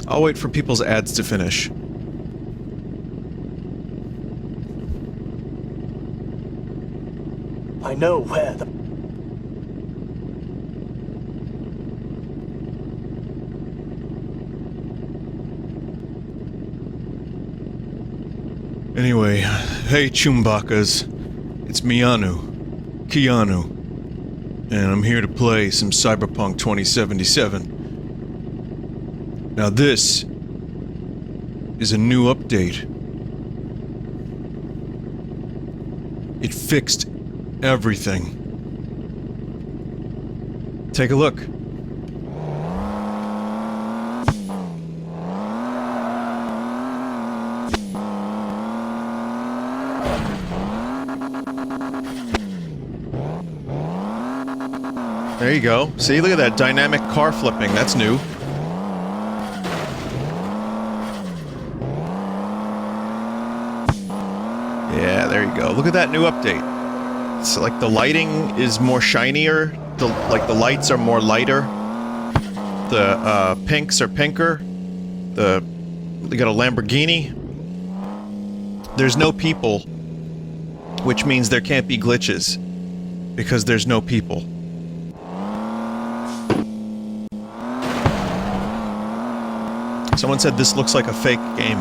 I'll wait for people's ads to finish. I know where the... Anyway, hey Chumbakas. It's Keanu, and I'm here to play some Cyberpunk 2077. Now this is a new update. It fixed everything. Take a look. There you go. See, look at that dynamic car flipping. That's new. Yeah, there you go. Look at that new update. It's like the lighting is more shinier. The lights are more lighter. The pinks are pinker. They got a Lamborghini. There's no people, which means there can't be glitches because there's no people. Someone said this looks like a fake game.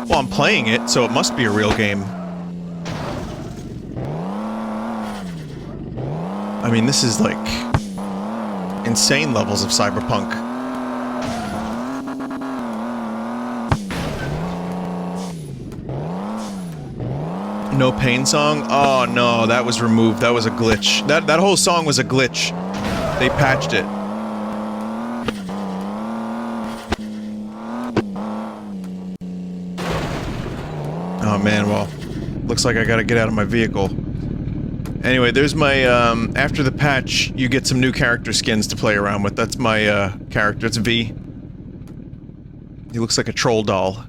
Well, I'm playing it, so it must be a real game. I mean, this is like insane levels of Cyberpunk. No Pain song? Oh no, that was removed. That was a glitch. That whole song was a glitch. They patched it. Oh man, well, looks like I gotta get out of my vehicle. Anyway, there's my, after the patch, you get some new character skins to play around with. That's my, character. It's V. He looks like a troll doll.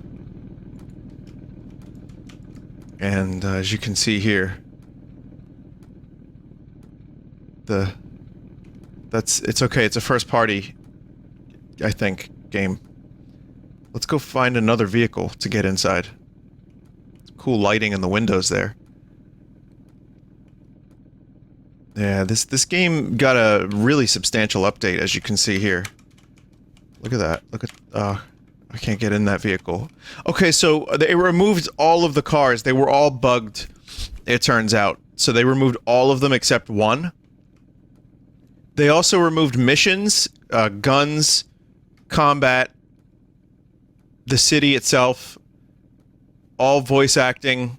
And, as you can see here... it's okay, it's a first party, I think, game. Let's go find another vehicle to get inside. Cool lighting in the windows there. Yeah, this game got a really substantial update, as you can see here. Look at that. Look at... I can't get in that vehicle. Okay, so they removed all of the cars. They were all bugged, it turns out. So they removed all of them except one. They also removed missions, guns, combat, the city itself, all voice acting,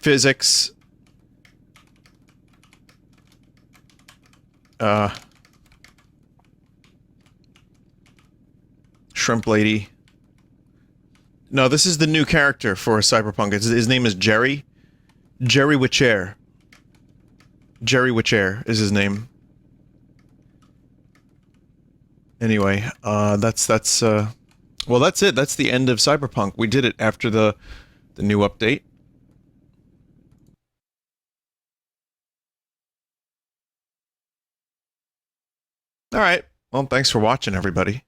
physics, Shrimp Lady. No, this is the new character for Cyberpunk. His name is Jerry. Jerry Witcher. Jerry Witcher is his name. Anyway, well, that's it. That's the end of Cyberpunk. We did it after the new update. Alright. Well, thanks for watching, everybody.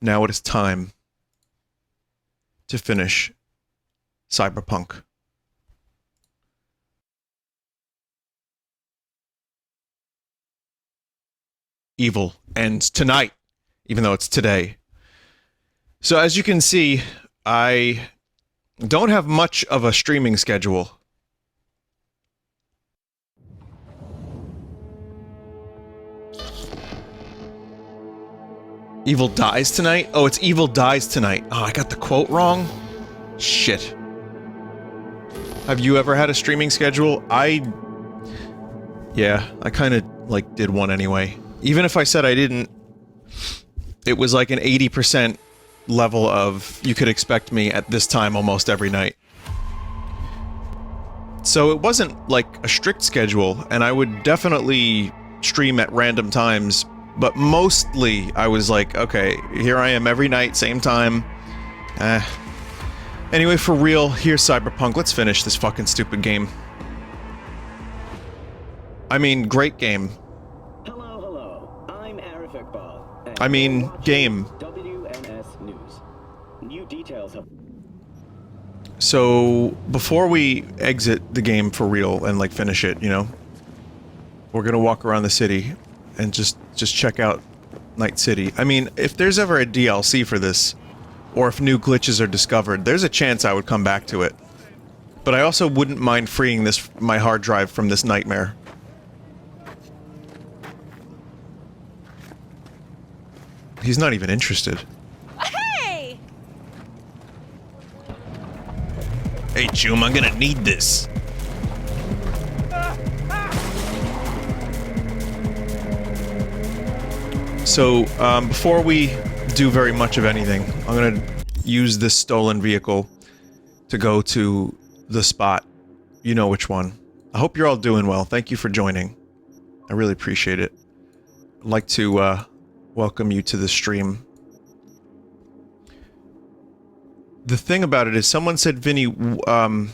Now it is time to finish Cyberpunk. Evil ends tonight, even though it's today. So as you can see, I don't have much of a streaming schedule. Evil dies tonight? Oh, it's Evil dies tonight. Oh, I got the quote wrong? Shit. Have you ever had a streaming schedule? Yeah, I kinda, like, did one anyway. Even if I said I didn't, it was like an 80% level of you could expect me at this time almost every night. So it wasn't like a strict schedule, and I would definitely stream at random times, but mostly I was like, okay, here I am every night, same time. Anyway, for real, here's Cyberpunk. Let's finish this fucking stupid game. I mean, great game. Hello, hello. I'm Arif Iqbal. And I mean, you're watching game. WNS News. New details have... So, before we exit the game for real and, like, finish it, you know, we're gonna walk around the city and just check out Night City. I mean, if there's ever a DLC for this, or if new glitches are discovered, there's a chance I would come back to it. But I also wouldn't mind freeing my hard drive from this nightmare. He's not even interested. Hey! Hey, Choom, I'm gonna need this. So, before we do very much of anything, I'm gonna use this stolen vehicle to go to the spot. You know which one. I hope you're all doing well. Thank you for joining. I really appreciate it. I'd like to, welcome you to the stream. The thing about it is, someone said, Vinny, what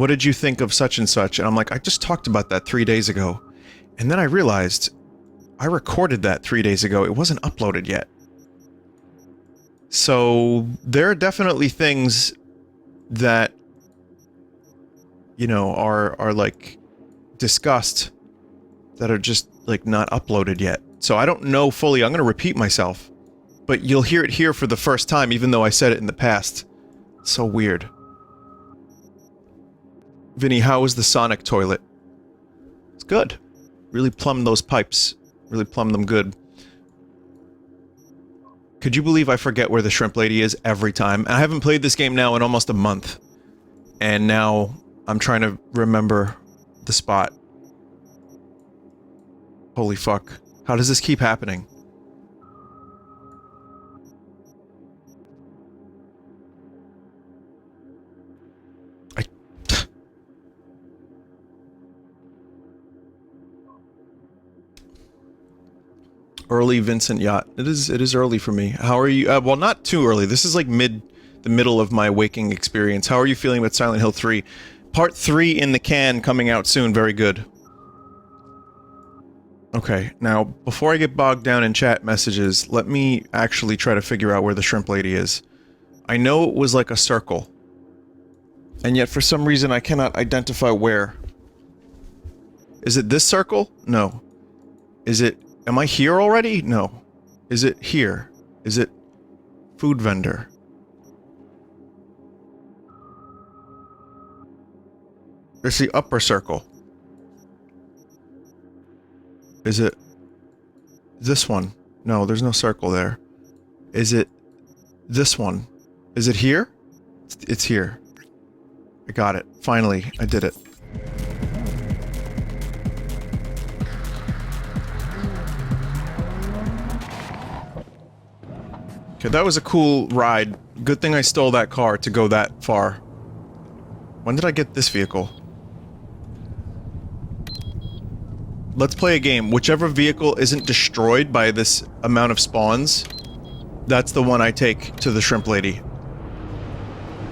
did you think of such and such? And I'm like, I just talked about that 3 days ago. And then I realized, I recorded that 3 days ago. It wasn't uploaded yet. So, there are definitely things that, you know, are like, discussed that are just, like, not uploaded yet. So I don't know fully. I'm gonna repeat myself. But you'll hear it here for the first time, even though I said it in the past. It's so weird. Vinny, how was the Sonic toilet? It's good. Really plumbed those pipes. Really plumbed them good. Could you believe I forget where the shrimp lady is every time? And I haven't played this game now in almost a month. And now I'm trying to remember the spot. Holy fuck. How does this keep happening? Early Vincent Yacht. It is early for me. How are you? Well, not too early. This is like the middle of my waking experience. How are you feeling about Silent Hill 3? Part 3 in the can, coming out soon. Very good. Okay, now, before I get bogged down in chat messages, let me actually try to figure out where the shrimp lady is. I know it was like a circle. And yet, for some reason, I cannot identify where. Is it this circle? No. Is it... Am I here already? No. Is it here? Is it... Food vendor? There's the upper circle. Is it... this one? No, there's no circle there. Is it... this one? Is it here? It's here. I got it. Finally, I did it. Okay, that was a cool ride. Good thing I stole that car to go that far. When did I get this vehicle? Let's play a game. Whichever vehicle isn't destroyed by this amount of spawns, that's the one I take to the shrimp lady.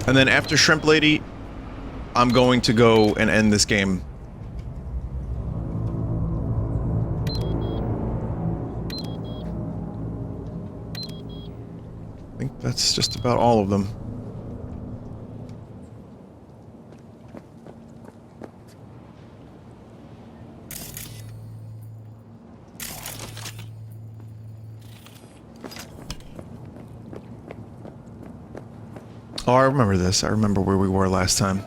And then after shrimp lady, I'm going to go and end this game. I think that's just about all of them. Oh, I remember this. I remember where we were last time.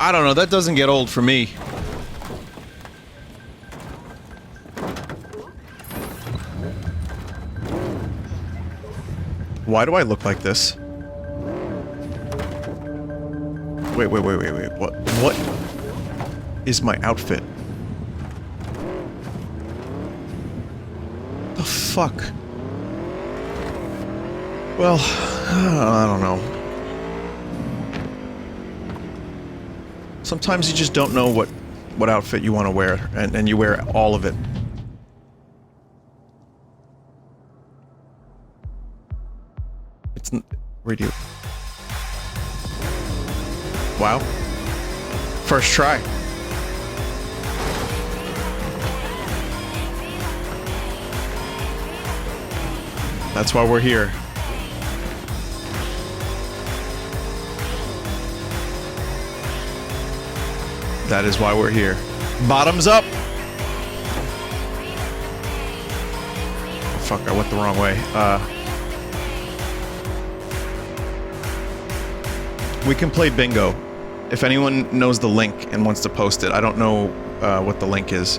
I don't know, that doesn't get old for me. Why do I look like this? Wait, what is my outfit? The fuck? Well, I don't know. Sometimes you just don't know what outfit you want to wear, and you wear all of it. It's radio. Wow. First try. That's why we're here. That is why we're here. Bottoms up! Oh, fuck, I went the wrong way. We can play bingo. If anyone knows the link and wants to post it, I don't know what the link is.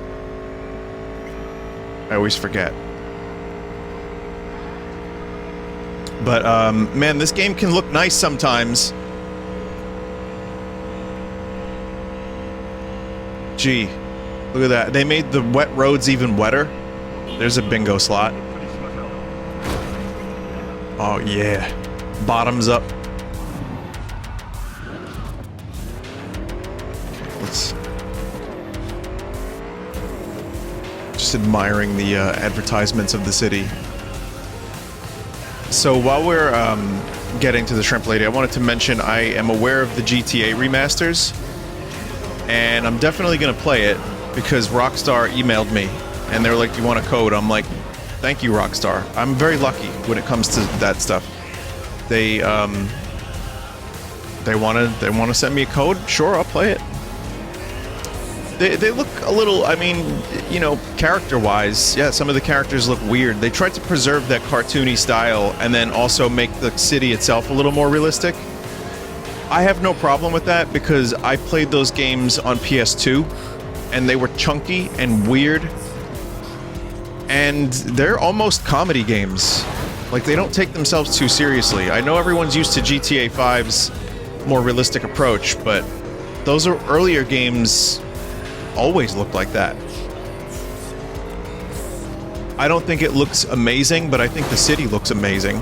I always forget. But, man, this game can look nice sometimes. Gee, look at that. They made the wet roads even wetter. There's a bingo slot. Oh, yeah. Bottoms up. Let's... Just admiring the advertisements of the city. So while we're getting to the Shrimp Lady, I wanted to mention I am aware of the GTA remasters, and I'm definitely going to play it because Rockstar emailed me, and they were like, "Do you want a code?" I'm like, "Thank you, Rockstar." I'm very lucky when it comes to that stuff. They want to send me a code. Sure, I'll play it. They look a little, I mean, you know, character-wise, yeah, some of the characters look weird. They tried to preserve that cartoony style and then also make the city itself a little more realistic. I have no problem with that because I played those games on PS2 and they were chunky and weird. And they're almost comedy games. Like, they don't take themselves too seriously. I know everyone's used to GTA 5's more realistic approach, but those are earlier games always looked like that. I don't think it looks amazing, but I think the city looks amazing.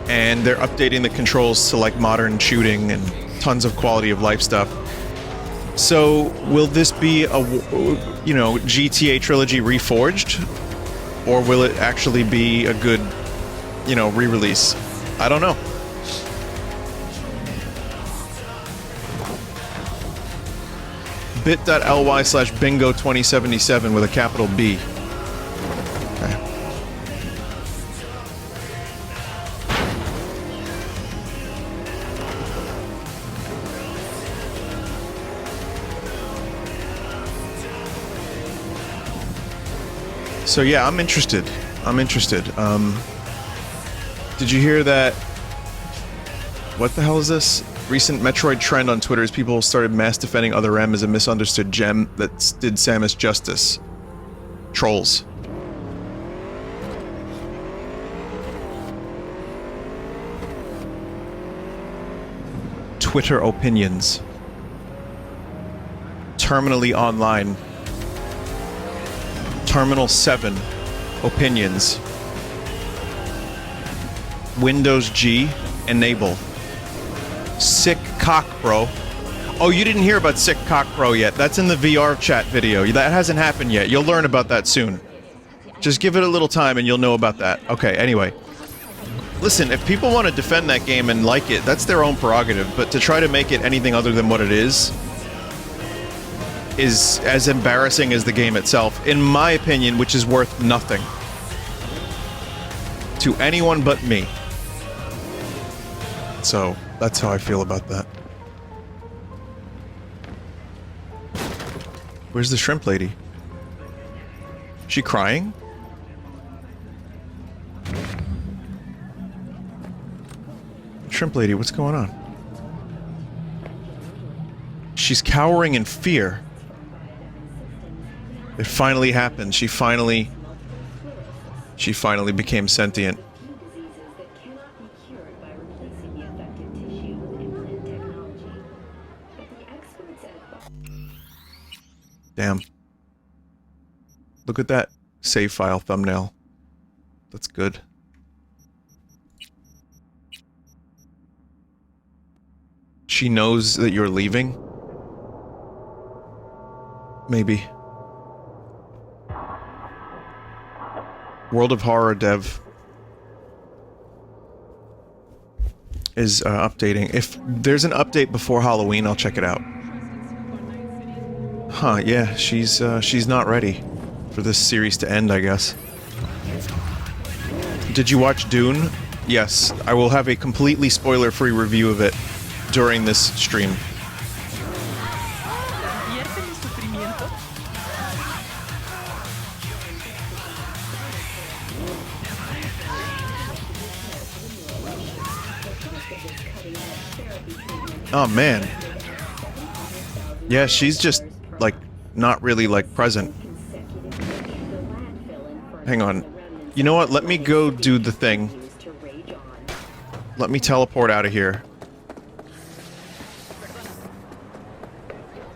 And they're updating the controls to like modern shooting and tons of quality of life stuff. So will this be a, you know, GTA trilogy reforged? Or will it actually be a good, you know, re-release? I don't know. bit.ly/bingo2077 with a capital B. Okay. So yeah, I'm interested. Did you hear that? What the hell is this? Recent Metroid trend on Twitter is people started mass defending Other M as a misunderstood gem that did Samus justice. Trolls. Twitter opinions. Terminally online. Terminal 7 opinions. Windows G enable. Sick cock, bro. Oh, you didn't hear about Sick Cock Bro yet. That's in the VR chat video. That hasn't happened yet. You'll learn about that soon. Just give it a little time and you'll know about that. Okay, anyway. Listen, if people want to defend that game and like it, that's their own prerogative, but to try to make it anything other than what it is as embarrassing as the game itself, in my opinion, which is worth nothing. To anyone but me. So, that's how I feel about that. Where's the shrimp lady? She crying? Shrimp lady, what's going on? She's cowering in fear. It finally happened. She finally became sentient. Damn. Look at that save file thumbnail. That's good. she knows that you're leaving. Maybe. World of Horror dev is updating. If there's an update before Halloween, I'll check it out. Huh, yeah, she's not ready for this series to end, I guess. Did you watch Dune? Yes, I will have a completely spoiler-free review of it during this stream. Oh man. Yeah, she's just, like, not really, like, present. Hang on. You know what? Let me go do the thing. Let me teleport out of here.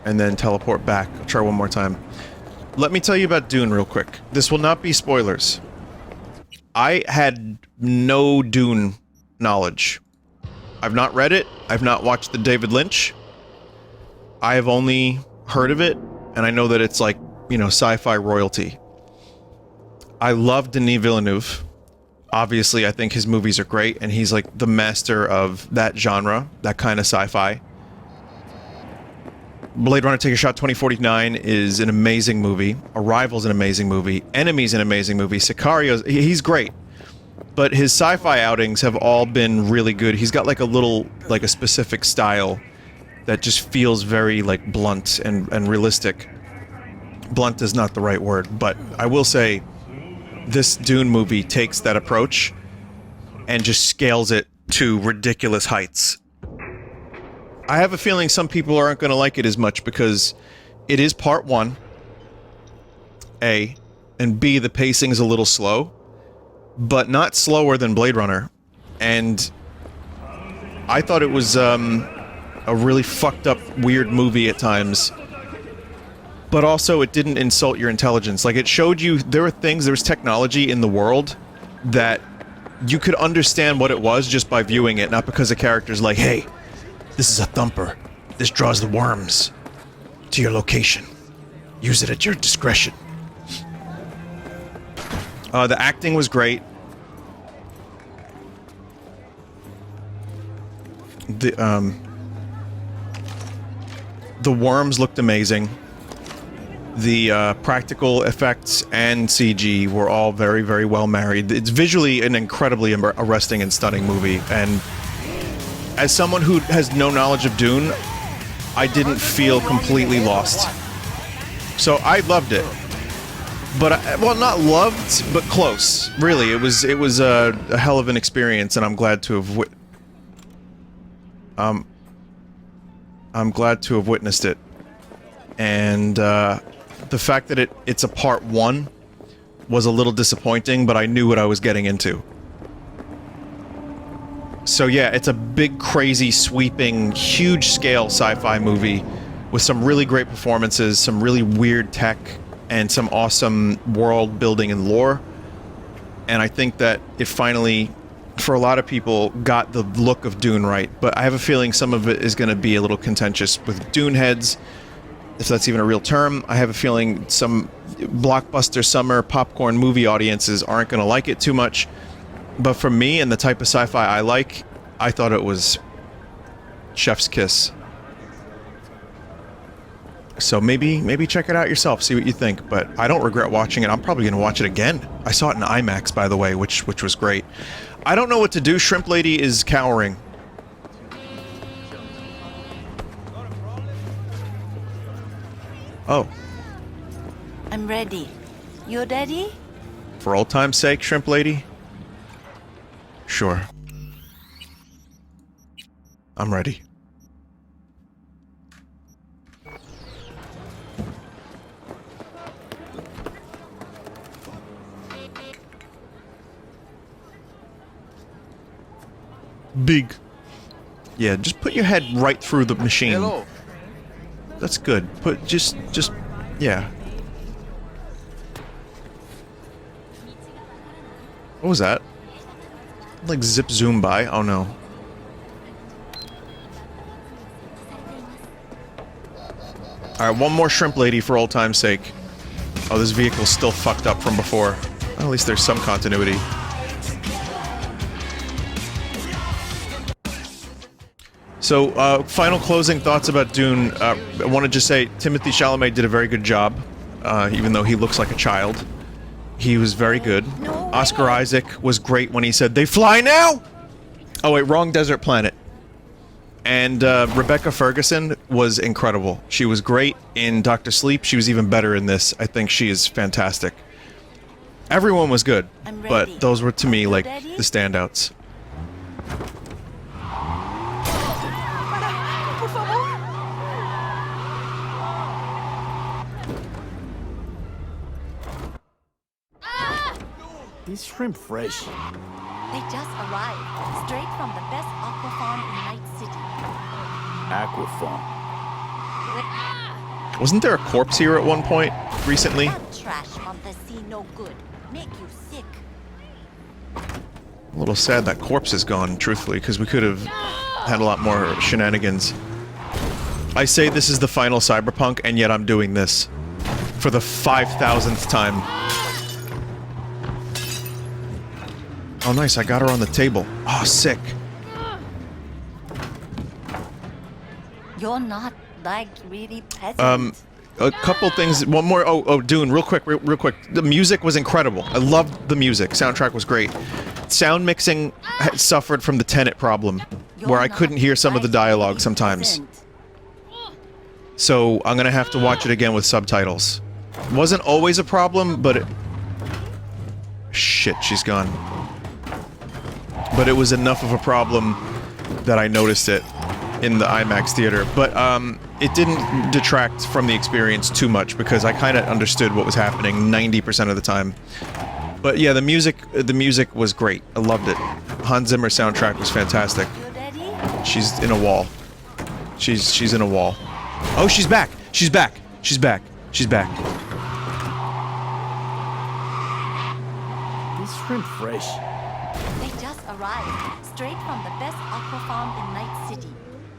And then teleport back. I'll try one more time. Let me tell you about Dune real quick. This will not be spoilers. I had no Dune knowledge. I've not read it. I've not watched the David Lynch. I have only heard of it, and I know that it's like, you know, sci-fi royalty. I love Denis Villeneuve. Obviously, I think his movies are great, and he's like the master of that genre, that kind of sci-fi. Blade Runner Take a Shot 2049 is an amazing movie. Arrival's an amazing movie. Enemy's an amazing movie. Sicario's... he's great. But his sci-fi outings have all been really good. He's got like a little, like a specific style that just feels very like blunt and realistic. Blunt is not the right word, but I will say this Dune movie takes that approach and just scales it to ridiculous heights. I have a feeling some people aren't going to like it as much because it is part one, A, and B, the pacing is a little slow. But not slower than Blade Runner, and I thought it was a really fucked up, weird movie at times. But also, it didn't insult your intelligence. Like, it showed you there were things, there was technology in the world that you could understand what it was just by viewing it, not because the character's like, hey, this is a thumper. This draws the worms to your location. Use it at your discretion. The acting was great. The worms looked amazing. The practical effects and CG were all very, very well married. It's visually an incredibly arresting and stunning movie, and as someone who has no knowledge of Dune, I didn't feel completely lost. So I loved it. But, well, not loved, but close. Really, it was a hell of an experience, and I'm glad to have I'm glad to have witnessed it. And, the fact that it's a part one was a little disappointing, but I knew what I was getting into. So yeah, it's a big, crazy, sweeping, huge-scale sci-fi movie with some really great performances, some really weird tech, and some awesome world building and lore. And I think that it finally, for a lot of people, got the look of Dune right. But I have a feeling some of it is going to be a little contentious with Dune heads, if that's even a real term. I have a feeling some blockbuster summer popcorn movie audiences aren't going to like it too much. But for me and the type of sci-fi I like, I thought it was chef's kiss. So maybe check it out yourself, see what you think. But I don't regret watching it. I'm probably going to watch it again. I saw it in IMAX, by the way, which was great. I don't know what to do. Shrimp Lady is cowering. Oh. I'm ready. You ready? For old time's sake, Shrimp Lady? Sure. I'm ready. Big. Yeah, just put your head right through the machine. Hello. That's good. Just, yeah. What was that? Like zip zoom by? Oh no. Alright, one more shrimp lady for old time's sake. Oh, this vehicle's still fucked up from before. Well, at least there's some continuity. So, final closing thoughts about Dune. I want to just say, Timothée Chalamet did a very good job, even though he looks like a child. He was very good. Oscar Isaac was great when he said, "They fly now!" Oh wait, wrong desert planet. And Rebecca Ferguson was incredible. She was great in Dr. Sleep. She was even better in this. I think she is fantastic. Everyone was good, but those were to me like the standouts. These shrimp fresh. They just arrived, straight from the best aqua farm in Night City. Aqua farm. Wasn't there a corpse here at one point recently? That trash from the sea no good. Make you sick. A little sad that corpse is gone, truthfully, because we could have had a lot more shenanigans. I say this is the final Cyberpunk, and yet I'm doing this for the 5,000th time. Oh, nice, I got her on the table. Oh, sick. You're not, like, really peasant. A couple things. One more. Oh, Dune, real quick. The music was incredible. I loved the music. Soundtrack was great. Sound mixing suffered from the Tenet problem, where I couldn't hear some of the dialogue sometimes. So I'm gonna have to watch it again with subtitles. Wasn't always a problem, but it... Shit, she's gone. But it was enough of a problem that I noticed it in the IMAX theater. But it didn't detract from the experience too much because I kind of understood what was happening 90% of the time. But yeah, the music was great. I loved it. Hans Zimmer soundtrack was fantastic. She's in a wall. She's in a wall. Oh, she's back. She's back. She's back. She's back. These shrimp fresh. They just arrived, straight from the best aqua farm in Night City.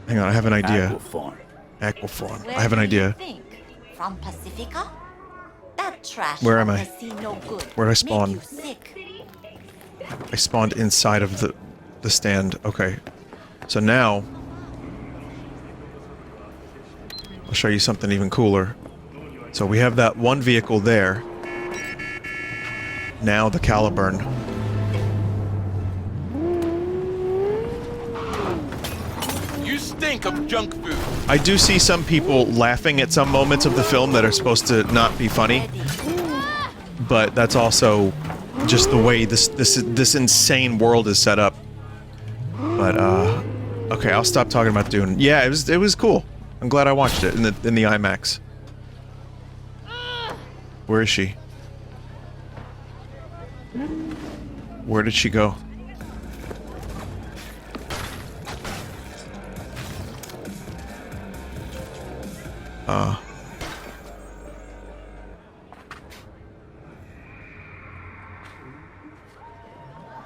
Hang on, I have an idea. Aqua farm. Aquaform. Where I have an do you idea. think? From Pacifica? That trash Where am from I? the sea no good. Where'd I Make spawn? you sick. I spawned inside of the stand. Okay. So now I'll show you something even cooler. So we have that one vehicle there. Now the Caliburn. You stink of junk food. I do see some people laughing at some moments of the film that are supposed to not be funny, but that's also just the way this insane world is set up. But okay, I'll stop talking about Dune. Yeah, it was cool. I'm glad I watched it in the IMAX. Where is she? Where did she go?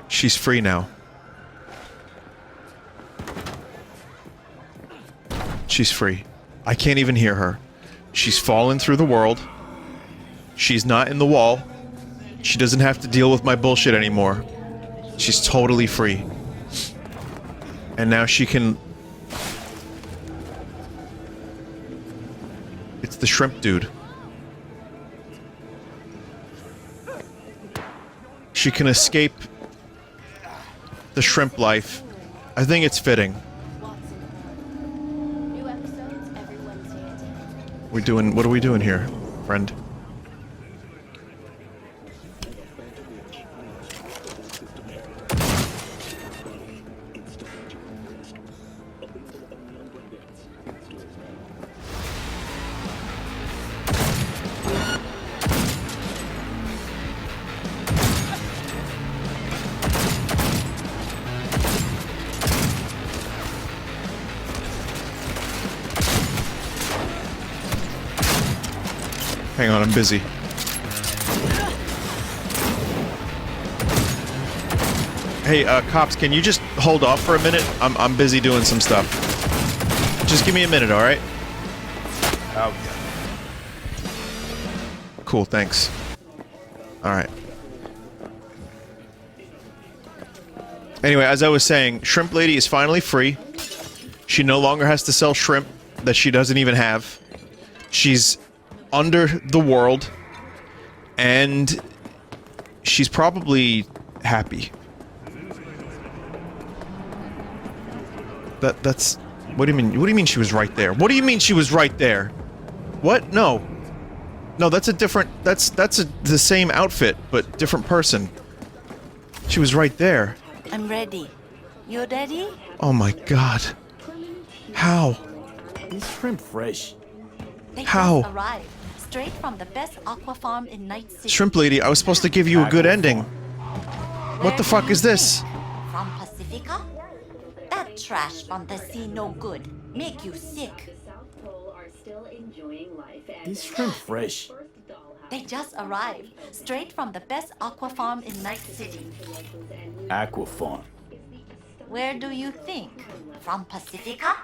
She's free now. She's free. I can't even hear her. She's fallen through the world. She's not in the wall. She doesn't have to deal with my bullshit anymore. She's totally free. And now she can... It's the shrimp dude. She can escape the shrimp life. I think it's fitting. New episodes every Wednesday at 10. What are we doing here, friend? Hang on, I'm busy. Hey, cops, can you just hold off for a minute? I'm busy doing some stuff. Just give me a minute, alright? Oh, yeah. cool, thanks. Alright. Anyway, as I was saying, Shrimp Lady is finally free. She no longer has to sell shrimp that she doesn't even have. She's under the world. And she's probably happy. That's... What do you mean? What do you mean she was right there? What do you mean she was right there? What? No. No, that's a different... That's the same outfit, but different person. She was right there. I'm ready. You ready? Oh my god. How? Is shrimp fresh? They How? just arrived. Straight from the best aqua farm in Night City. Shrimp Lady, I was supposed to give you a good ending. What the fuck is this? From Pacifica? That trash from the sea no good. Make you sick. Is shrimp fresh? They just arrived. Straight from the best aqua farm in Night City. Aqua farm. Where do you think? From Pacifica?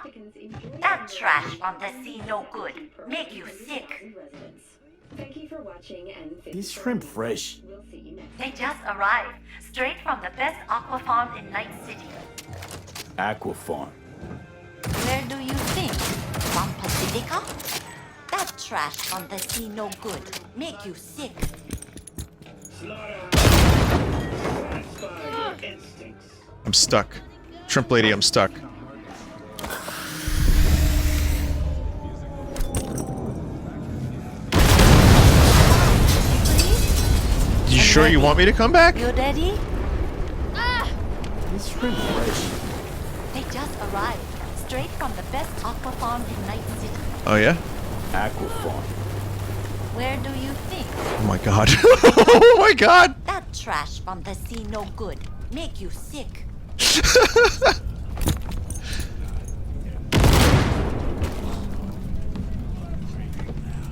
That trash from the sea no good. Make you sick. Thank you for watching and Is shrimp fresh? we'll see you next They just arrived. Straight from the best aqua farm in Night City. Aqua farm. Where do you think? From Pacifica? That trash from the sea no good. Make you sick. I'm stuck. Shrimp Lady, I'm stuck. You sure you want me to come back? You ready? Is shrimp fresh? They just arrived. Straight from the best aqua farm in Night City. Oh yeah? Aqua farm. Where do you think? Oh my god. Oh my god! That trash from the sea no good. Make you sick.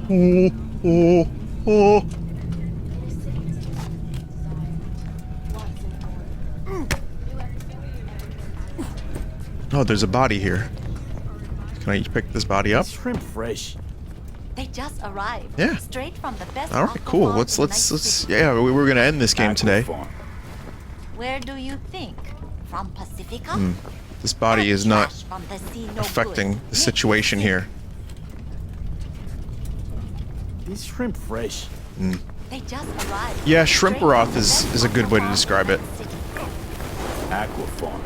Oh, oh, oh. Oh, there's a body here. Can I pick this body up? Is shrimp fresh? They just arrived. Yeah. Straight from the best All right, aqua cool. farm Let's in Night City. yeah, we were gonna end this game Aqua today. farm. Where do you think? From Pacifica? This body is not Trash from the sea no affecting good. the Make situation you here. Is shrimp fresh? sick. They just arrived. Yeah, shrimp Straight from broth the is best a good way to aqua describe farm it. in Night City. Aqua farm.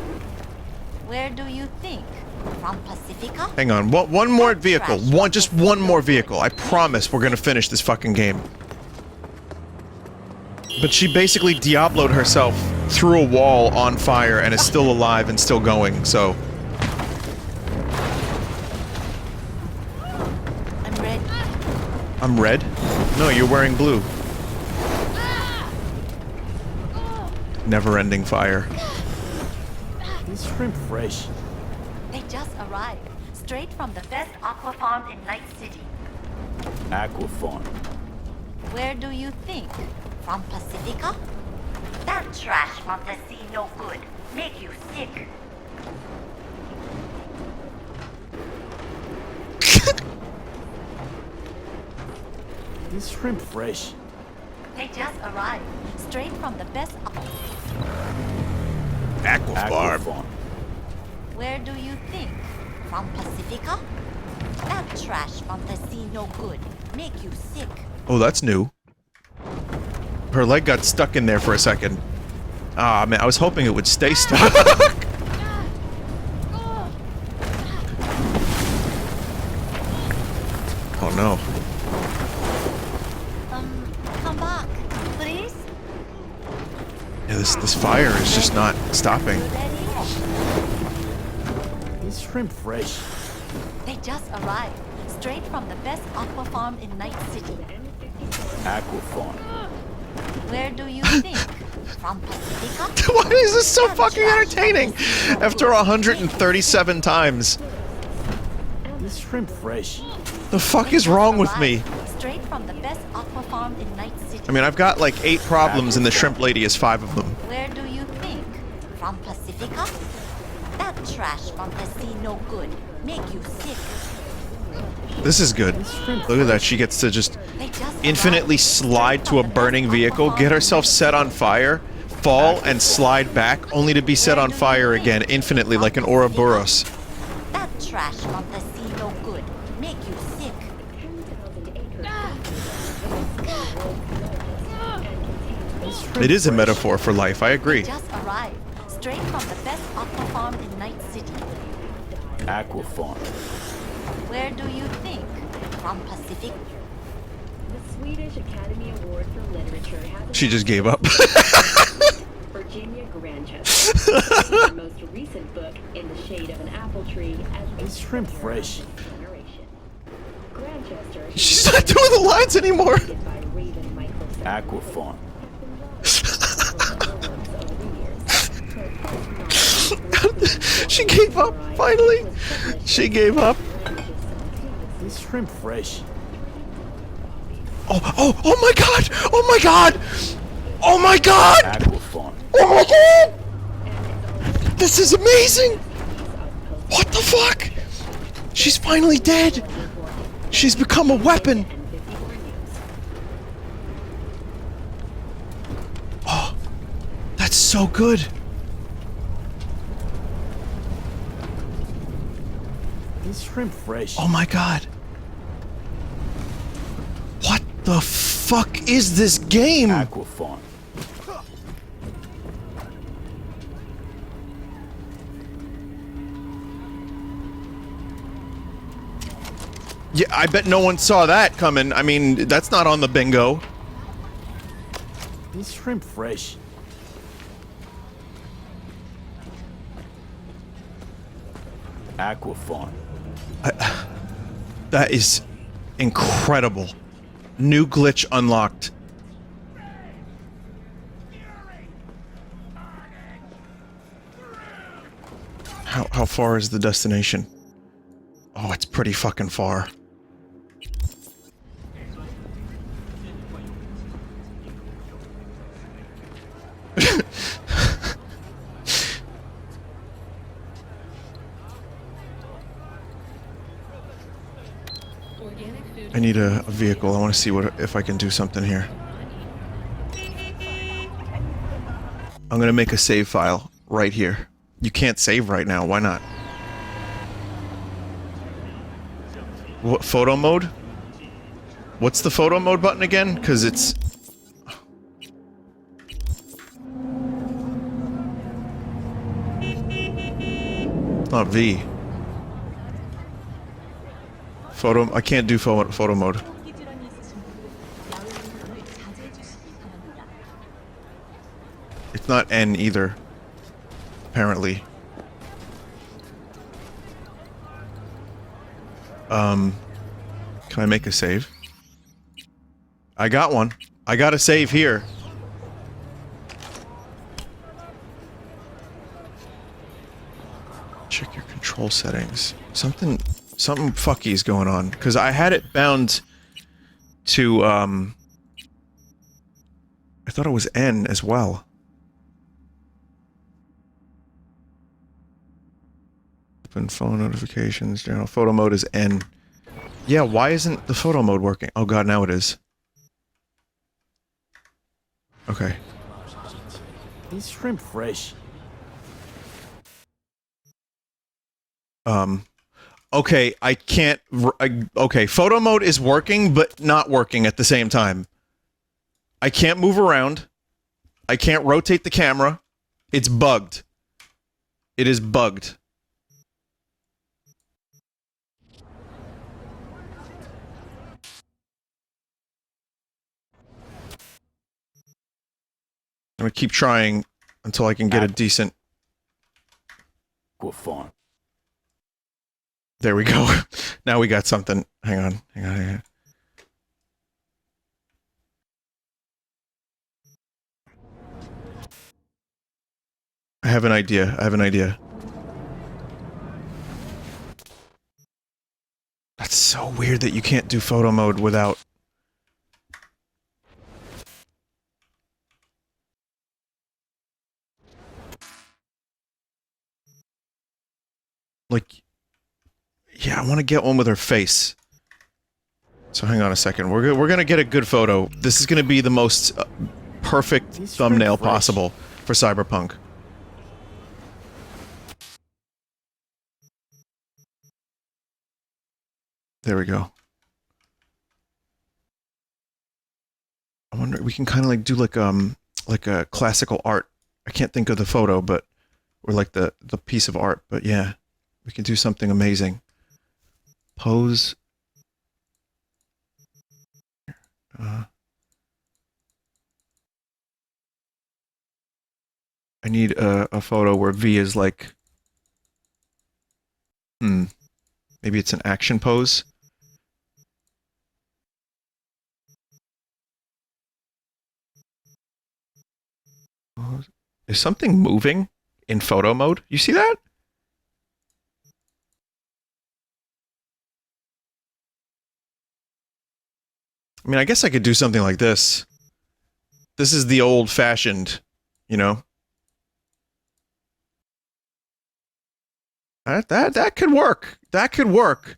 Where do you think? From Pacifica? Hang on, one more vehicle. Just one more vehicle. I promise we're gonna finish this fucking game. But she basically Diablo'd herself through a wall on fire and is still alive and still going, so... I'm ready. I'm red? No, you're wearing blue. Never-ending fire. Is shrimp fresh? They just arrived. Straight from the best aqua farm in Night City. Aqua farm. Where do you think? From Pacifica? That trash from the sea no good. Make you sick. Is shrimp fresh? They just arrived. Straight from the best. Aqua Aquafarm. farm. Where do you think? From Pacifica? That trash from the sea no good. Make you sick. Oh, that's new. Her leg got stuck in there for a second. Ah, man, I was hoping it would stay stuck. Oh no. Come back, please. Yeah, this fire is just not stopping. You ready? Is shrimp fresh? They just arrived. Straight from the best aqua farm in Night City. Aqua farm. Where do you think? From Pacifica? Why is this so fucking entertaining? After 137 times. Is shrimp fresh? The fuck is wrong with me? Straight from the best aqua farm in Night City. I mean, I've got like 8 problems and the Shrimp Lady is 5 of them. Where do you think? From Pacifica? That trash from the sea no good. Make you sick. This is good. Look at that. She gets to just infinitely slide to a burning vehicle, get herself set on fire, fall, and slide back, only to be set on fire again infinitely like an Ouroboros. That trash from the sea no good. Make you sick. It is a metaphor for life, I agree. Just arrived. Straight from the best aqua farm in Night City. Aqua Farm. Where do you think? From Pacific? The Swedish Academy Award for Literature has She just gave up. Virginia Grandchester. Her most recent book, In the Shade of an Apple Tree, as Is shrimp fresh? generation. Grandchester is She's not doing the lines anymore. created by Raven Michael Aqua Farm. She gave up, finally. She gave up. Is shrimp fresh? Oh my god! Oh my god! Oh my god! Aqua Farm. Oh my god! This is amazing! What the fuck? She's finally dead! She's become a weapon! Oh, that's so good! Is shrimp fresh? Oh my god. What the fuck is this game? Aqua Farm. Yeah, I bet no one saw that coming. I mean, that's not on the bingo. Is shrimp fresh? Aqua Farm. That is incredible. New glitch unlocked. How far is the destination? Oh, it's pretty fucking far. I need a vehicle. I want to see if I can do something here. I'm gonna make a save file right here. You can't save right now. Why not? What photo mode? What's the photo mode button again? Because it's... It's not V. Photo... I can't do photo mode. It's not N either. Apparently. Can I make a save? I got one. I got a save here. Check your control settings. Something fucky is going on. Because I had it bound to, I thought it was N as well. Open phone notifications, general photo mode is N. Yeah, why isn't the photo mode working? Oh god, now it is. Okay. Is shrimp fresh? Okay, I can't... okay, photo mode is working, but not working at the same time. I can't move around. I can't rotate the camera. It's bugged. It is bugged. I'm gonna keep trying until I can get a decent... Aqua Farm. There we go. Now we got something. Hang on. Hang on. Hang on. I have an idea. I have an idea. That's so weird that you can't do photo mode without... Like... Yeah, I want to get one with her face. So hang on a second. We're gonna get a good photo. This is gonna be the most perfect These thumbnail shrimp fresh. possible for Cyberpunk. There we go. I wonder, we can kind of like do like a classical art. I can't think of the photo, but or like the piece of art, but yeah, we can do something amazing. Pose. I need a photo where V is like, maybe it's an action pose. Is something moving in photo mode? You see that? I mean, I guess I could do something like this. This is the old-fashioned, you know? That could work. That could work.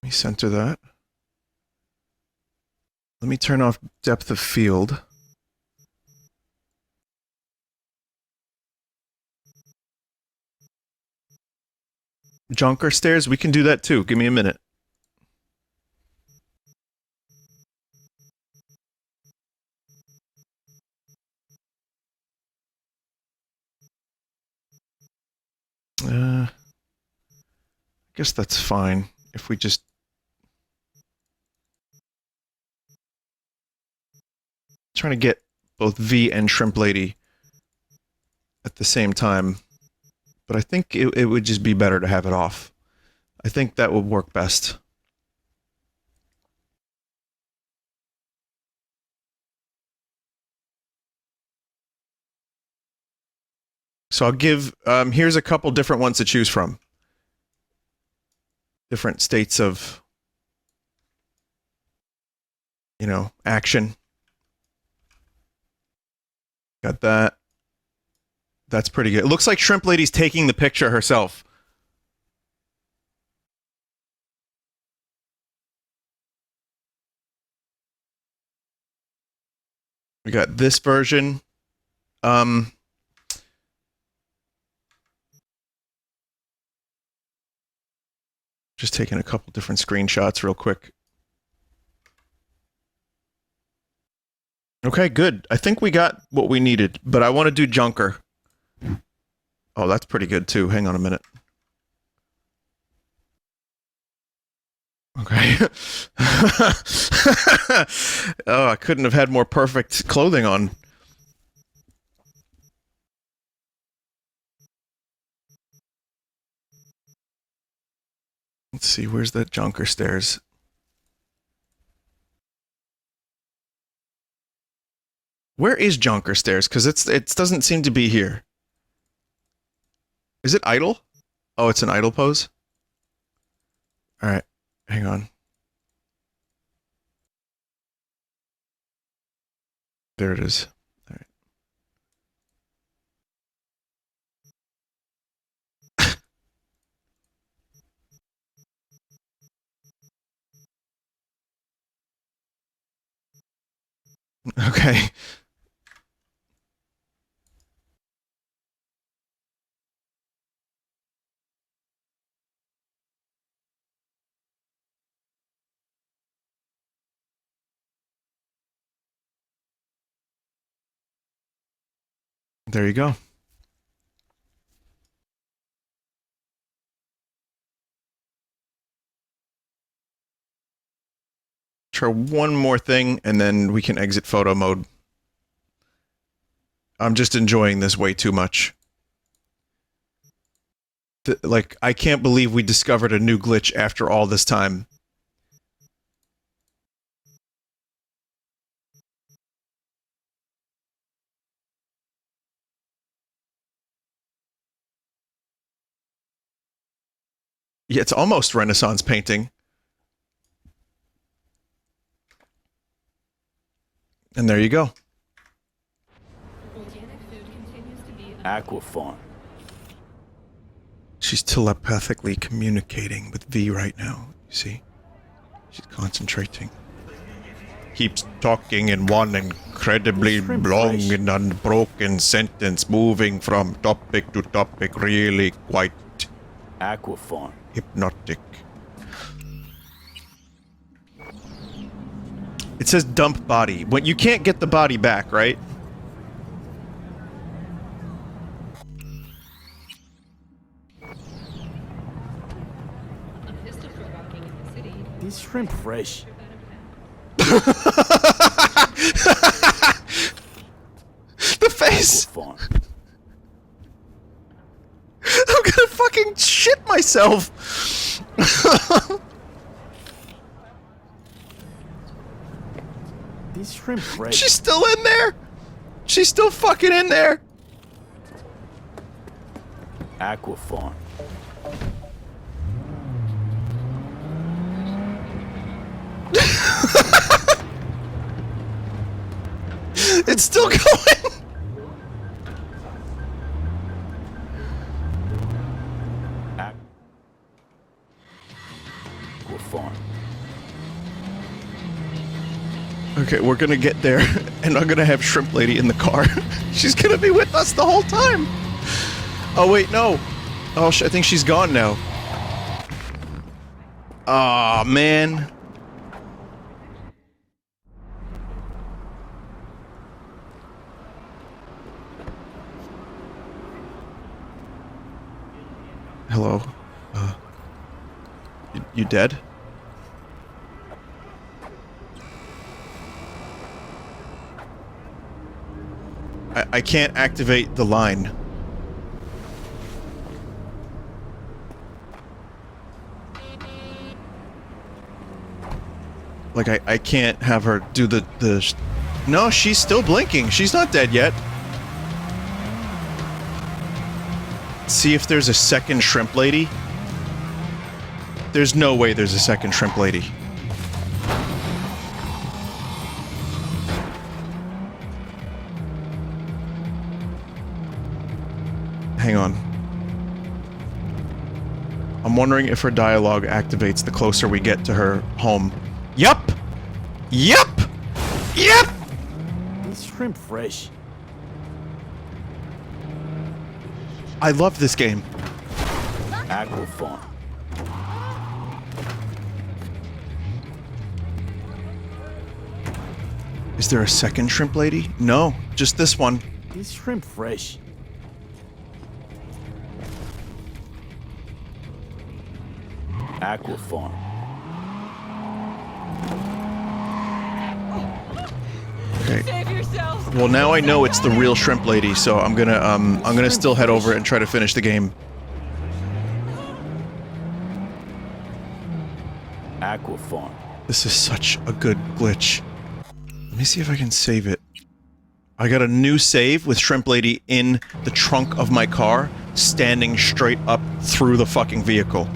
Let me center that. Let me turn off depth of field. Junker stairs, we can do that too. Give me a minute. I guess that's fine if we just trying to get both V and Shrimp Lady at the same time, but I think it would just be better to have it off. I think that would work best. So I'll give, here's a couple different ones to choose from. Different states of, you know, action. Got that. That's pretty good. It looks like Shrimp Lady's taking the picture herself. We got this version. Just taking a couple different screenshots real quick. Okay, good. I think we got what we needed, but I want to do Junker. Oh, that's pretty good too. Hang on a minute. Okay. Oh, I couldn't have had more perfect clothing on. Let's see, where's that Junker stairs? Where is Junker stairs? Because it doesn't seem to be here. Is it idle? Oh, it's an idle pose? Alright, hang on. There it is. Alright. Okay. There you go. Try one more thing, and then we can exit photo mode. I'm just enjoying this way too much. Like, I can't believe we discovered a new glitch after all this time. Yeah, it's almost Renaissance painting. And there you go. Aquafarm. She's telepathically communicating with V right now. You see? She's concentrating. Keeps talking in one incredibly long and unbroken sentence, moving from topic to topic, really quite Aquafarm. hypnotic. It says dump body. When you can't get the body back, right? These shrimp fresh. The face! Aquafarm. I'm gonna fucking shit myself! These shrimp fresh. She's still in there! She's still fucking in there! Aquafarm. It's still going! Aquafarm. Okay, we're gonna get there, and I'm gonna have Shrimp Lady in the car. She's gonna be with us the whole time! Oh wait, no! Oh, I think she's gone now. Aw, man. Hello? You dead? I can't activate the line. Like, I can't have her do the No, she's still blinking. She's not dead yet. See if there's a second Shrimp Lady. There's no way there's a second Shrimp Lady. Hang on. I'm wondering if her dialogue activates the closer we get to her home. Yup! Yup! Yup! These shrimp fresh. I love this game. Aquafarm. Is there a second Shrimp Lady? No, just this one. These shrimp fresh. Aquafarm. Okay. Well, now I know it's the real Shrimp Lady, so I'm gonna still head over and try to finish the game. Aquafarm. This is such a good glitch. Let me see if I can save it. I got a new save with Shrimp Lady in the trunk of my car, standing straight up through the fucking vehicle.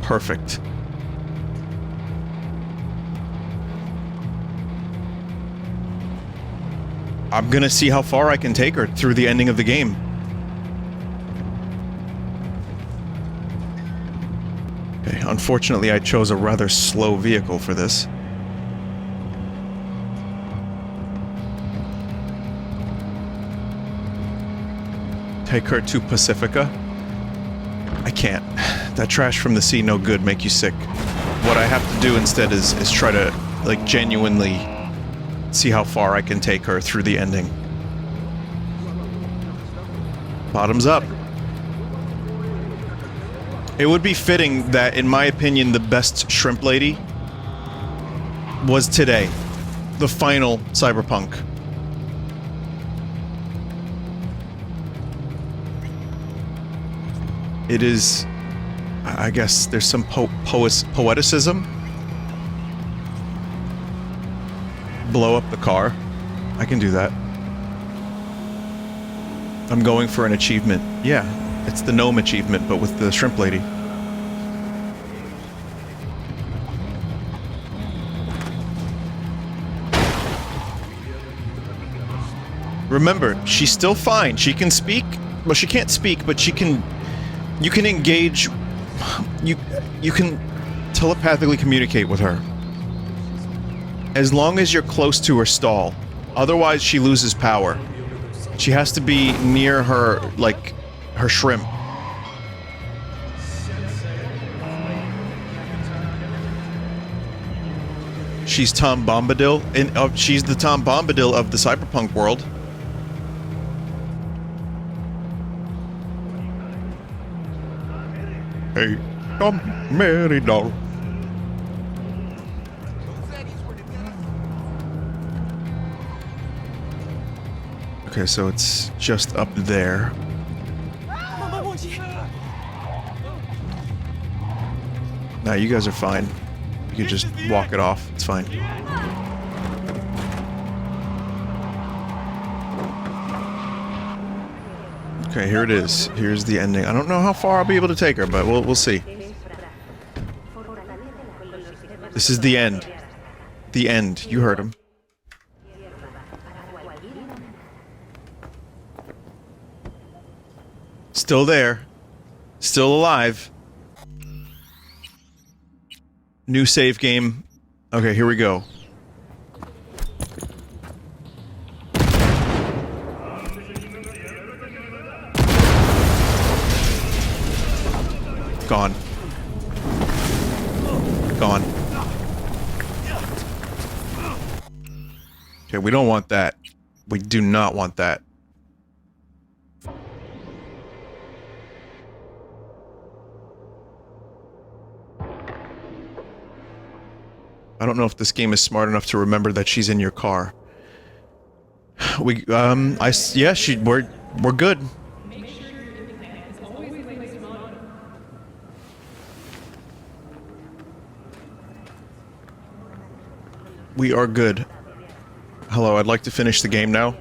Perfect. I'm gonna see how far I can take her through the ending of the game. Okay, unfortunately I chose a rather slow vehicle for this. Take her to Pacifica? I can't. That trash from the sea no good, make you sick. What I have to do instead is try to, like, genuinely see how far I can take her through the ending. Bottoms up. It would be fitting that, in my opinion, the best Shrimp Lady was today. The final Cyberpunk. It is... I guess there's some poeticism. Blow up the car. I can do that. I'm going for an achievement. Yeah, it's the gnome achievement, but with the shrimp lady. Remember, she's still fine. She can speak. Well, she can't speak, but she can... You can engage... You can telepathically communicate with her. As long as you're close to her stall. Otherwise, she loses power. She has to be near her, like, her shrimp. She's Tom Bombadil, and she's the Tom Bombadil of the Cyberpunk world. Hey, come, Mary doll. Okay, so it's just up there. Nah, you guys are fine. You can just walk it off. It's fine. Okay, here it is. Here's the ending. I don't know how far I'll be able to take her, but we'll see. This is the end. The end. You heard him. Still there. Still alive. New save game. Okay, here we go. Gone. Gone. Okay, we don't want that. We do not want that. I don't know if this game is smart enough to remember that she's in your car. We're good. We are good. Hello, I'd like to finish the game now.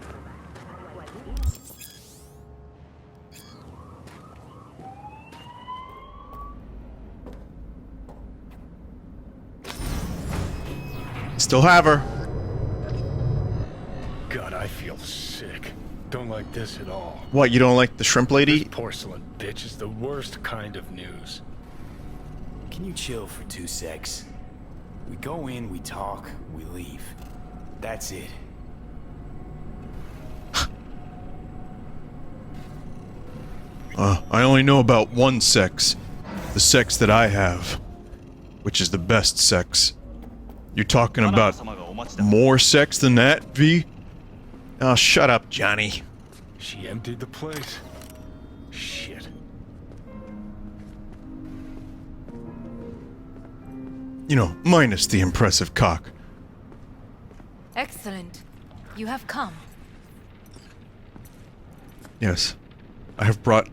Still have her. God, I feel sick. Don't like this at all. What, you don't like the shrimp lady? This porcelain bitch is the worst kind of news. Can you chill for 2 secs? We go in, we talk, we leave. That's it. I only know about one sex. The sex that I have. Which is the best sex. You're talking about more sex than that, V? Oh, shut up, Johnny. She emptied the place. Shit. You know, minus the impressive cock. Excellent. You have come. Yes. I have brought...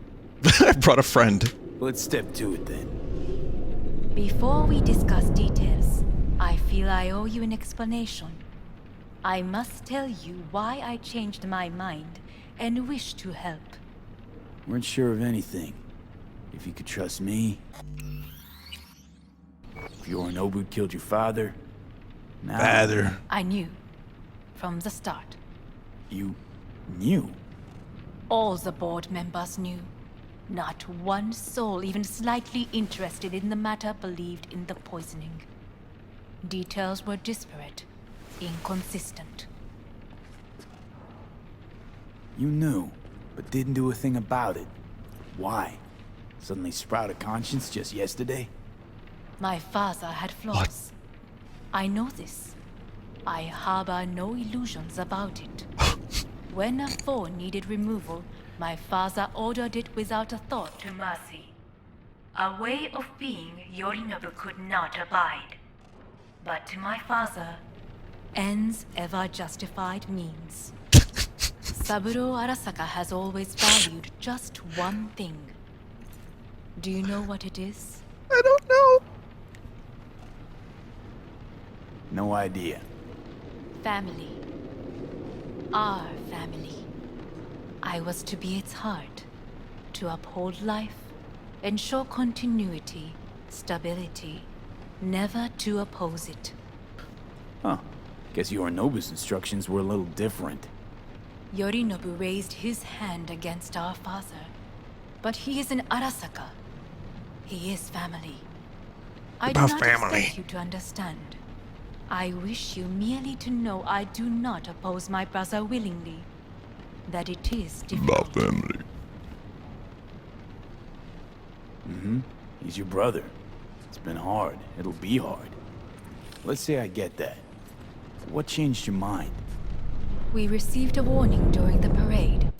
I brought a friend. Let's step to it then. Before we discuss details, I feel I owe you an explanation. I must tell you why I changed my mind and wish to help. Weren't sure of anything. If you could trust me. If Yorinobu killed your father. Now Father. I knew. From the start. You knew. All the board members knew. Not one soul even slightly interested in the matter believed in the poisoning. Details were disparate, inconsistent. You knew, but didn't do a thing about it. Why? Suddenly sprout a conscience just yesterday? My father had flaws. I know this. I harbor no illusions about it. When a foe needed removal, my father ordered it without a thought to mercy. A way of being Yorinobu could not abide. But to my father, ends ever justified means. Saburo Arasaka has always valued just one thing. Do you know what it is? I don't know. No idea. Family. Our family. I was to be its heart, to uphold life, ensure continuity, stability, never to oppose it. Huh. Guess Yorinobu's instructions were a little different. Yorinobu raised his hand against our father, but he is an Arasaka. He is family. I do About not family. expect you to understand. I wish you merely to know I do not oppose my brother willingly. That it is difficult. family. He's your brother. It's been hard. It'll be hard. Let's say I get that. What changed your mind? We received a warning during the parade.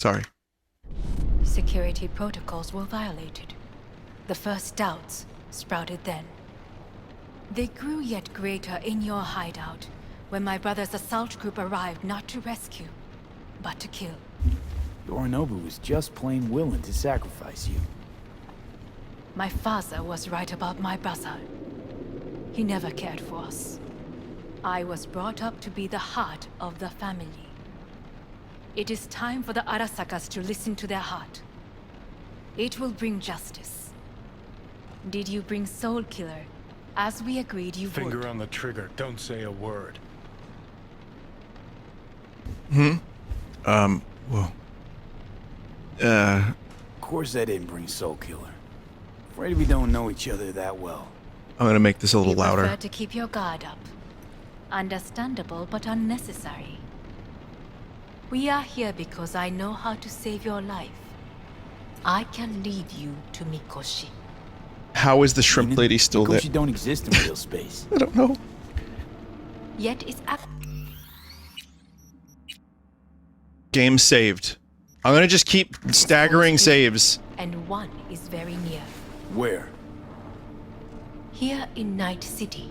Sorry. Security protocols were violated. The first doubts sprouted then. They grew yet greater in your hideout when my brother's assault group arrived not to rescue, but to kill. Yorinobu was just plain willing to sacrifice you. My father was right about my brother. He never cared for us. I was brought up to be the heart of the family. It is time for the Arasakas to listen to their heart. It will bring justice. Did you bring Soul Killer, as we agreed you would? Finger on the trigger. Don't say a word. Whoa. Of course I didn't bring Soul Killer. Afraid we don't know each other that well. I'm gonna make this a little You prefer louder. to keep your guard up. Understandable, but unnecessary. We are here because I know how to save your life. I can lead you to Mikoshi. How is the shrimp Even lady still there? Mikoshi don't exist in real space. I don't know. Yet it's Game saved. I'm gonna just keep staggering saves. and one is very near. Where? Here in Night City,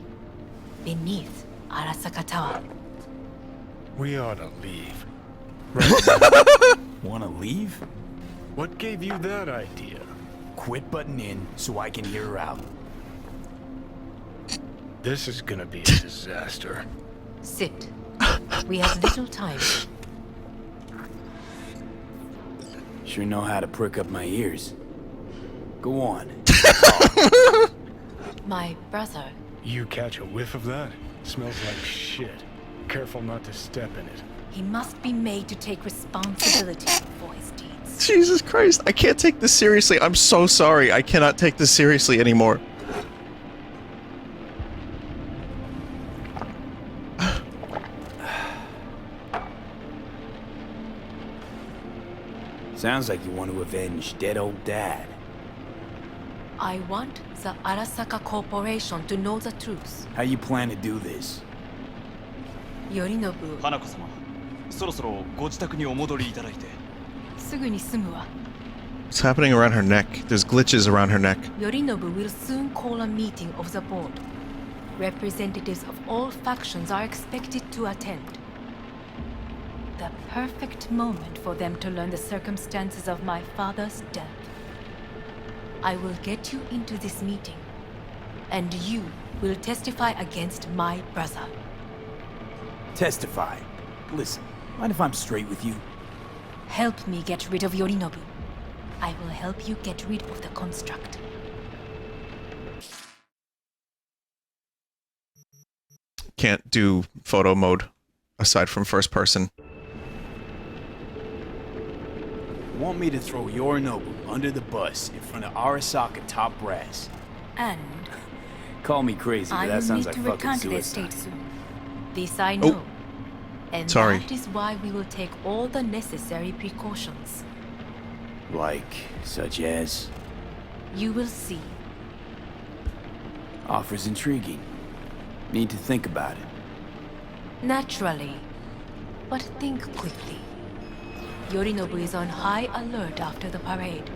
beneath Arasaka Tower. We ought to leave. Wanna leave? What gave you that idea? Quit butting in so I can hear her out. This is gonna be a disaster. Sit. We have little time. Sure know how to prick up my ears. Go on. My brother, You catch a whiff of that? Smells like shit. Careful not to step in it. he must be made to take responsibility for his deeds. Jesus Christ, I can't take this seriously. I'm so sorry. I cannot take this seriously anymore. Sounds like you want to avenge dead old dad. I want the Arasaka Corporation to know the truth. How you plan to do this? Yorinobu, 花子様、そろそろご自宅にお戻りいただいて。すぐに済むわ。 What's happening around her neck? There's glitches around her neck. Yorinobu will soon call a meeting of the board. Representatives of all factions are expected to attend. The perfect moment for them to learn the circumstances of my father's death. I will get you into this meeting, and you will testify against my brother. Testify. Listen, mind if I'm straight with you? Help me get rid of Yorinobu. I will help you get rid of the construct. Can't do photo mode aside from first person. Want me to throw Yorinobu under the bus in front of Arasaka top brass? And Call me crazy, but I that will sounds need like to fucking recant their suicide. state soon. This I know. And sorry. that is why we will take all the necessary precautions. Like, such as? You will see. Offers intriguing. Need to think about it. Naturally. But think quickly. Yorinobu is on high alert after the parade.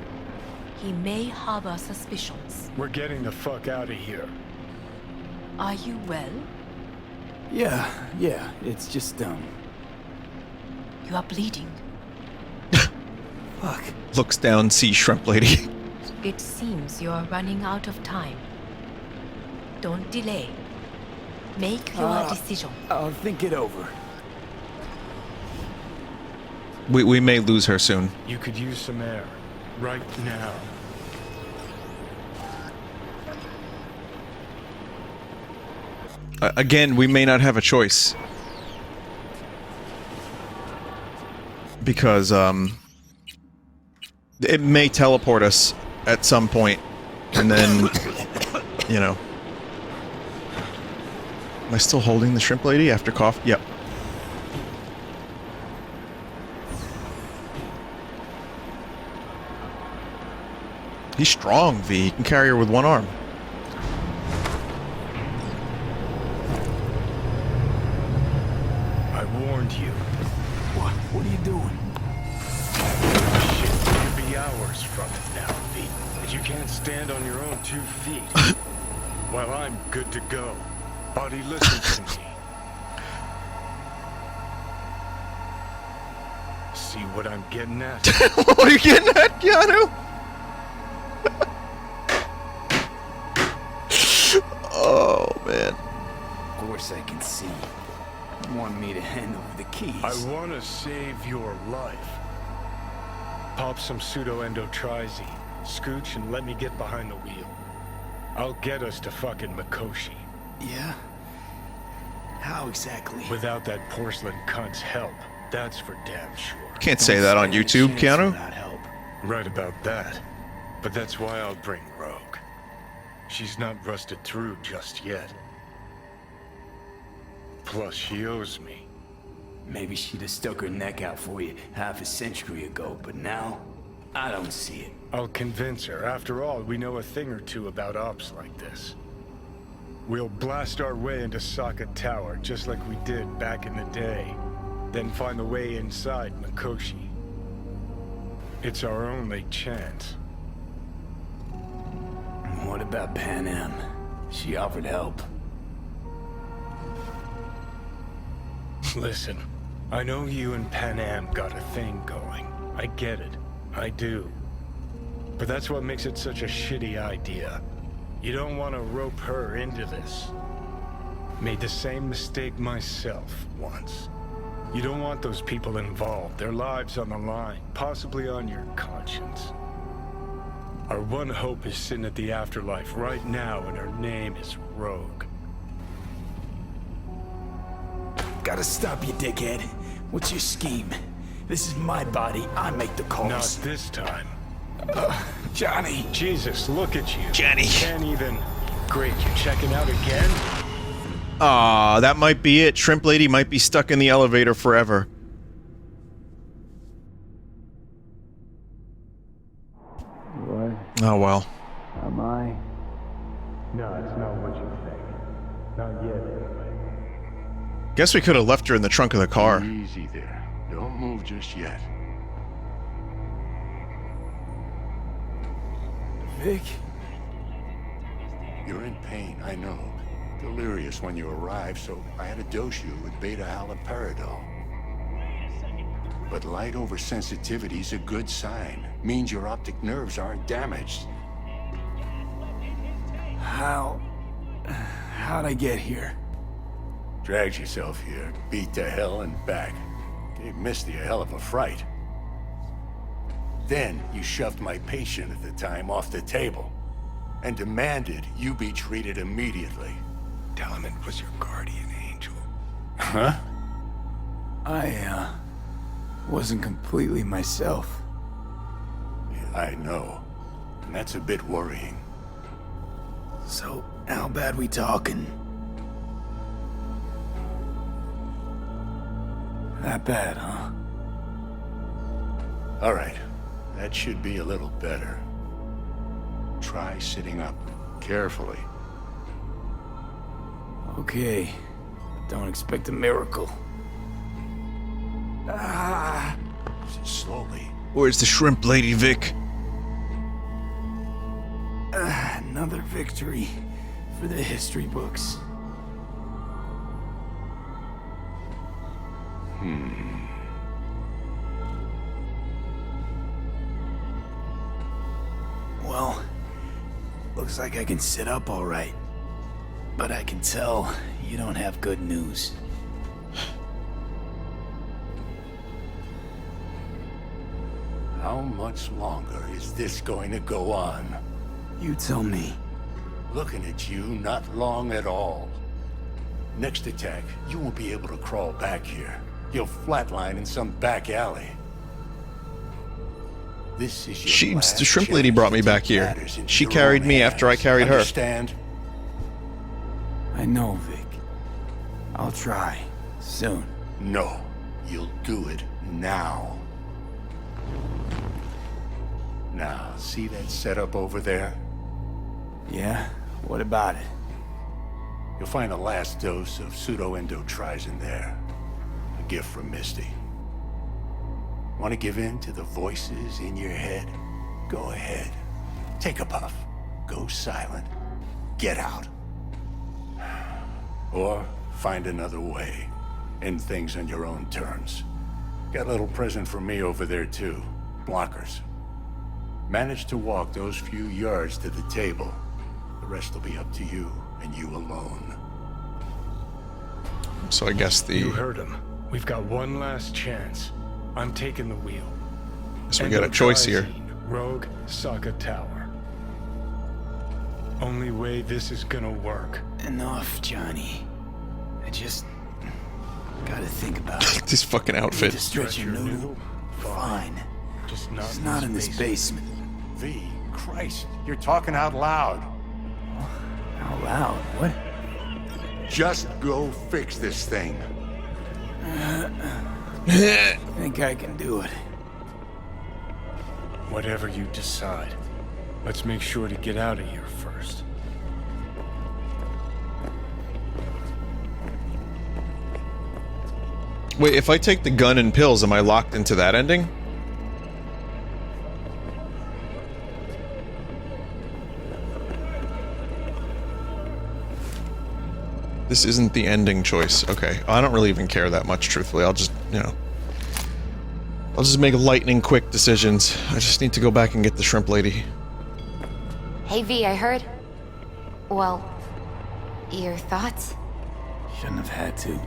He may harbor suspicions. We're getting the fuck out of here. Are you well? Yeah, it's just, You are bleeding. fuck. Looks down, sees shrimp lady. It seems you are running out of time. Don't delay. Make your decision. I'll think it over. We may lose her soon. You could use some air. Right now. Again, we may not have a choice. Because, it may teleport us at some point, and then, you know. Am I still holding the shrimp lady after cough? Yep. He's strong, V. He can carry her with one arm. I warned you. What are you doing? Shit, you could be hours from it now, V. But you can't stand on your own 2 feet. Well, I'm good to go. Buddy, listen to me. See what I'm getting at? What are you getting at, Keanu? Oh, man. Of course I can see. You want me to hand over the keys. I want to save your life. Pop some pseudo-endotrizine, scooch, and let me get behind the wheel. I'll get us to fucking Mikoshi. Yeah? How exactly? Without that porcelain cunt's help. That's for damn sure. Can't say that on YouTube, Keanu. Without help. Right about that. But that's why I'll bring Rogue. She's not rusted through just yet. Plus, she owes me. Maybe she'd have stuck her neck out for you half a century ago, but now, I don't see it. I'll convince her. After all, we know a thing or two about ops like this. We'll blast our way into Sokka Tower, just like we did back in the day. Then find the way inside Mikoshi. It's our only chance. What about Pan Am? She offered help. Listen, I know you and Pan Am got a thing going. I get it. I do. But that's what makes it such a shitty idea. You don't want to rope her into this. Made the same mistake myself once. You don't want those people involved, their lives on the line, possibly on your conscience. Our one hope is sitting at the afterlife right now, and her name is Rogue. Gotta stop you, dickhead. What's your scheme? This is my body. I make the calls. Not this time. Johnny. Jesus, look at you. Johnny. Can't even... Great, you checking out again? Ah, that might be it. Shrimp lady might be stuck in the elevator forever. What Oh well. am I? No, it's not what you think. Not yet, anyway. Guess we could have left her in the trunk of the car. Easy there. Don't move just yet. Vic? You're in pain, I know. Delirious when you arrived, so I had to dose you with beta-haloperidol. But light oversensitivity's a good sign. Means your optic nerves aren't damaged. How'd I get here? Dragged yourself here, beat to hell and back. Gave Misty a hell of a fright. Then you shoved my patient at the time off the table and demanded you be treated immediately. Tell him it was your guardian angel. Huh? I, wasn't completely myself. Yeah, I know. And that's a bit worrying. So, how bad we talking? That bad, huh? All right. That should be a little better. Try sitting up. Carefully. Okay. Don't expect a miracle. Slowly. Where's the shrimp lady, Vic? Another victory for the history books. Well, looks like I can sit up all right. But I can tell you don't have good news. How much longer is this going to go on? You tell me. Looking at you, not long at all. Next attack, you won't be able to crawl back here. You'll flatline in some back alley. This is your The shrimp lady brought me back here. She carried me after I carried her. Understand? I know, Vic. I'll try. Soon. No, you'll do it now. Now, see that setup over there? Yeah? What about it? You'll find a last dose of pseudo-endotrizin there. A gift from Misty. Want to give in to the voices in your head? Go ahead. Take a puff. Go silent. Get out. Or find another way. End things on your own terms. Got a little present for me over there too. Blockers. Manage to walk those few yards to the table. The rest will be up to you, and you alone. So I guess You heard him. We've got one last chance. I'm taking the wheel. So we got a choice here. Rogue, Saka Tower. Only way this is gonna work. Enough, Johnny. I just gotta think about it. This fucking outfit. To stretch your noodle? Fine. Just not, It's not in this basement. V, Christ, you're talking out loud. Out loud? What? Just go fix this thing. Think I can do it. Whatever you decide. Let's make sure to get out of here first. Wait, if I take the gun and pills, am I locked into that ending? This isn't the ending choice. Okay. I don't really even care that much, truthfully. I'll just, you know... I'll just make lightning quick decisions. I just need to go back and get the shrimp lady. Hey V, I heard. Well, your thoughts? Shouldn't have had to.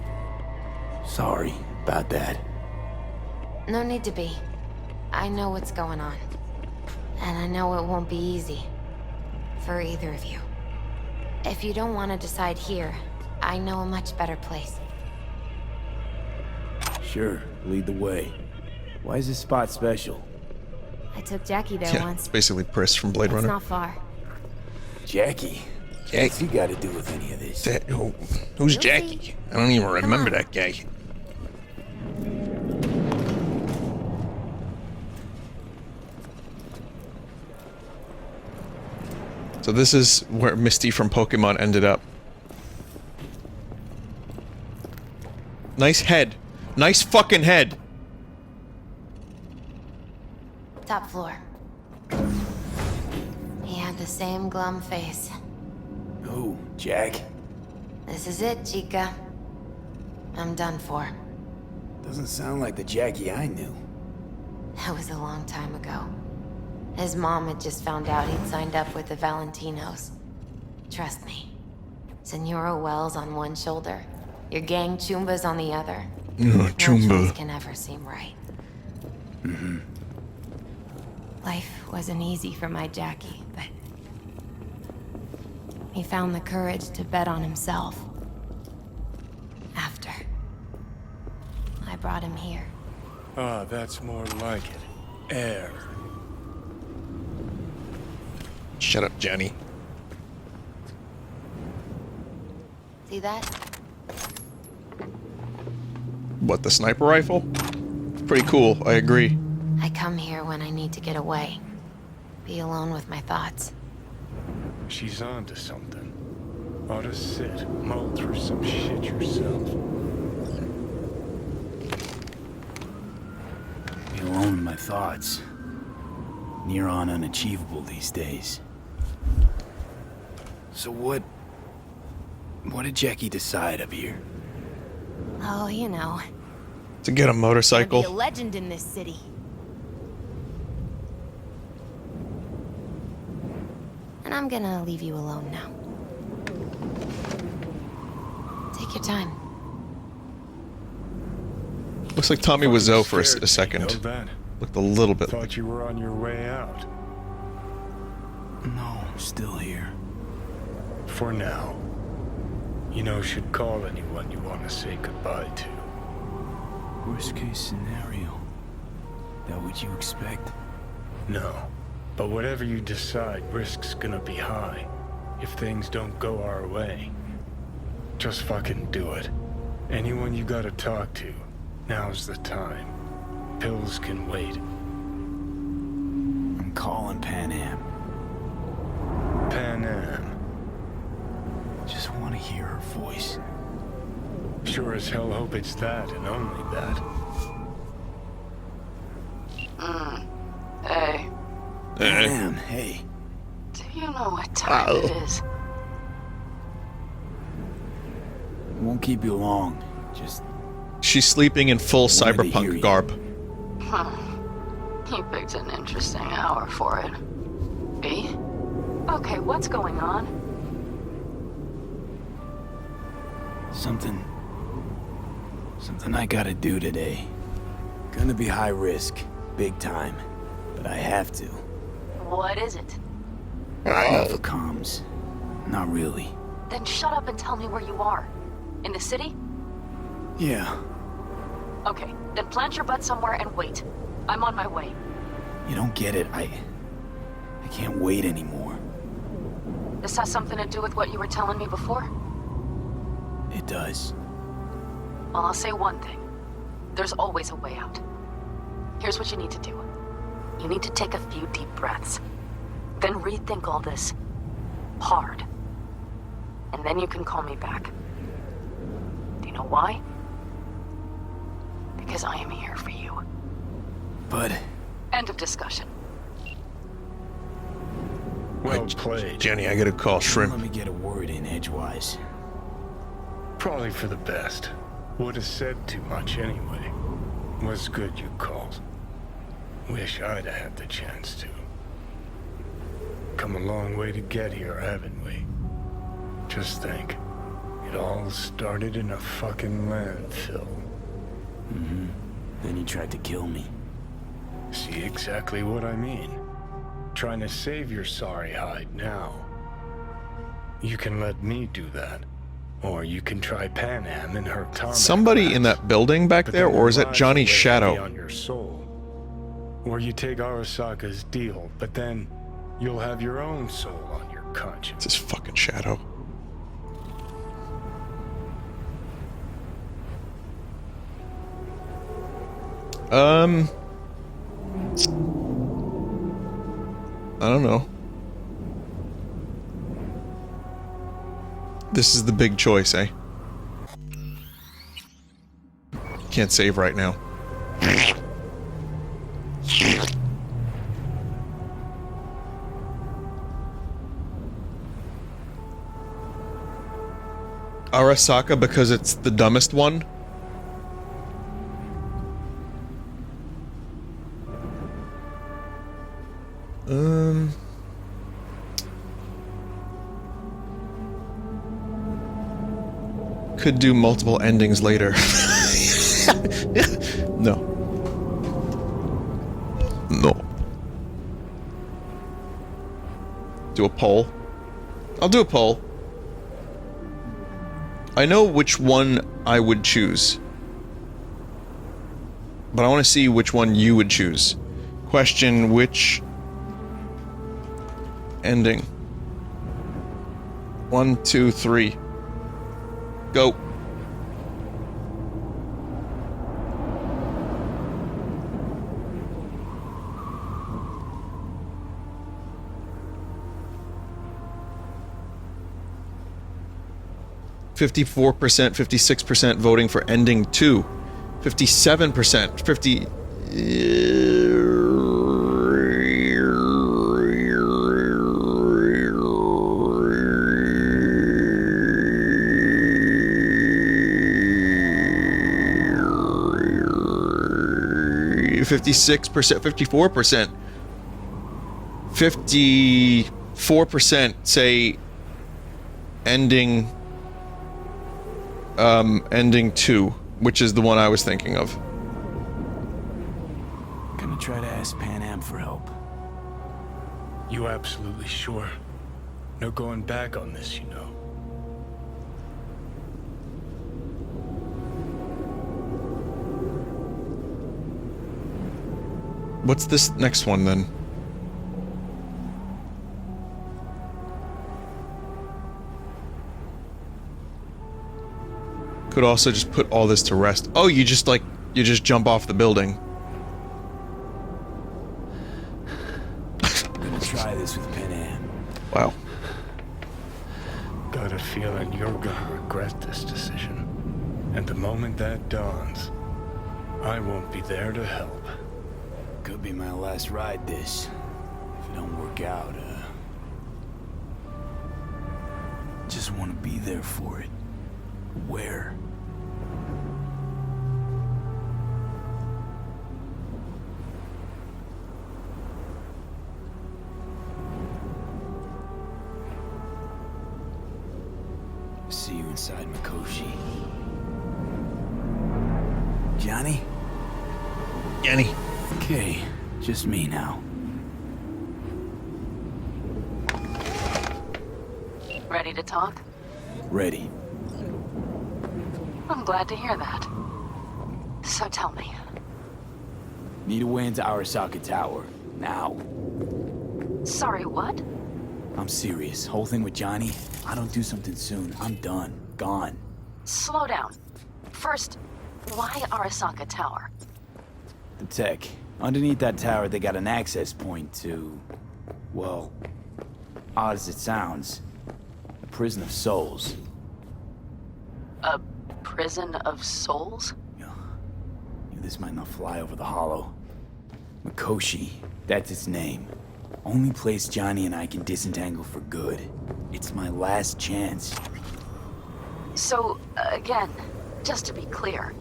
Sorry about that. No need to be. I know what's going on. And I know it won't be easy. For either of you. If you don't want to decide here, I know a much better place. Sure, lead the way. Why is this spot special? I took Jackie there Yeah, once. it's basically Pris from Blade It's Runner. not far. Jackie? What's he got to do with any of this? Who's You'll Jackie? see. I don't even remember on. that guy. So this is where Misty from Pokemon ended up. Nice head. Nice fucking head. Top floor. He had the same glum face. Who? Jack? This is it, Chica. I'm done for. Doesn't sound like the Jackie I knew. That was a long time ago. His mom had just found out he'd signed up with the Valentinos. Trust me. Senora Wells on one shoulder, your gang Chumbas on the other. No choice can ever seem right. Life wasn't easy for my Jackie, but he found the courage to bet on himself. After I brought him here. Ah, that's more like it. Air. Shut up, Jenny. See that? What, the sniper rifle? Pretty cool, I agree. I come here when I need to get away. Be alone with my thoughts. She's on to something. Ought to sit, mull through some shit yourself. Be alone with my thoughts. Near on unachievable these days. So what did Jackie decide up here? Oh, you know. To get a Be a motorcycle. legend in this city. And I'm gonna leave you alone now. Take your time. Looks like Tommy Wiseau for a Scared, second. you know that? Looked a little bit. Thought you were on your way out. No, I'm still here. For now. You know, should call anyone you want to say goodbye to. Worst case scenario. That what you expect? No. But whatever you decide, risk's gonna be high. If things don't go our way. Just fucking do it. Anyone you gotta talk to, now's the time. Pills can wait. I'm calling Pan Am. Pan Am. Just want to hear her voice. Sure as hell hope it's that and only that. Hey, Pan Am, hey. do you know what time it is? Won't keep you long. Just She's sleeping in full Wanted to hear cyberpunk you. garb. Huh. You picked an interesting hour for it. B? Okay, what's going on? something I gotta do today. Gonna be high risk, big time, but I have to. What is it? Not for comms. Not really. Then shut up and tell me where you are. In the city? Yeah, Okay, then plant your butt somewhere and wait. I'm on my way. you don't get it. I can't wait anymore. This has something to do with what you were telling me before? It does. Well, I'll say one thing. There's always a way out. Here's what you need to do. You need to take a few deep breaths. Then rethink all this. Hard. And then you can call me back. Do you know why? Because I am here for you. But End of discussion. Well played. Jenny, I gotta call let Shrimp. me get a word in edgewise. Probably for the best. Would have said too much anyway. Was good you called. Wish I'd have had the chance to. Come a long way to get here, haven't we? Just think. It all started in a fucking landfill. Then you tried to kill me. See exactly what I mean? Trying to save your sorry hide now. You can let me do that. Or you can try Pan Am and her tarmac Somebody in labs. that building back But there, then or is your that lives Johnny's will weigh shadow? heavy on your soul. Or you take Arasaka's deal, but then you'll have your own soul on your conscience. It's his fucking shadow. I don't know. This is the big choice, eh? Can't save right now. Arasaka because it's the dumbest one? Could do multiple endings later. No. No. Do a poll? I'll do a poll. I know which one I would choose. But I want to see which one you would choose. Question which ending. 1, 2, 3. Go. "54%, 56% voting for ending 2. 57%, 50... 56%, 54%. 54% say ending ending 2, which is the one I was thinking of. Gonna try to ask Pan Am for help. You absolutely sure? No going back on this, you know. What's this next one then? Could also just put all this to rest. Oh, you just jump off the building. I'm gonna try this with Pan Am. Wow. Got a feeling you're gonna regret this decision. And the moment that dawns, I won't be there to help. Could be my last ride this. If it don't work out, just want to be there for it. Where? See you inside Mikoshi. Johnny? Yanni. Okay, just me now. Ready to talk? Ready. I'm glad to hear that. So tell me. Need a way into Arasaka Tower. Now. Sorry, what? I'm serious. Whole thing with Johnny, I don't do something soon, I'm done. Gone. Slow down. First, why Arasaka Tower? The tech. Underneath that tower, they got an access point to... well, odd as it sounds, a prison of souls. A prison of souls? This might not fly over the hollow. Mikoshi, that's its name. Only place Johnny and I can disentangle for good. It's my last chance. So, again, just to be clear,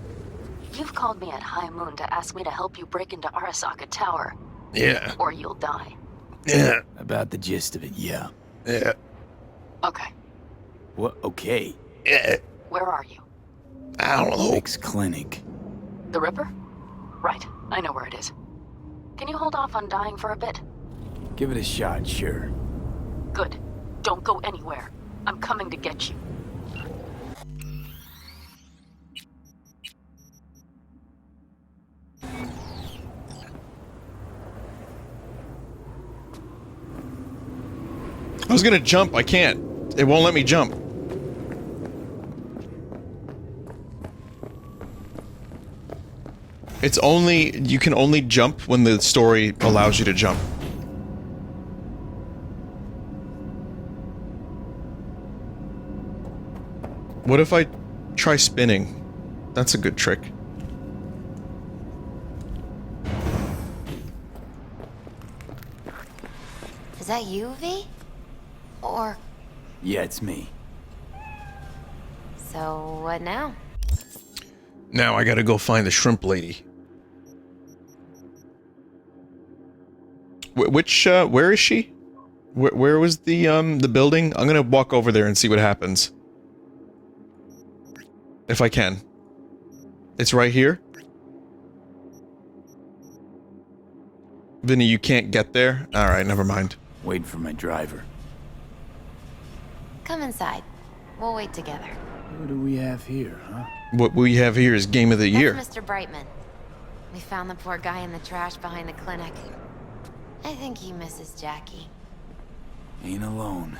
you've called me at High Moon to ask me to help you break into Arasaka Tower. Yeah. Or you'll die. Yeah. About the gist of it, yeah. Yeah. Okay. What? Okay. Yeah. Where are you? I don't know. Nick's clinic. The Ripper? Right, I know where it is. Can you hold off on dying for a bit? Give it a shot, sure. Good. Don't go anywhere. I'm coming to get you. I was gonna jump, I can't. It won't let me jump. It's only, you can only jump when the story allows you to jump. What if I try spinning? That's a good trick. Is that you, V? Or... Yeah, it's me. so what now? Now I gotta go find the shrimp lady. Where is she? Where was the building? I'm gonna walk over there and see what happens. If I can. It's right here? Vinny, you can't get there? Alright, never mind. Waiting for my driver. Come inside. We'll wait together. What do we have here, huh? What we have here is Game of the Year. That's Mr. Brightman. We found the poor guy in the trash behind the clinic. I think he misses Jackie. Ain't alone.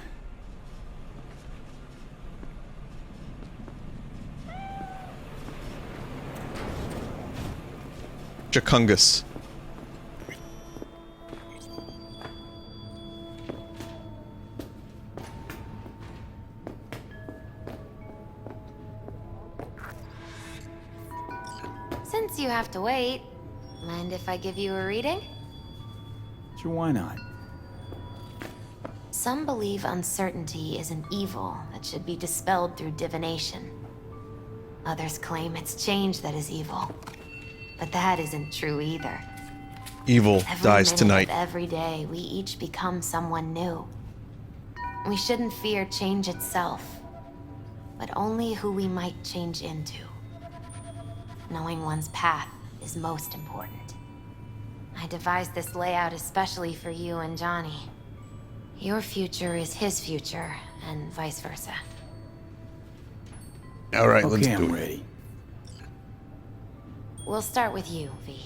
Jakungus. Since you have to wait, mind if I give you a reading? Sure, why not? Some believe uncertainty is an evil that should be dispelled through divination. Others claim it's change that is evil. But that isn't true either. evil Every dies minute tonight. of every day, we each become someone new. We shouldn't fear change itself, but only who we might change into. Knowing one's path is most important. I devised this layout especially for you and Johnny. Your future is his future, and vice versa. All right, let's Okay, do I'm it. ready. We'll start with you, V.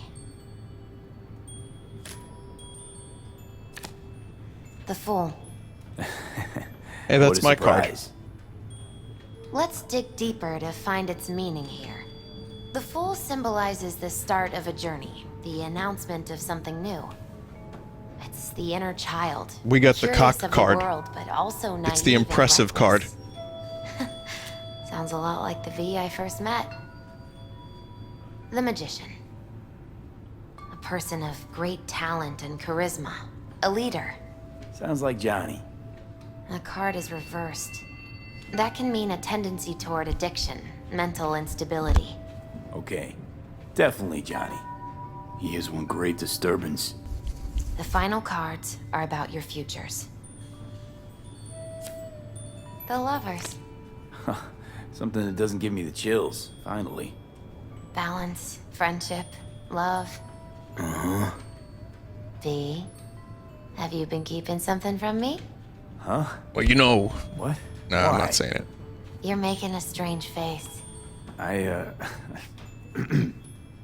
The Fool. Hey, that's What a my card. surprise. Let's dig deeper to find its meaning here. The Fool symbolizes the start of a journey, the announcement of something new. It's the inner child. We got the curious cock of card. The world, but also It's the naive and impressive card. reckless. Sounds a lot like the V I first met. The Magician. A person of great talent and charisma. A leader. Sounds like Johnny. The card is reversed. That can mean a tendency toward addiction, mental instability. Okay. Definitely Johnny. He is one great disturbance. The final cards are about your futures. The Lovers. Something that doesn't give me the chills, finally. Balance, friendship, love. Uh-huh. V, have you been keeping something from me? Huh? Well, you know. What? No, Why? I'm not saying it. You're making a strange face.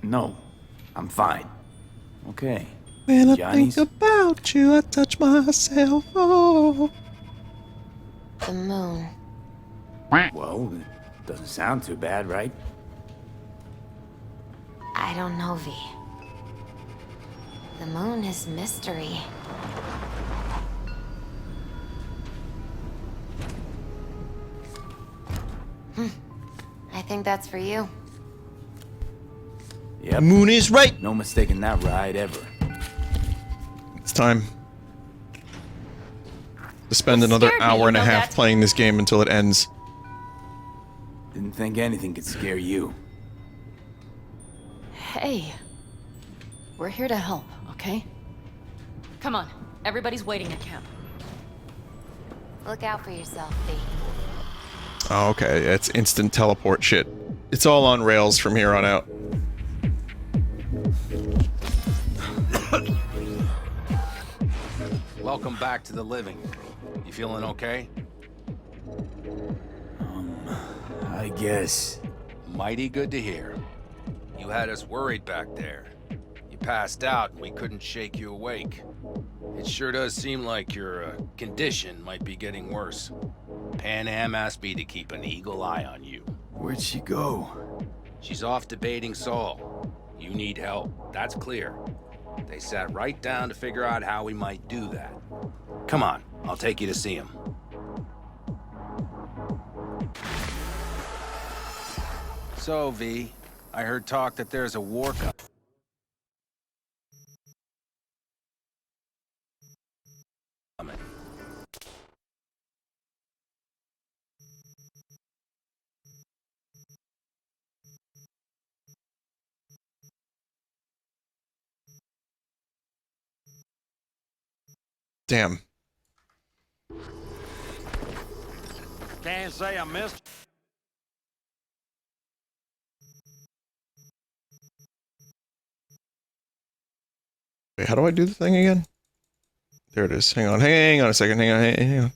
No. I'm fine. Okay. When I Johnny's? think about you, I touch myself. Oh. The moon. Well, it doesn't sound too bad, right? I don't know, V. The moon is mystery. I think that's for you. Yep. Moon is right. No mistaking that ride ever. It's time to spend another scared me, hour and a you know half that. playing this game until it ends. Didn't think anything could scare you. Hey. We're here to help, okay? Come on. Everybody's waiting at camp. Look out for yourself, V. Oh, okay, it's instant teleport shit. It's all on rails from here on out. Welcome back to the living. You feeling okay? I guess. Mighty good to hear. You had us worried back there. You passed out and we couldn't shake you awake. It sure does seem like your condition might be getting worse. Pan Am asked me to keep an eagle eye on you. Where'd she go? She's off debating Saul. You need help, that's clear. They sat right down to figure out how we might do that. Come on, I'll take you to see him. So, V, I heard talk that there's a war coming. Damn. Can't say I missed. Wait, how do I do the thing again? There it is. Hang on a second. Hang on.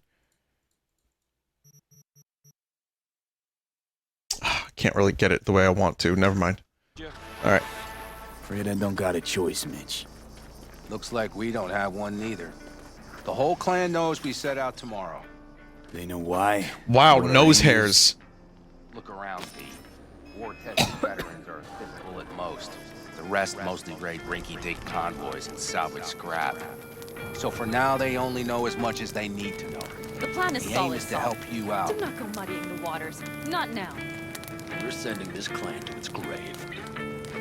I can't really get it the way I want to. Never mind. Alright. Afraid I don't got a choice, Mitch. Looks like we don't have one neither. The whole clan knows we set out tomorrow. They know why? Wow, What nose are they hairs. Look around, V. War-tested veterans are physical at most. The rest mostly raid rinky-dink convoys and salvage scrap. So for now, they only know as much as they need to know. The plan is The aim solid, is to Saul. help you out. Do not go muddying the waters. Not now. We're sending this clan to its grave.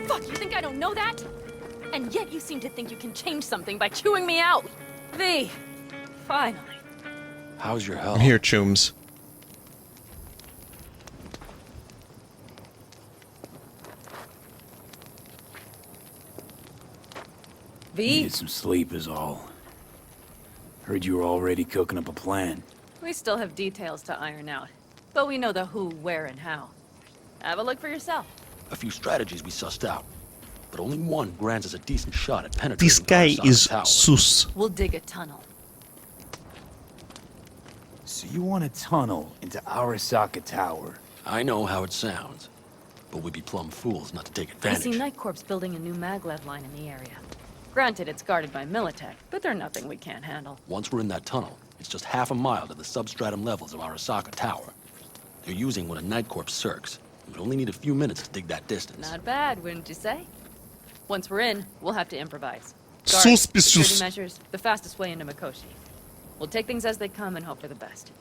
Fuck, you think I don't know that? And yet you seem to think you can change something by chewing me out. V, finally. How's your health? I'm here, chooms. V? Needed some sleep is all. Heard you were already cooking up a plan. We still have details to iron out. But we know the who, where, and how. Have a look for yourself. A few strategies we sussed out, but only one grants us a decent shot at penetrating This guy Arasaka is Tower. sus. We'll dig a tunnel. So you want a tunnel into Arasaka Tower? I know how it sounds, but we'd be plumb fools not to take I advantage. see Night Corp's building a new maglev line in the area. Granted, it's guarded by Militech, but they're nothing we can't handle. Once we're in that tunnel, it's just half a mile to the substratum levels of Arasaka Tower. They're using one of Night Corp's circs. We'd only need a few minutes to dig that distance. Not bad, wouldn't you say? Once we're in, we'll have to improvise. Guards, Suspicious. security measures, the fastest way into Mikoshi. We'll take things as they come and hope for the best.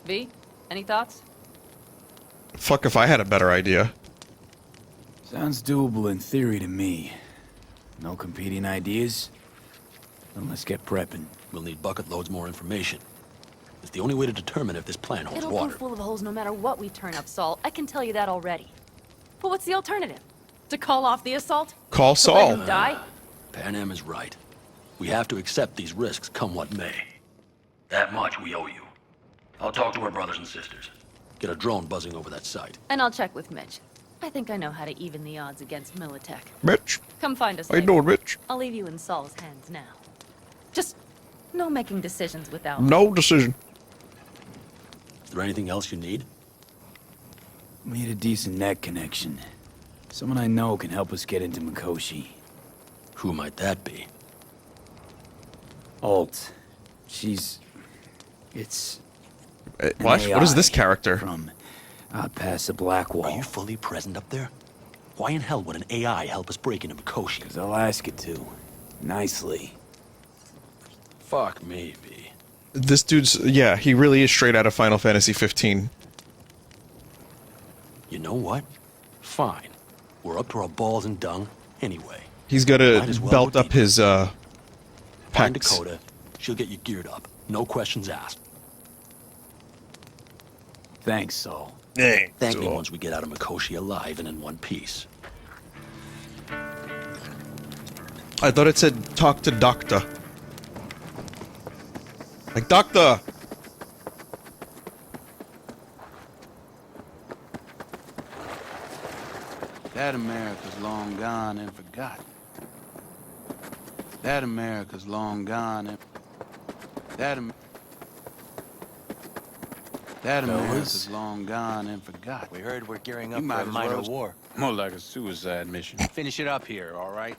V, any thoughts? Fuck if I had a better idea. Sounds doable in theory to me. No competing ideas? Then let's get prepping. We'll need bucket loads more information. It's the only way to determine if this plan holds It'll water. prove full of holes no matter what we turn up, Saul. I can tell you that already. But what's the alternative? To call off the assault? Call To let Saul. him die? Pan Am is right. We have to accept these risks come what may. That much we owe you. I'll talk to our brothers and sisters. Get a drone buzzing over that site. And I'll check with Mitch. I think I know how to even the odds against Militech. Mitch. Come find us How you later. doing, Mitch? I'll leave you in Saul's hands now. Just no making decisions without No decision. Is there anything else you need? Need a decent net connection. Someone I know can help us get into Mikoshi. Who might that be? Alt. It's... What? an What is AI this character? From out past the Black Wall. Are you fully present up there? Why in hell would an AI help us break into Mikoshi? 'Cause I'll ask it to. Nicely. Fuck me, V. This dude's, yeah, he really is straight out of Final Fantasy 15. You know what? Fine. We're up to our balls in dung anyway. He's got to Might as well belt go up deep. his, Find pecs. Dakota. She'll get you geared up. No questions asked. Thanks, Saul. Thank me once we get out of Mikoshi alive and in one piece. I thought it said talk to doctor. Like, doctor! That America's long gone and forgotten. That America's long gone and... That America's long gone and forgotten. We heard we're gearing You up might for a as minor well- war. More like a suicide mission. Finish it up here, all right?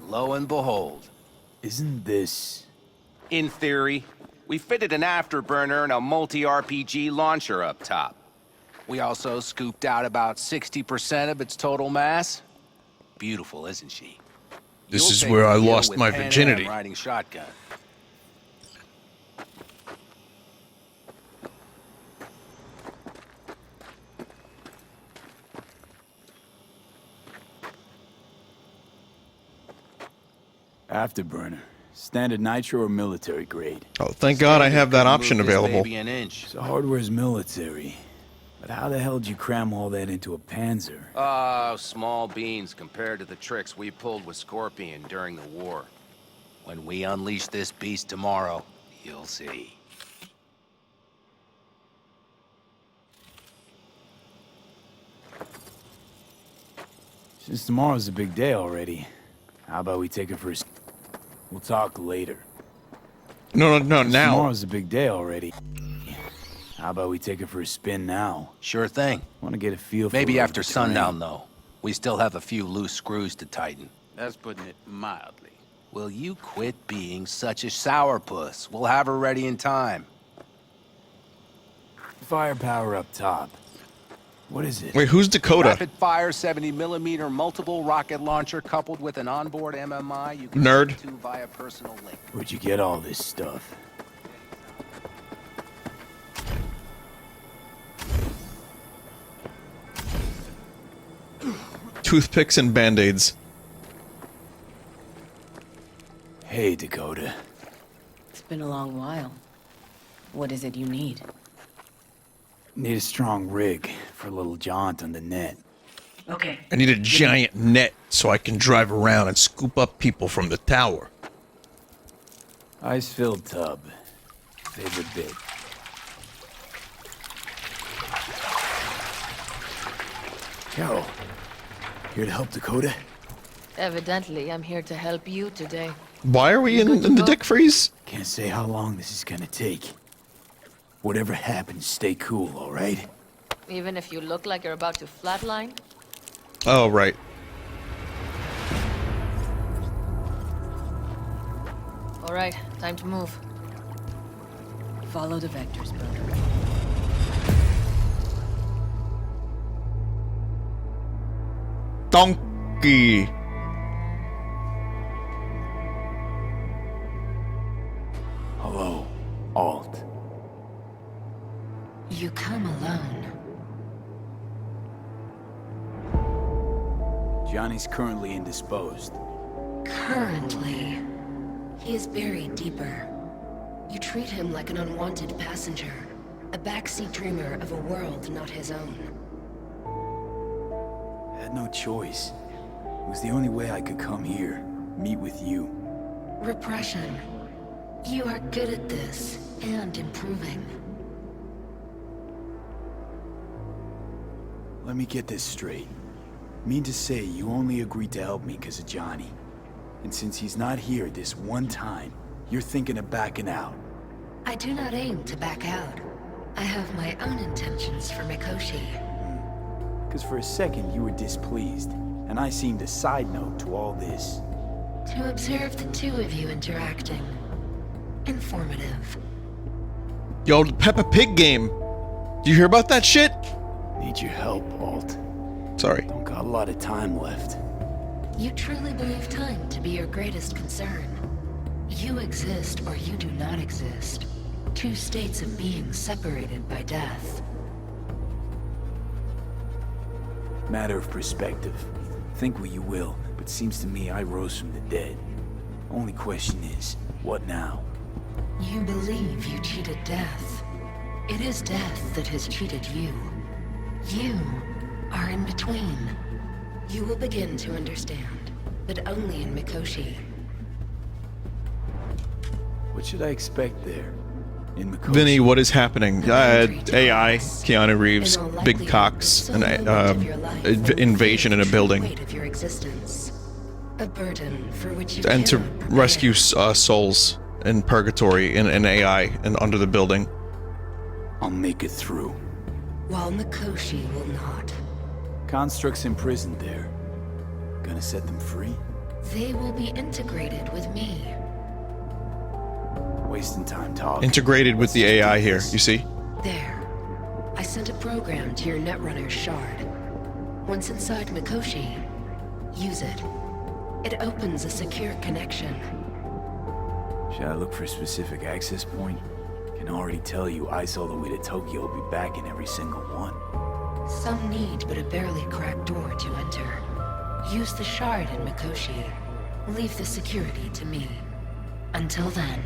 Lo and behold. Isn't this... In theory, we fitted an afterburner and a multi-RPG launcher up top. We also scooped out about 60% of its total mass. Beautiful, isn't she? This You'll is take where a I deal lost with my Pan Am virginity. riding shotgun. Afterburner. Standard nitro or military grade? Oh, thank God I have that option Move this available. baby an inch. So hardware's military. But how the hell did you cram all that into a Panzer? Oh, small beans compared to the tricks we pulled with Scorpion during the war. When we unleash this beast tomorrow, you'll see. Since tomorrow's a big day already, how about we take it for a... We'll talk later. No, now. Tomorrow's a big day already. How about we take it for a spin now? Sure thing. Want to get a feel for Maybe the after terrain. sundown, though. We still have a few loose screws to tighten. That's putting it mildly. Will you quit being such a sourpuss? We'll have her ready in time. Firepower up top. What is it? Wait, who's Dakota? Rapid-fire 70mm multiple rocket launcher coupled with an onboard MMI you can Nerd. send to via personal link. Where'd you get all this stuff? Toothpicks and band-aids. Hey, Dakota. It's been a long while. What is it you need? Need a strong rig for a little jaunt on the net. Okay. I need a giant net so I can drive around and scoop up people from the tower. Ice-filled tub. Favorite bit. Carol, here to help Dakota? Evidently, I'm here to help you today. Why are we in the dick freeze? Can't say how long this is gonna take. Whatever happens, stay cool, all right? Even if you look like you're about to flatline? Oh, right. All right, time to move. Follow the vectors, brother. Donkey. Hello, Alt. You come alone. Johnny's currently indisposed. Currently, he is buried deeper. You treat him like an unwanted passenger, a backseat dreamer of a world not his own. Had no choice. It was the only way I could come here, meet with you. Repression. You are good at this, and improving. Let me get this straight. Mean to say you only agreed to help me because of Johnny. And since he's not here this one time, you're thinking of backing out. I do not aim to back out. I have my own intentions for Mikoshi. Because for a second you were displeased, and I seemed a side note to all this. To observe the two of you interacting. Informative. Yo, the Peppa Pig game. Do you hear about that shit? Need your help, Alt. Sorry. Don't got a lot of time left. You truly believe time to be your greatest concern. You exist or you do not exist. Two states of being separated by death. Matter of perspective. Think what you will, but seems to me I rose from the dead. Only question is, what now? You believe you cheated death. It is death that has cheated you. You are in between. You will begin to understand, but only in Mikoshi. What should I expect there? In Mikoshi? Vinny, what is happening? AI, Keanu Reeves, big cocks, an invasion in a building. Weight of your existence. A burden for which you And to cannot prepare. rescue souls in purgatory in an AI and under the building. I'll make it through. While Mikoshi will not. Constructs imprisoned there. Gonna set them free? They will be integrated with me. Wasting time talking. Integrated with the AI here, you see? There. I sent a program to your Netrunner's shard. Once inside Mikoshi, use it. It opens a secure connection. Should I look for a specific access point? Can already tell you ice all the way to Tokyo will be back in every single one. Some need but a barely cracked door to enter. Use the shard in Mikoshi. Leave the security to me. Until then.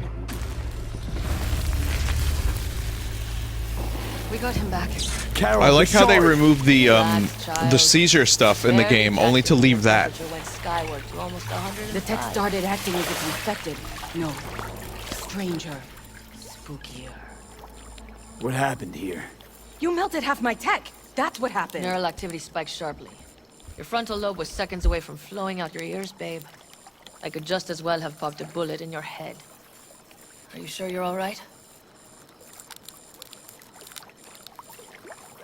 We got him back. Carol, I like how they shard! removed the child. seizure stuff in the Very game, only to effective. leave that. Temperature went skyward to almost 105. The tech started acting as if infected. No. Stranger. Spookier. What happened here? You melted half my tech! That's what happened! Neural activity spiked sharply. Your frontal lobe was seconds away from flowing out your ears, babe. I could just as well have popped a bullet in your head. Are you sure you're all right?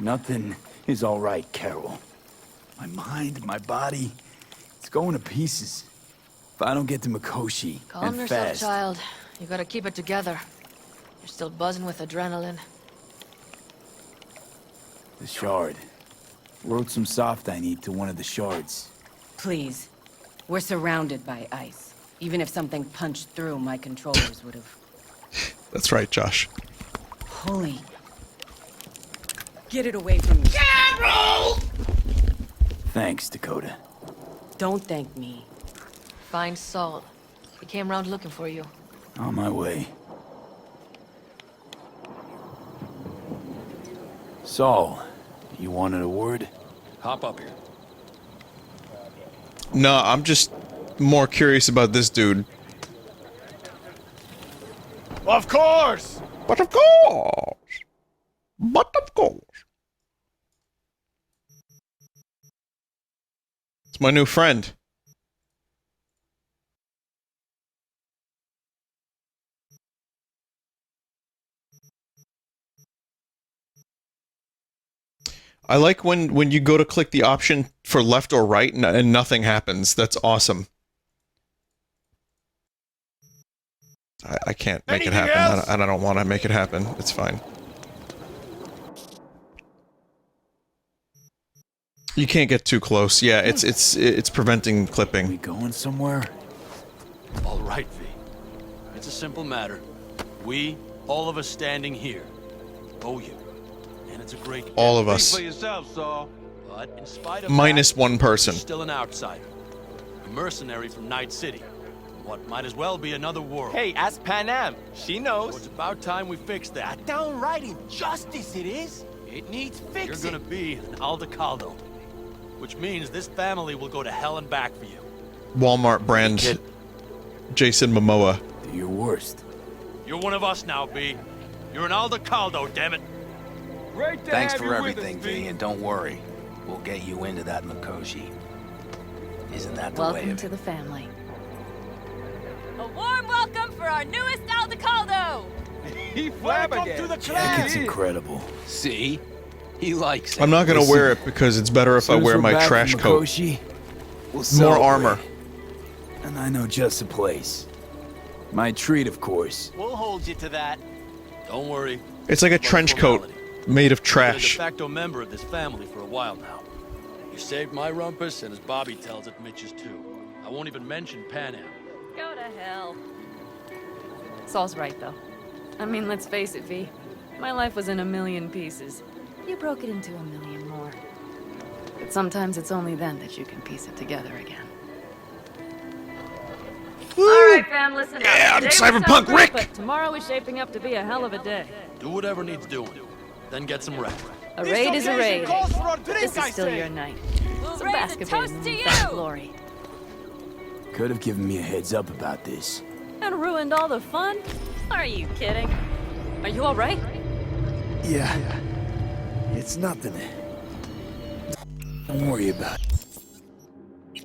Nothing is all right, Carol. My mind, my body, it's going to pieces. If I don't get to Mikoshi, Calm and yourself, fast, child. You gotta keep it together. You're still buzzing with adrenaline. the shard. Wrote some soft I need to one of the shards. Please. We're surrounded by ice. Even if something punched through, my controllers would have... That's right, Josh. Holy... Get it away from me. Carol! Thanks, Dakota. Don't thank me. Find Saul. He came round looking for you. On my way. Saul, you wanted a word? Hop up here. No, I'm just more curious about this dude. Of course! But of course! But of course. It's my new friend. I like when you go to click the option for left or right and nothing happens. That's awesome. I can't make it happen. I don't want to make it happen. It's fine. You can't get too close. Yeah, it's preventing clipping. We going somewhere? All right, V. It's a simple matter. We, all of us standing here, owe you. And it's a great debt. All of us. Speak for yourself, Saul. But in spite of Minus that, one person. you're still an outsider. A mercenary from Night City. What might as well be another world. Hey, ask Pan Am. She knows. So it's about time we fix that. Downright injustice it is. It needs fixing. You're gonna be an Aldecaldo. Which means this family will go to hell and back for you. Walmart brand Jason Momoa. Do your worst. You're one of us now, B. You're an Aldecaldo, damn it. Great to Thanks have for you everything, with us, V, and don't worry. We'll get you into that Mikoshi. Isn't that the way Welcome of to the family. A warm welcome for our newest Aldecaldo! Welcome to the Jacket's incredible. See? He likes it. I'm not gonna wear it because it's better if I wear my trash coat. More armor. And I know just the place. My treat, of course. We'll hold you to that. Don't worry. It's like a trench coat made of You've been a de trash. facto member of this family for a while now. You saved my rumpus, and as Bobby tells it, Mitch's too. I won't even mention Pan Am. Go to hell. Saul's right, though. I mean, let's face it, V. My life was in a million pieces. You broke it into a million more. But sometimes it's only then that you can piece it together again. Alright, fam, listen up. Yeah, I'm Today was Cyberpunk so great, Rick! But tomorrow is shaping up to be a hell of a day. Do whatever needs doing. Then get some rest. A raid is a raid. Calls for a drink, This is I still say. your night. We'll Some raise a basketball toast to in you! glory. Could have given me a heads up about this. And ruined all the fun? Are you kidding? Are you alright? Yeah. It's nothing. Don't worry about it.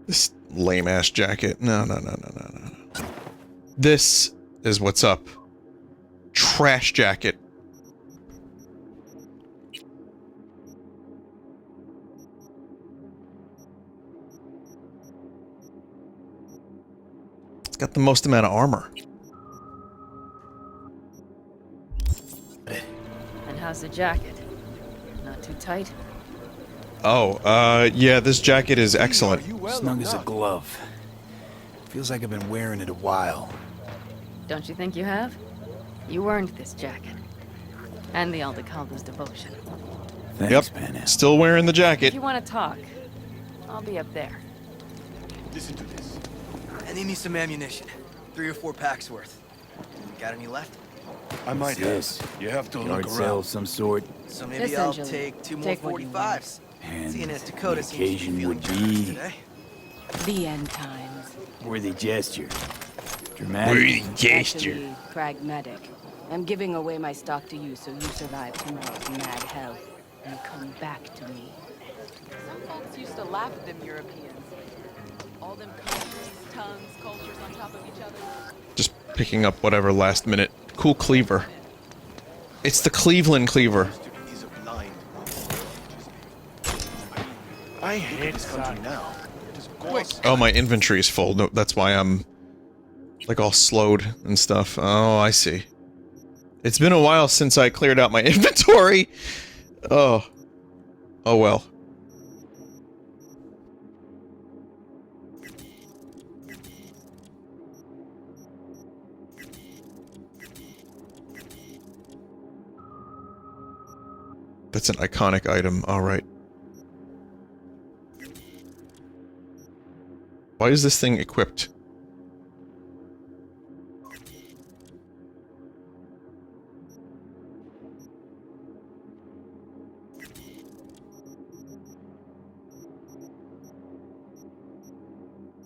This lame-ass jacket. No. This is what's up. Trash jacket. It's got the most amount of armor. And how's the jacket? Not too tight? Oh, yeah, this jacket is excellent. Snug as a glove. Feels like I've been wearing it a while. Don't you think you have? You earned this jacket. And the Aldecaldo's devotion. Thanks, Pan Am. Still wearing the If jacket. you want to talk, I'll be up there. Listen to this. I need me some ammunition. 3 or 4 packs worth. Got any left? I might Yes. have. You have to Yard look sale around. of some sort. So maybe I'll Essentially, take 2 more take what you 45s. And Seeing as Dakota the seems to be occasion feeling would generous be today. The end times. worthy gesture. Dramatic. Actually, pragmatic. I'm giving away my stock to you so you survive tomorrow's mad hell and come back to me. Some folks used to laugh at them Europeans. All them countries, tongues, cultures on top of each other. Just picking up whatever last minute. Cool cleaver. It's the Cleveland cleaver. I hate this country now. Quick. Oh, my inventory is full. No, that's why I'm like all slowed and stuff. Oh, I see. It's been a while since I cleared out my inventory. Oh. Oh well. That's an iconic item. All right. Why is this thing equipped?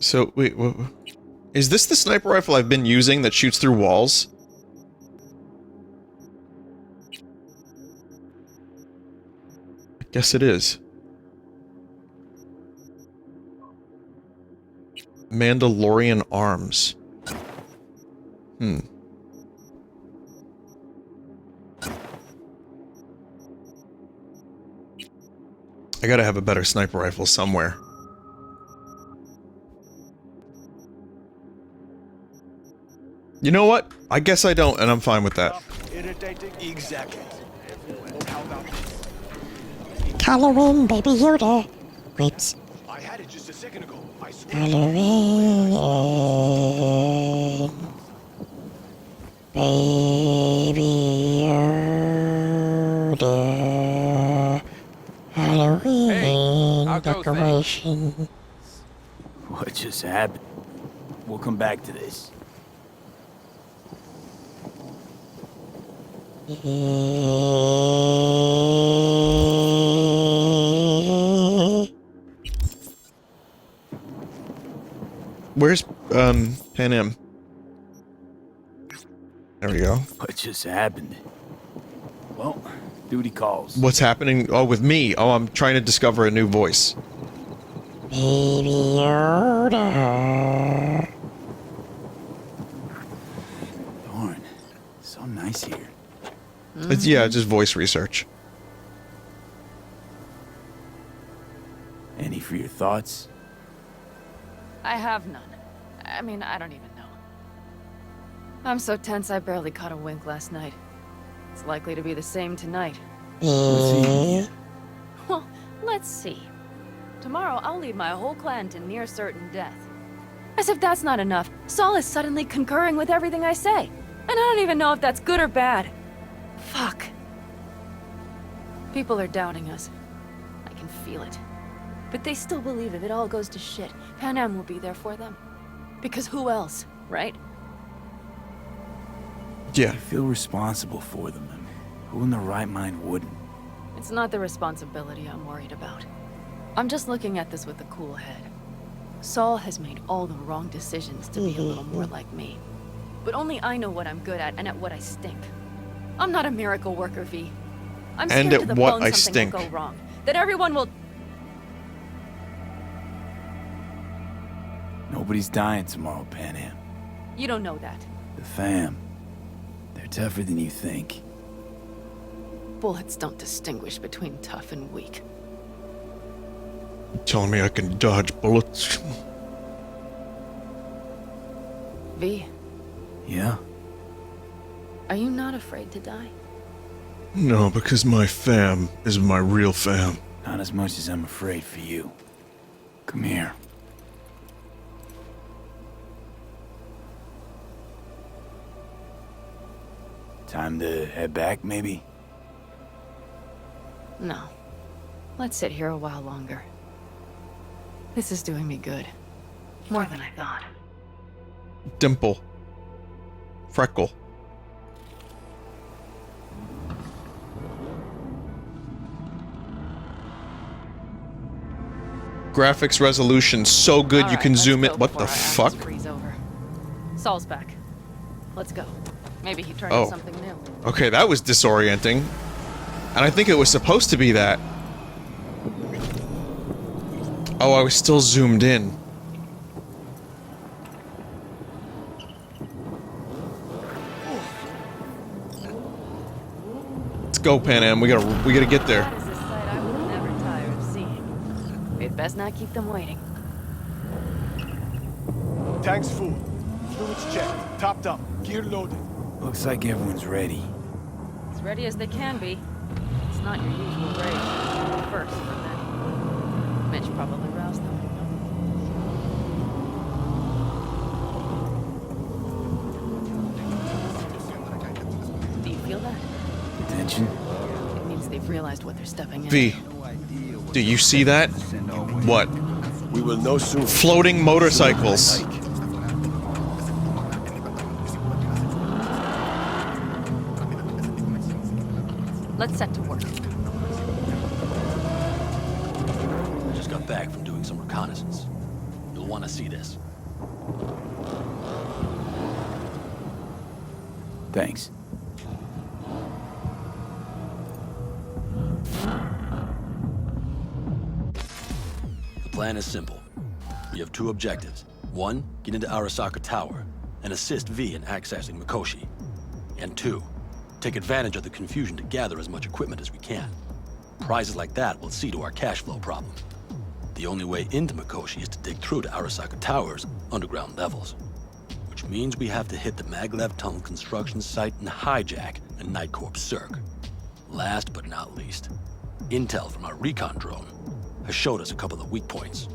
So, wait, is this the sniper rifle I've been using that shoots through walls? I guess it is. Mandalorian arms. I gotta have a better sniper rifle somewhere. You know what? I guess I don't, and I'm fine with that. Exactly. Halloween, Baby Yoda. Wait. I had it just a second ago. I swear. Halloween. Baby Yoda. Halloween decoration. What just happened? We'll come back to this. Where's, Pan Am? There we go. What just happened? Well, duty calls. What's happening? Oh, with me. Oh, I'm trying to discover a new voice. Baby Yoda. Darn. So nice here. It's, yeah, just voice research. Any for your thoughts? I have none. I mean, I don't even know. I'm so tense I barely caught a wink last night. It's likely to be the same tonight. Mm. Well, let's see. Tomorrow I'll lead my whole clan to near certain death. As if that's not enough, Saul is suddenly concurring with everything I say. And I don't even know if that's good or bad. Fuck. People are doubting us. I can feel it. But they still believe if it all goes to shit, Pan Am will be there for them. Because who else, right? Yeah. You feel responsible for them. And who in their right mind wouldn't? It's not the responsibility I'm worried about. I'm just looking at this with a cool head. Saul has made all the wrong decisions to be a little more like me. But only I know what I'm good at and at what I stink. I'm not a miracle worker, V. I'm scared to the bone something will go wrong. That everyone will... Nobody's dying tomorrow, Pan Am. You don't know that. The fam. They're tougher than you think. Bullets don't distinguish between tough and weak. You telling me I can dodge bullets? V, Yeah? are you not afraid to die? No, because my fam is my real fam. Not as much as I'm afraid for you. Come here. Time to head back, maybe? No. Let's sit here a while longer. This is doing me good. More than I thought. Dimple. Freckle. Graphics resolution so good you can zoom it. What the fuck? Saul's back. Let's go. Maybe he turned Oh. to something new. Okay, that was disorienting. And I think it was supposed to be that. Oh, I was still zoomed in. Let's go, Pan Am. We gotta get there. That is a sight I will never tire of seeing. We'd best not keep them waiting. Tanks full. Fluids checked. Topped up. Gear loaded. Looks like everyone's ready. As ready as they can be. It's not your usual raid. First for many. Mitch probably roused them. Do you feel that? Attention. It means they've realized what they're stepping V, into. do you see that? What? We will know soon. Floating motorcycles. Let's set to work. I just got back from doing some reconnaissance. You'll You'll want to see this. Thanks. The plan is simple. We have two objectives. One, get into Arasaka Tower and assist V in accessing Mikoshi. And two, take advantage of the confusion to gather as much equipment as we can. Prizes like that will see to our cash flow problem. The only way into Mikoshi is to dig through to Arasaka Tower's underground levels. Which means we have to hit the maglev tunnel construction site and hijack a Night Corps Circ. Last but not least, intel from our recon drone has showed us a couple of weak points.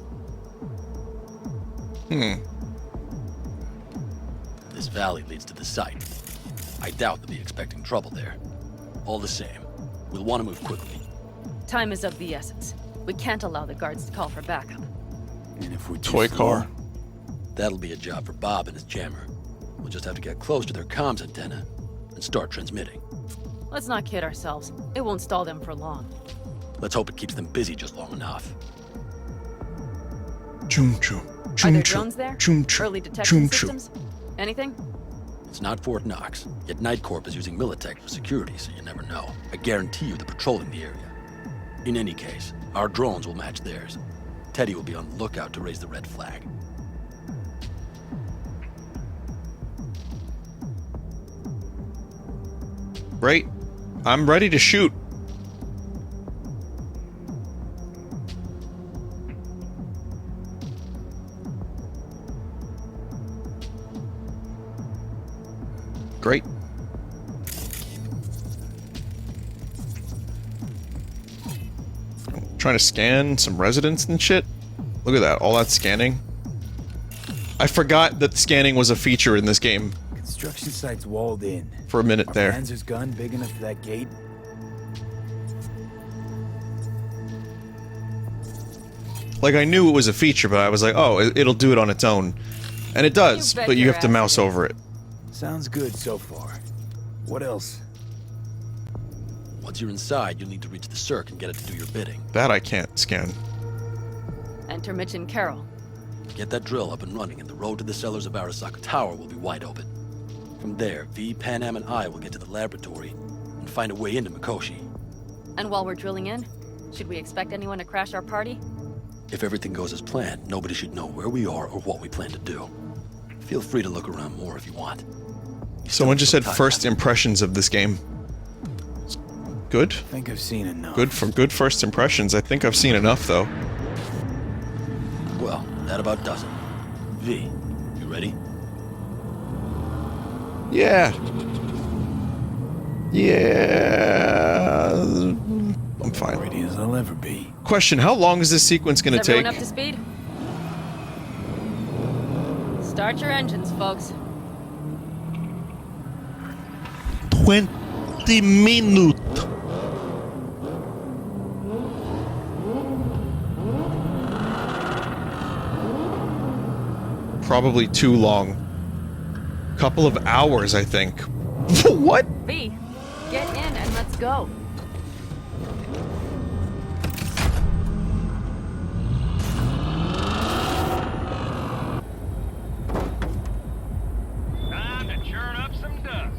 This valley leads to the site. I doubt they'll be expecting trouble there. All the same, we'll want to move quickly. Time is of the essence. We can't allow the guards to call for backup. And if we're Toy car. That'll be a job for Bob and his jammer. We'll just have to get close to their comms antenna and start transmitting. Let's not kid ourselves. It won't stall them for long. Let's hope it keeps them busy just long enough. Chum chum. Are there drones there? Early detection systems? Anything? It's not Fort Knox, yet Night Corp is using Militech for security, so you never know. I guarantee you they're patrolling the area. In any case, our drones will match theirs. Teddy will be on the lookout to raise the red flag. Right. I'm ready to shoot. Great. Trying to scan some residents and shit. Look at that, all that scanning. I forgot that scanning was a feature in this game. Construction site's walled in. For a minute there. Panzer's gun big enough for that gate? Like, I knew it was a feature, but I was like, oh, it'll do it on its own. And it does, but you have to mouse over it. Sounds good so far. What else? Once you're inside, you'll need to reach the Circ and get it to do your bidding. That I can't scan. Enter Mitch and Carol. Get that drill up and running, and the road to the cellars of Arasaka Tower will be wide open. From there, V, Panam, and I will get to the laboratory and find a way into Mikoshi. And while we're drilling in, should we expect anyone to crash our party? If everything goes as planned, nobody should know where we are or what we plan to do. Feel free to look around more if you want. Someone just said first impressions of this game. Good? I think I've seen enough. Good first impressions. I think I've seen enough, though. Well, that about does it. V, you ready? Yeah. Yeah. I'm fine. Ready as I'll ever be. Question, how long is this sequence gonna Is take? everyone up to speed? Start your engines, folks. 20 minutes. Probably too long. Couple of hours, I think. What? V, get in and let's go. Time to churn up some dust.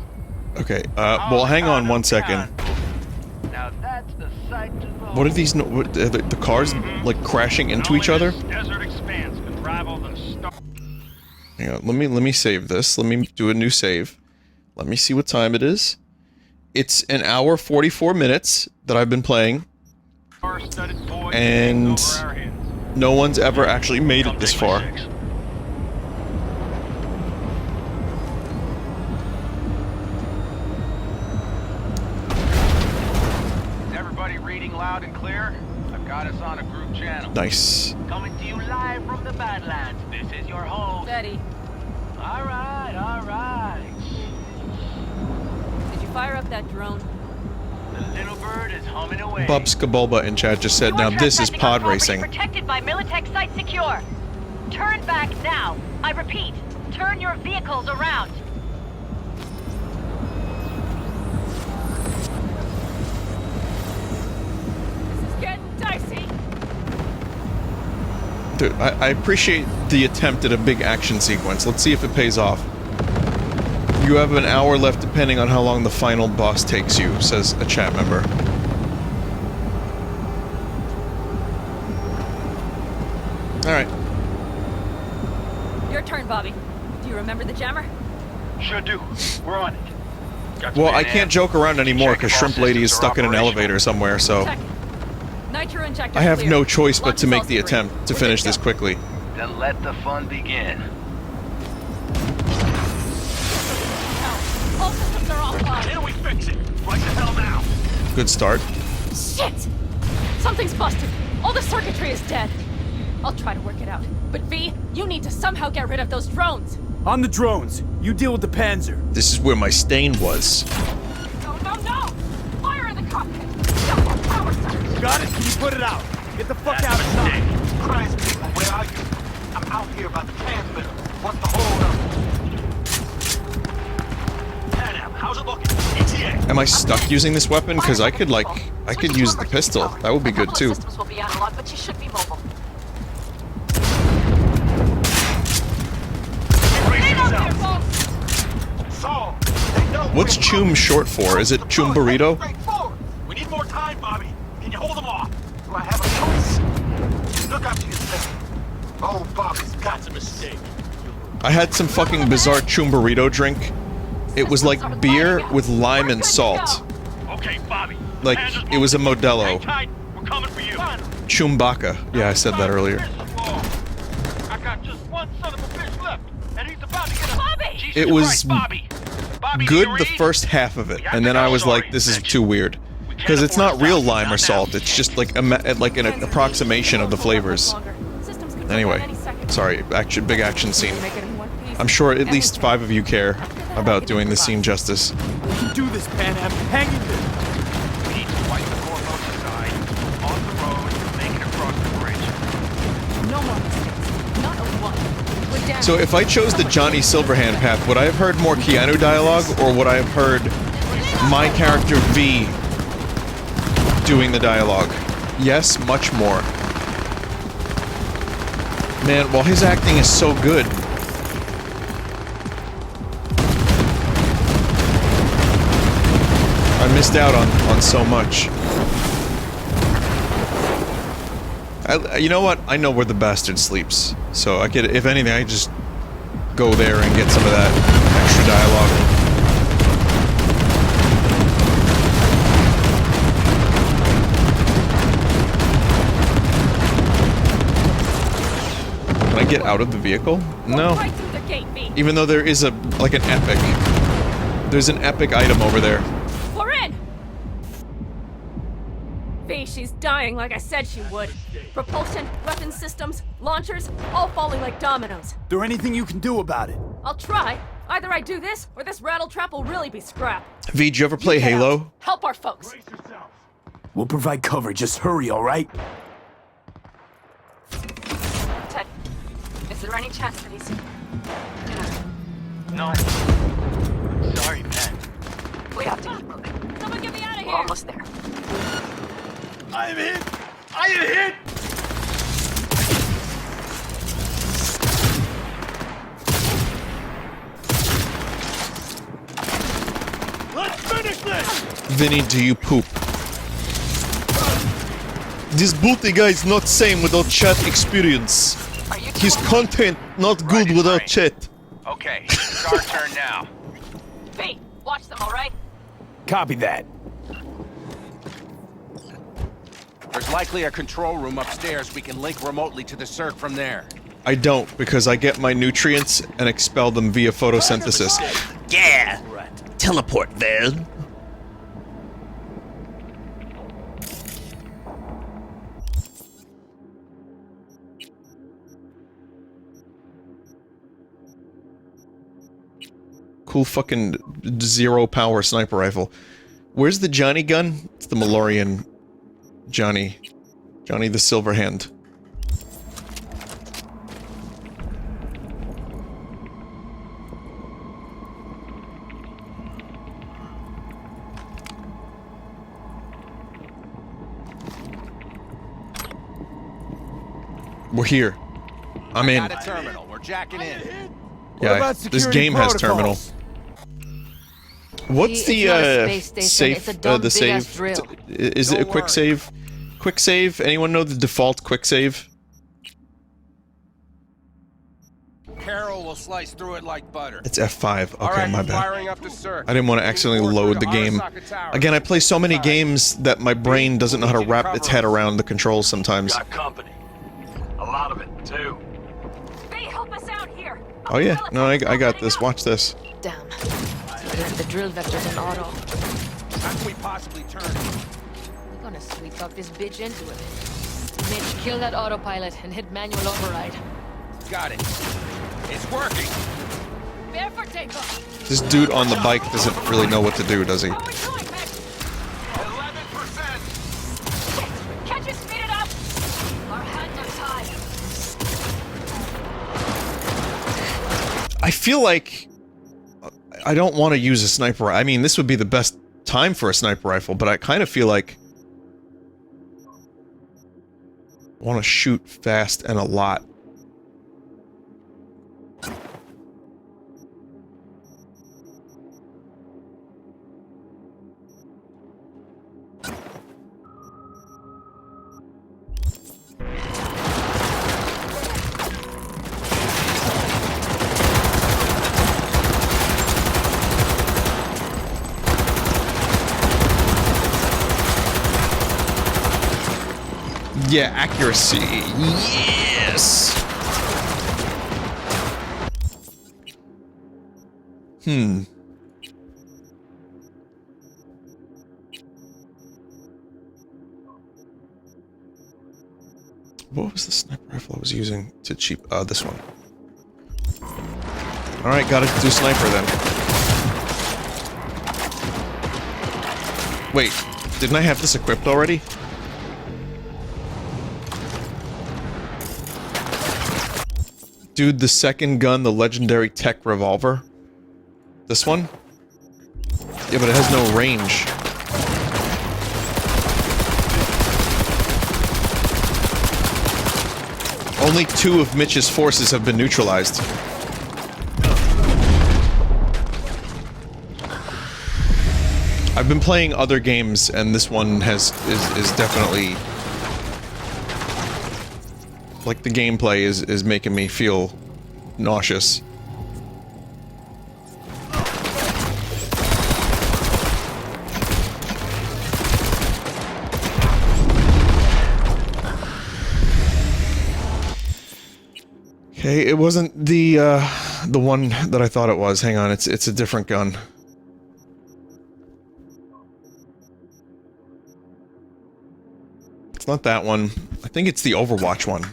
Okay, well, hang on one second. Now that's the sight to behold. What are these, the cars, like, crashing into each other? Desert expanse could rival the star. Hang on, let me save this. Let me do a new save. Let me see what time it is. It's an hour 44 minutes that I've been playing. And no one's ever actually made it this far. Is everybody reading loud and clear? I've got us on a group channel. Nice. Coming to you live from the Badlands. This is your home. Steady. All right, all right. Did you fire up that drone? The little bird is humming away. Bubska Bulba in chat just said, now this is pod racing. Protected by Militech site secure. Turn back now. I repeat, turn your vehicles around. This is getting dicey. Dude, I appreciate the attempt at a big action sequence. Let's see if it pays off. You have an hour left depending on how long the final boss takes you, says a chat member. Alright. Your turn, Bobby. Do you remember the jammer? Sure do. We're on it. Well, I can't joke around anymore because Shrimp Lady is stuck in an elevator somewhere, so... Nitro injector I have clear. no choice but to make Launch the is also attempt to finish this quickly. Then let the fun begin. All systems are offline. Can we fix it? Right the hell now. Good start. Shit! Something's busted. All the circuitry is dead. I'll try to work it out. But V, you need to somehow get rid of those drones. On the drones. You deal with the Panzer. This is where my stain was. No, no, no! Fire in the cockpit! Got it? Can you put it out? Get the fuck out of sight. Christ, people, where are you? I'm out here about the transmitter. What's the hold up? Adam, how's it looking? ETA. Am I stuck using this weapon? Because I could, like, I could use the pistol. That would be good, too. Systems will be analog, but you should be mobile. What's Choom short for? Is it Choom Burrito? We need more time, Bobby. Can you hold them off? Do I have a choice? Look up to yourself. Oh, Bobby's got a mistake. I had some fucking bizarre Choom Burrito drink. It was like beer with lime and salt. Okay, Bobby. Like, it was a Modelo. We're coming for you. Chumbaka. Yeah, I said that earlier. I got just one son of a bitch left, and he's about to get a... Bobby! It was good the first half of it, and then I was like, this is too weird. Because it's not real lime or salt, it's just like an approximation of the flavors. Anyway, sorry, big action scene. I'm sure at least 5 of you care about doing this scene justice. You can do this, Pan Am. Hang in there. We need to wipe the Corvosa side, on the road, make it across the bridge. No more mistakes. Not a one. We're down. So if I chose the Johnny Silverhand path, would I have heard more Keanu dialogue, or would I have heard my character V doing the dialogue? Yes, much more. Man, well, his acting is so good. I missed out on so much. You know what? I know where the bastard sleeps. So I could, if anything, I just go there and get some of that extra dialogue. Can I get out of the vehicle? No. Even though there is like an epic. There's an epic item over there. We're in! V, she's dying like I said she would. Propulsion, weapon systems, launchers, all falling like dominoes. There anything you can do about it? I'll try. Either I do this, or this rattletrap will really be scrapped. V, did you ever play Halo? Help our folks. We'll provide cover. Just hurry, all right? Ted, is there any chance that he's... No. Sorry, man. We have to keep moving. Someone get me out of here! We're almost there. I am hit! I am hit! Let's finish this! Vinny, do you poop? This booty guy is not same without chat experience. His content not good without chat. Okay, it's our turn now. V, watch them, alright? Copy that. There's likely a control room upstairs. We can link remotely to the circ from there. I don't, because I get my nutrients and expel them via photosynthesis. Yeah! Teleport then. Cool fucking zero power sniper rifle. Where's the Johnny gun? It's the Malorian Johnny. Johnny the Silverhand. We're here. I'm in. Got a terminal. We're jacking in. Yeah, this game has terminal. What's the safe? The save? Is it a quick save? Quick save? Anyone know the default quick save? Carol will slice through it like butter. It's F5. Okay, right, my bad. firing up the circuit. I didn't want to accidentally load the game. Again, I play so many games that my brain doesn't know how to wrap its head around the controls sometimes. Got company. A lot of it, too. Hey, help us out here. Oh yeah, no, I got this. Watch this. Damn. The drill vector's in auto. How can we possibly turn it? We're gonna sweep up this bitch into it. Mitch, kill that autopilot and hit manual override. Got it. It's working. Bear for takeoff. This dude on the bike doesn't really know what to do, does he? 11%. Can't you speed it up? Our hands are tied. I feel like I don't want to use a sniper. I mean, this would be the best time for a sniper rifle, but I kind of feel like I want to shoot fast and a lot. Yeah, accuracy. Yes! What was the sniper rifle I was using to cheap? This one. Alright, gotta do sniper then. Wait, didn't I have this equipped already? Dude, the second gun, the legendary tech revolver. This one? Yeah, but it has no range. Only 2 of Mitch's forces have been neutralized. I've been playing other games, and this one is definitely... like, the gameplay is making me feel nauseous. Okay, it wasn't the one that I thought it was. Hang on, it's a different gun. It's not that one. I think it's the Overwatch one.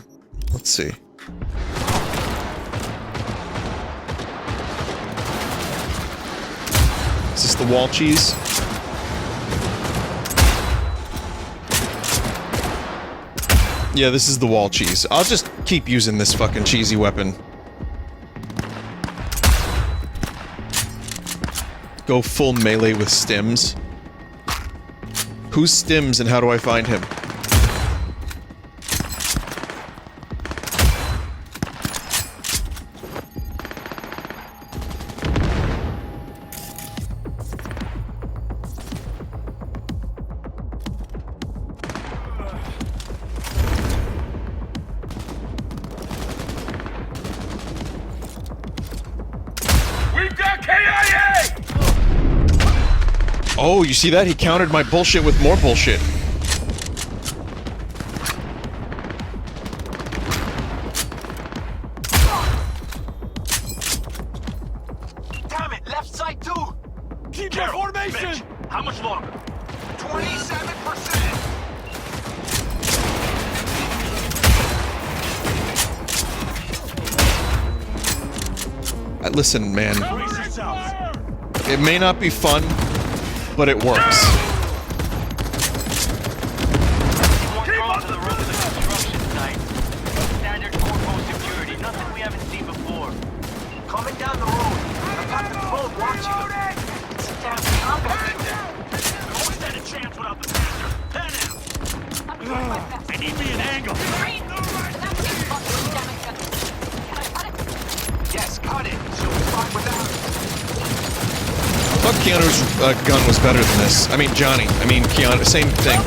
Let's see. Is this the wall cheese? Yeah, this is the wall cheese. I'll just keep using this fucking cheesy weapon. Go full melee with stims. Who's stims and how do I find him? Oh, you see that? He countered my bullshit with more bullshit. Damn it, left side too. Keep your formation. Mitch, how much longer? 27%. Listen, man. It may not be fun, but it works. Standard four-post security, nothing we haven't seen before. Coming down the road. I've got the phone watching them. It's a damn combat. We always stand a chance without the bastard. Pen out. I need me an angle. thought Keanu's gun was better than this. I mean, Johnny. I mean, Keanu. Same thing.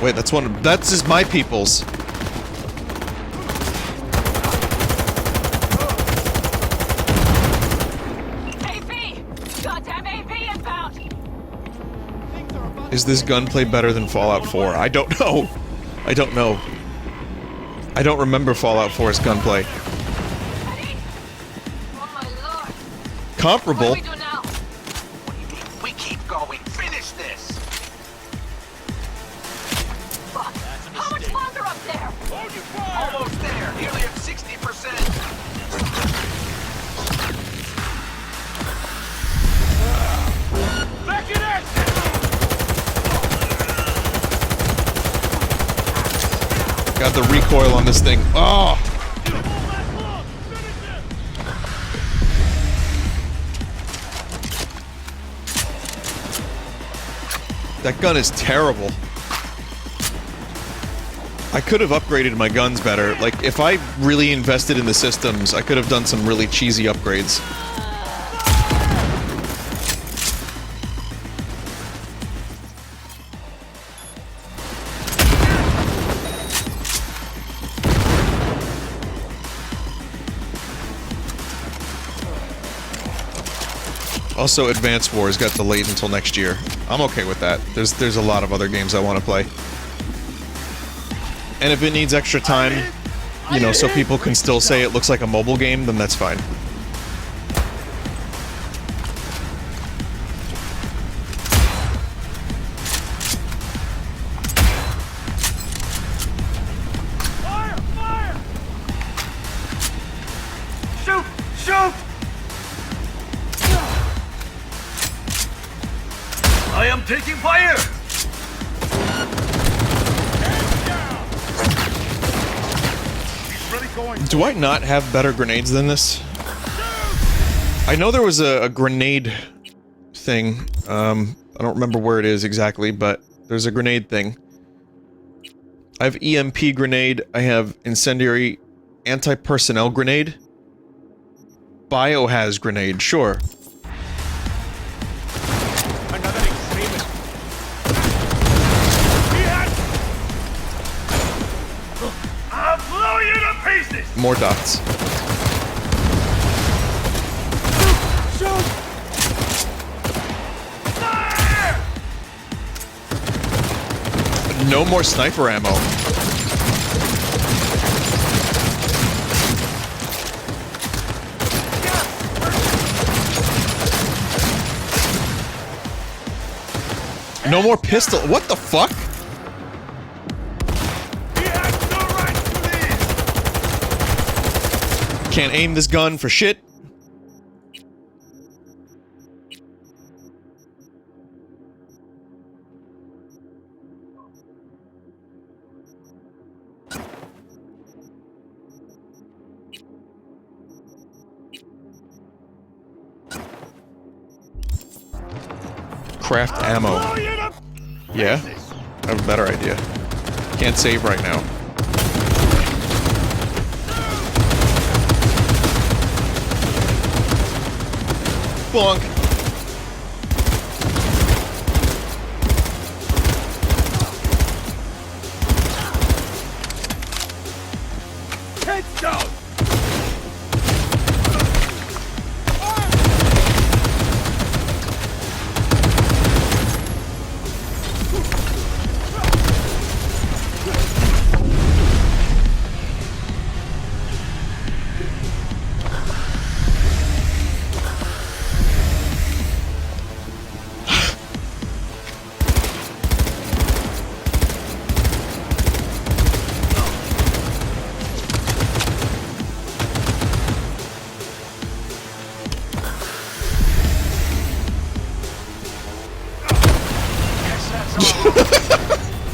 Wait, that's one. That's just my people's. Is this gunplay better than Fallout 4? I don't know. I don't know. I don't remember Fallout 4's gunplay. Comparable? We keep going. Finish this. Fuck. How much longer up there? Almost there. Nearly at 60%. Back in action. Got the recoil on this thing. Oh! That gun is terrible. I could have upgraded my guns better. Like, if I really invested in the systems, I could have done some really cheesy upgrades. Also, Advance Wars got delayed until next year. I'm okay with that. There's a lot of other games I want to play. And if it needs extra time, you know, so people can still say it looks like a mobile game, then that's fine. Shoot! Shoot! I am taking fire! Do I not have better grenades than this? I know there was a grenade thing. I don't remember where it is exactly, but there's a grenade thing. I have EMP grenade, I have incendiary anti-personnel grenade. Biohaz grenade, sure. I'll blow you to pieces! More dots. No more sniper ammo. No more pistol. What the fuck? Can't aim this gun for shit. Craft ammo. Yeah? I have a better idea. Can't save right now. Bonk. Heads down!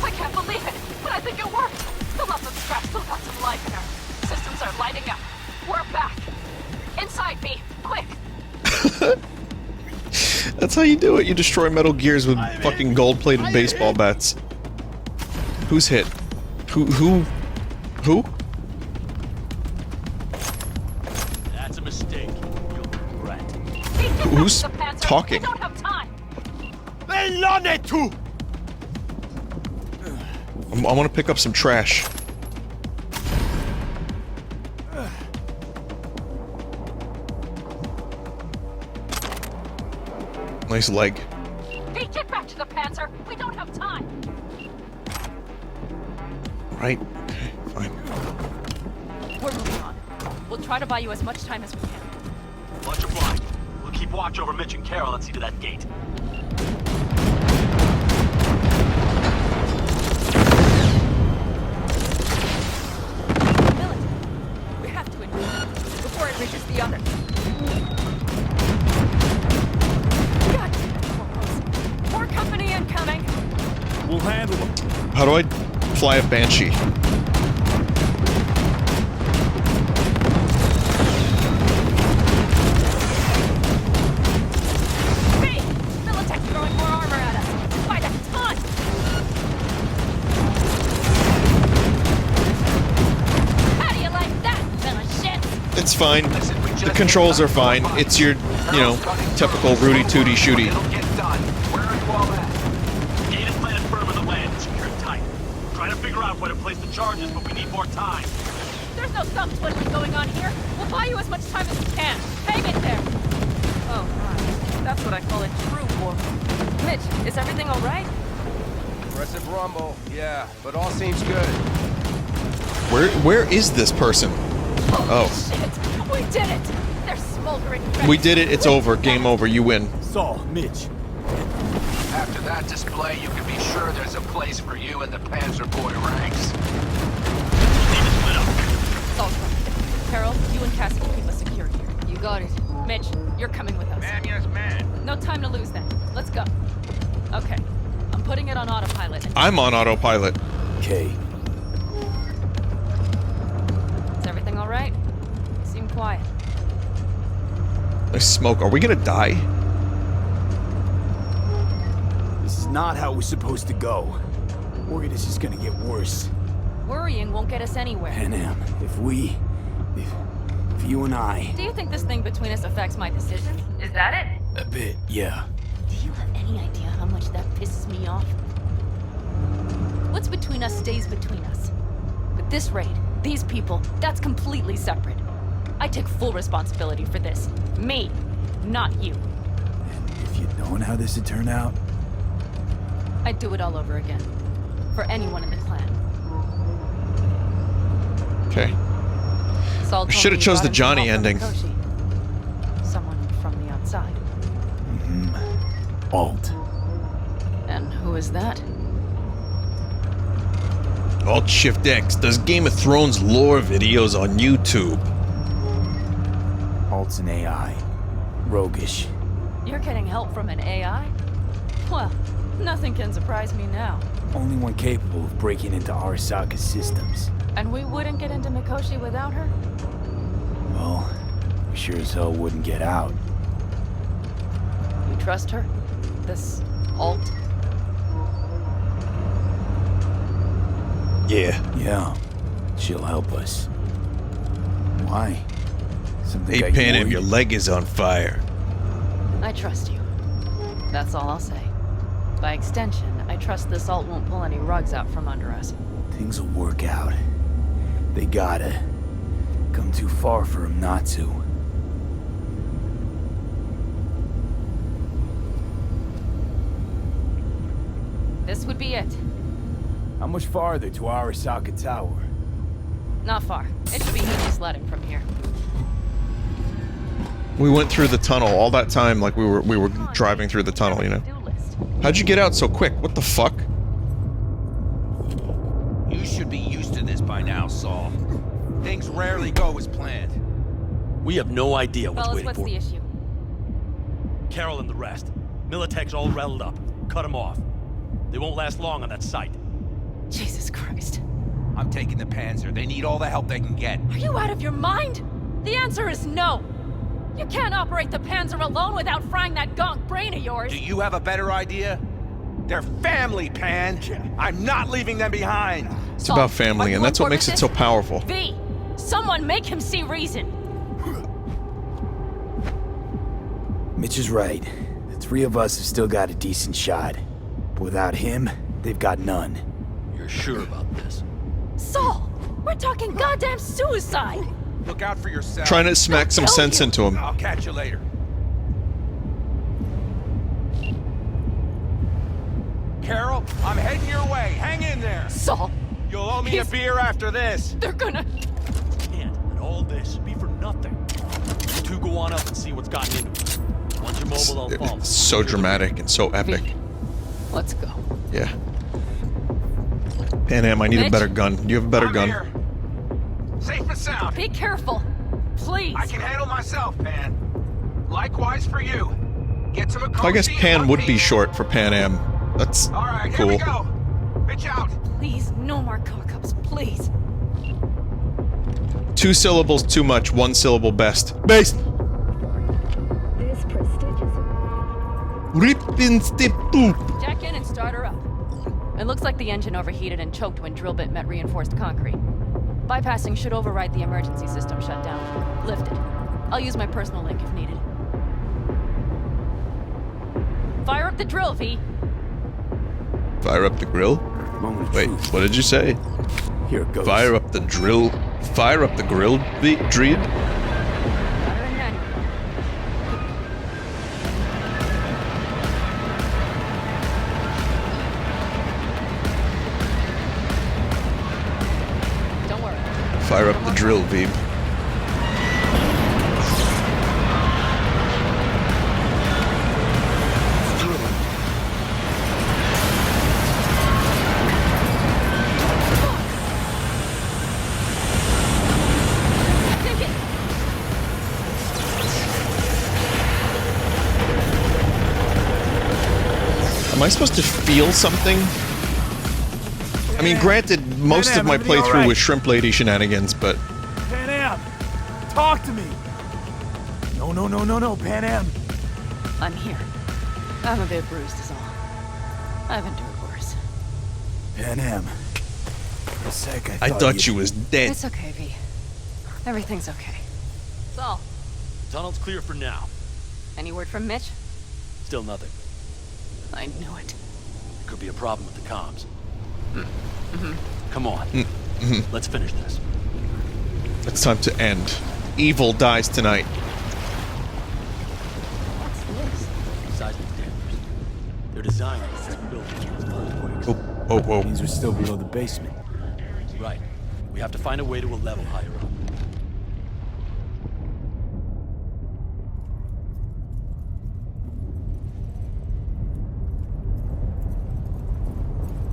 I can't believe it, but I think it worked. Still got some scraps, still got some life in her. Systems are lighting up. We're back. Inside me, quick. That's how you do it. You destroy Metal Gears with fucking gold-plated baseball bats. Who's hit? Who? That's a mistake. You'll regret. Who's talking? We don't have time. I want to pick up some trash. Nice leg. Hey, get back to the Panzer. We don't have time. Right. Okay, fine. We're moving on. We'll try to buy you as much time as we can. Watch your blind. We'll keep watch over Mitch and Carol and see to that gate. We have to engage it before it reaches the other. God, more company incoming. We'll handle them. How do I fly a Banshee? Hey, Militech's throwing more armor at us. By the ton. How do you like that, villain shit? It's fine. The controls are fine. It's your, you know, typical Rudy Tooty Shooty. Gate is planted firm in the land and secured tight. Trying to figure out where to place the charges, but we need more time. There's no thumb twiddling going on here. We'll buy you as much time as we can. Hang in there. Oh, that's what I call a true war. Mitch, is everything all right? Aggressive rumble, yeah, but all seems good. Where is this person? Oh. Shit, we did it. They're smoldering. We did it. It's over. Game over. You win. Saul, Mitch. After that display, you can be sure there's a place for you in the Panzer Boy ranks. Saul's right. Carol, you and Cassie can keep us secure here. You got it. Mitch, you're coming with us. Man, yes, man. No time to lose then. Let's go. Okay. I'm putting it on autopilot. I'm on autopilot. Okay. Is everything all right? You seem quiet. Nice smoke. Are we gonna die? This is not how we're supposed to go. Worried it's just gonna get worse. Worrying won't get us anywhere. Panam, if you and I... Do you think this thing between us affects my decision? Is that it? A bit, yeah. Do you have any idea how much that pisses me off? What's between us stays between us. But this raid, these people, that's completely separate. I take full responsibility for this. Me, not you. And if you'd known how this would turn out... I'd do it all over again. For anyone in the clan. Okay. Saul I should have chose the Johnny ending. Someone from the outside. Alt. And who is that? Alt Shift X does Game of Thrones lore videos on YouTube. Alt's an AI. Roguish. You're getting help from an AI? Well, nothing can surprise me now. Only one capable of breaking into Arasaka's systems. And we wouldn't get into Mikoshi without her? Well, we sure as hell wouldn't get out. You trust her? This Alt? Yeah. Yeah. She'll help us. Why? Something Hey, got you Panam, worried? your leg is on fire. I trust you. That's all I'll say. By extension, I trust this Alt won't pull any rugs out from under us. Things will work out. They gotta. Come too far for him not to. This would be it. How much farther to Arasaka Tower? Not far. It should be easy sledding from here. We went through the tunnel all that time, like we were driving through the tunnel, you know. How'd you get out so quick? What the fuck? You should be used to this by now, Saul. Things rarely go as planned. We have no idea what's Fellas, waiting what's for the issue? Carol and the rest. Militech's all riled up. Cut them off. They won't last long on that site. Jesus Christ. I'm taking the Panzer. They need all the help they can get. Are you out of your mind? The answer is no. You can't operate the Panzer alone without frying that gonk brain of yours. Do you have a better idea? They're family, Pan. I'm not leaving them behind. It's about family, and that's what makes it so powerful. V, someone make him see reason. Mitch is right. The three of us have still got a decent shot. But without him, they've got none. You're sure about this? Saul, we're talking goddamn suicide. Look out for yourself. Trying to smack some sense into him. I'll catch you later. Carol, I'm heading your way. Hang in there. Saul. You'll owe me a beer after this. They're gonna... Can't let all this be for nothing. You two go on up and see what's gotten into it. Once you're mobile, I'll follow. It's so dramatic and so epic. Let's go. Yeah. Pan Am, I need a better gun. Do you have a better gun? Here. Safe and sound. Be careful. Please. I can handle myself, Pan. Likewise for you. Get to Makoshi. I guess Pan would be short for Pan Am. That's All right, cool. Here we go. Bitch out. Please, no more cock-ups, please. 2 syllables too much, 1 syllable best. Best! Rippin' step poop. Jack in and start her up. It looks like the engine overheated and choked when drill bit met reinforced concrete. Bypassing should override the emergency system shutdown. Lift it. I'll use my personal link if needed. Fire up the drill, V. Fire up the grill? Wait, what did you say? Here it goes. Fire up the drill. Fire up the grill, Dreed? Don't worry. Fire up the drill, Veeb. Am I supposed to feel something? I mean, granted, most of my playthrough was Shrimp Lady shenanigans, but... Pan Am! Talk to me! No, Pan Am! I'm here. I'm a bit bruised is all. I've endured worse. Pan Am. For a sec, I thought you was dead. It's okay, V. Everything's okay. Saul, Tunnel's clear for now. any word from Mitch? Still nothing. I knew it. Could be a problem with the comms. Come on. Let's finish this. It's time to end. Evil dies tonight. What's this? Seismic dampers. They're designed to detect buildings as earthquakes. Oh. Means we're still below the basement. Right. We have to find a way to a level higher up.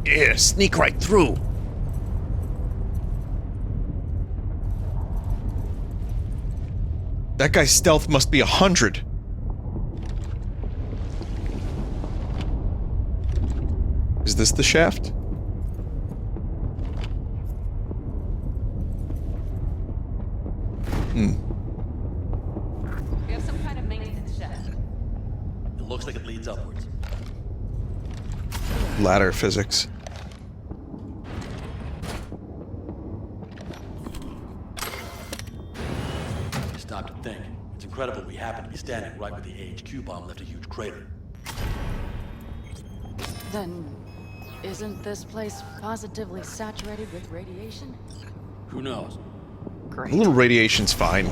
Yeah, sneak right through. That guy's stealth must be 100. Is this the shaft? We have some kind of maintenance shaft. It looks like it leads upwards. Ladder physics. I stopped to think. It's incredible we happen to be standing right where the AHQ bomb left a huge crater. Then, isn't this place positively saturated with radiation? Who knows? A little radiation's fine.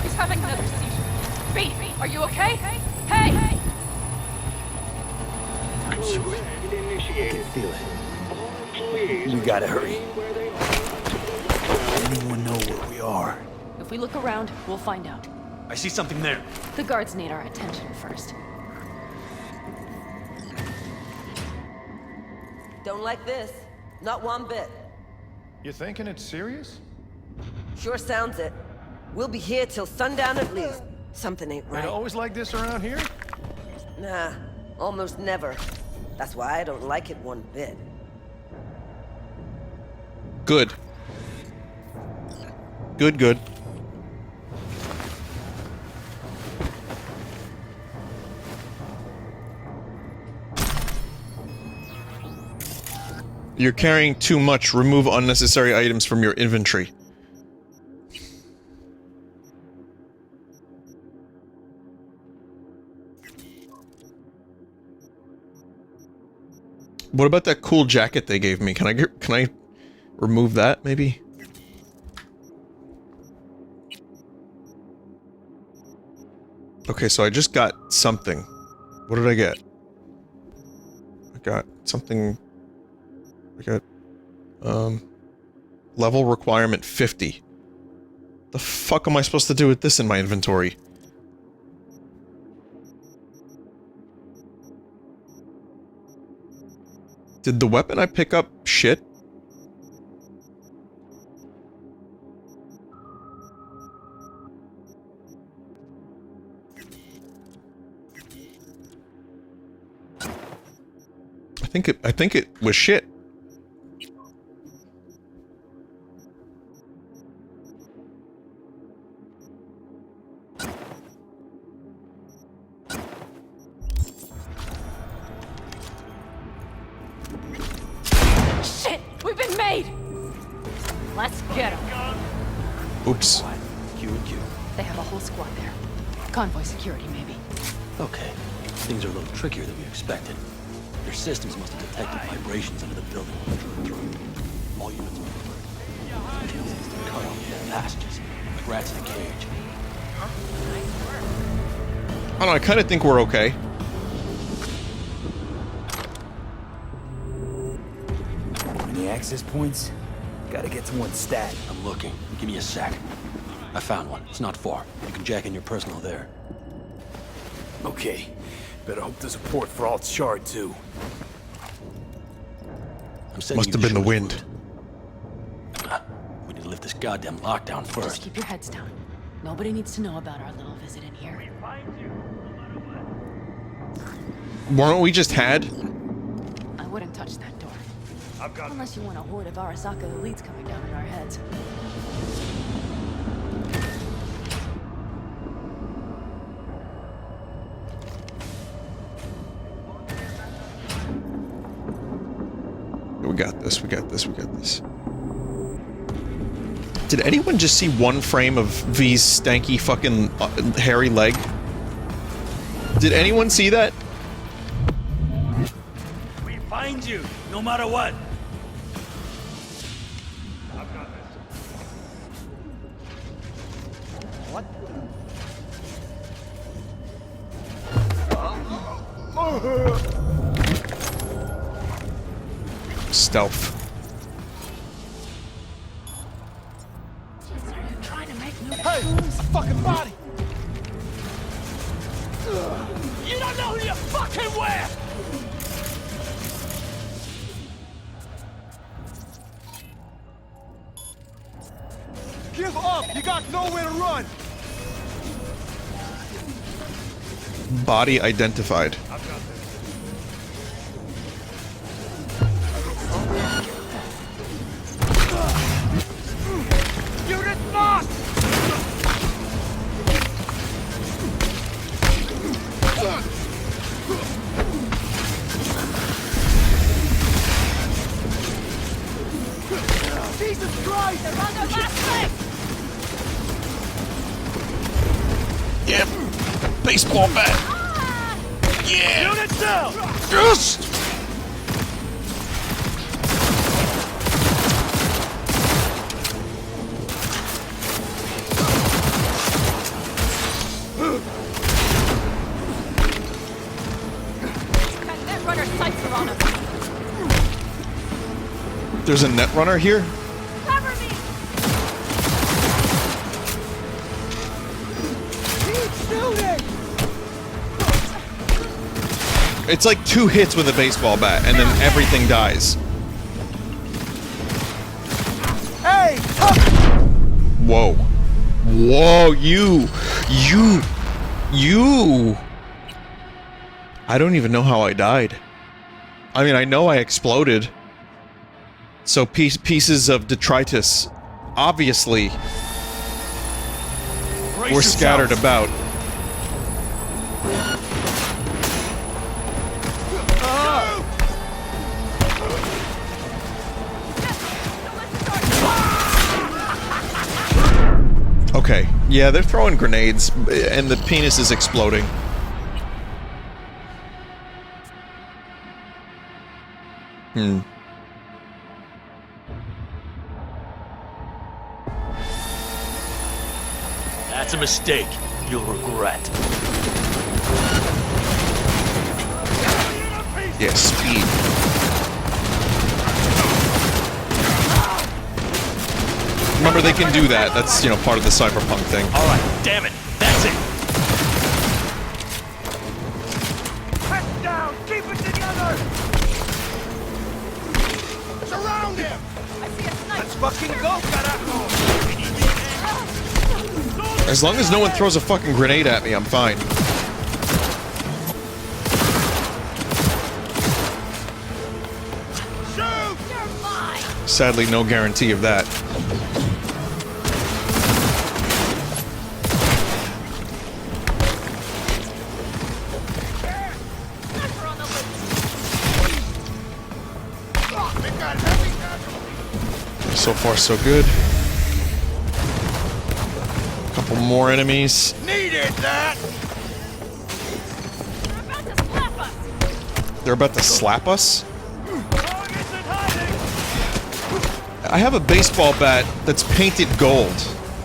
He's having another seizure. B, are you okay? Hey! I can feel it. We gotta hurry. Anyone know where we are? If we look around, we'll find out. I see something there. The guards need our attention first. Don't like this. Not one bit. You thinking it's serious? Sure sounds it. We'll be here till sundown at least. Something ain't right. It always like this around here? Nah, almost never. That's why I don't like it one bit. Good. Good. You're carrying too much. Remove unnecessary items from your inventory. What about that cool jacket they gave me? Can I remove that, maybe? Okay, so I just got something. What did I get? I got something... I got... level requirement 50. The fuck am I supposed to do with this in my inventory? Did the weapon I pick up shit? I think it was shit. Shit! We've been made! Let's get them. Oops. Q and Q. They have a whole squad there. Convoy security, maybe. Okay. Things are a little trickier than we expected. Their systems must have detected vibrations under the building. All units are alert. Kills instant cut off their passages, like rats in a cage. I don't know, I kind of think we're okay. Any access points? Gotta get to one stat. I'm looking. Give me a sec. I found one. It's not far. You can jack in your personal there. Okay. Better hope there's a port for Alt Shard, too. Must have been the wind. We need to lift this goddamn lockdown first. Just keep your heads down. Nobody needs to know about our little visit in here. Weren't we just had? I wouldn't touch that door. Unless you want a horde of Arasaka elites coming down on our heads. We got this, we got this, we got this. Did anyone just see one frame of V's stanky fucking hairy leg? Did anyone see that? We find you, no matter what. What? Stealth. Hey, it's a fucking body! You don't know who you fucking were! Give up! You got nowhere to run! Body identified. Unit lost! Jesus Christ! They're on their last leg! Yep. Baseball bat. Yeah. Unit down! Yes. That netrunner sights are on us. There's a netrunner here? Cover me! Keep shooting! It's like 2 hits with a baseball bat, and then everything dies. Hey! Whoa. Whoa, you. I don't even know how I died. I mean, I know I exploded. So pieces of detritus, obviously, were scattered about. Okay. Yeah, they're throwing grenades, and the penis is exploding. That's a mistake. You'll regret. Yeah, speed. Remember, they can do that. That's, you know, part of the Cyberpunk thing. All right, damn it. That's it. Head down! Keep it together! Surround him! I see a sniper! Let's fucking go, carajo! As long as no one throws a fucking grenade at me, I'm fine. Shoot! You're mine! Sadly, no guarantee of that. So far, so good. Couple more enemies. Needed that! They're about to slap us? I have a baseball bat that's painted gold,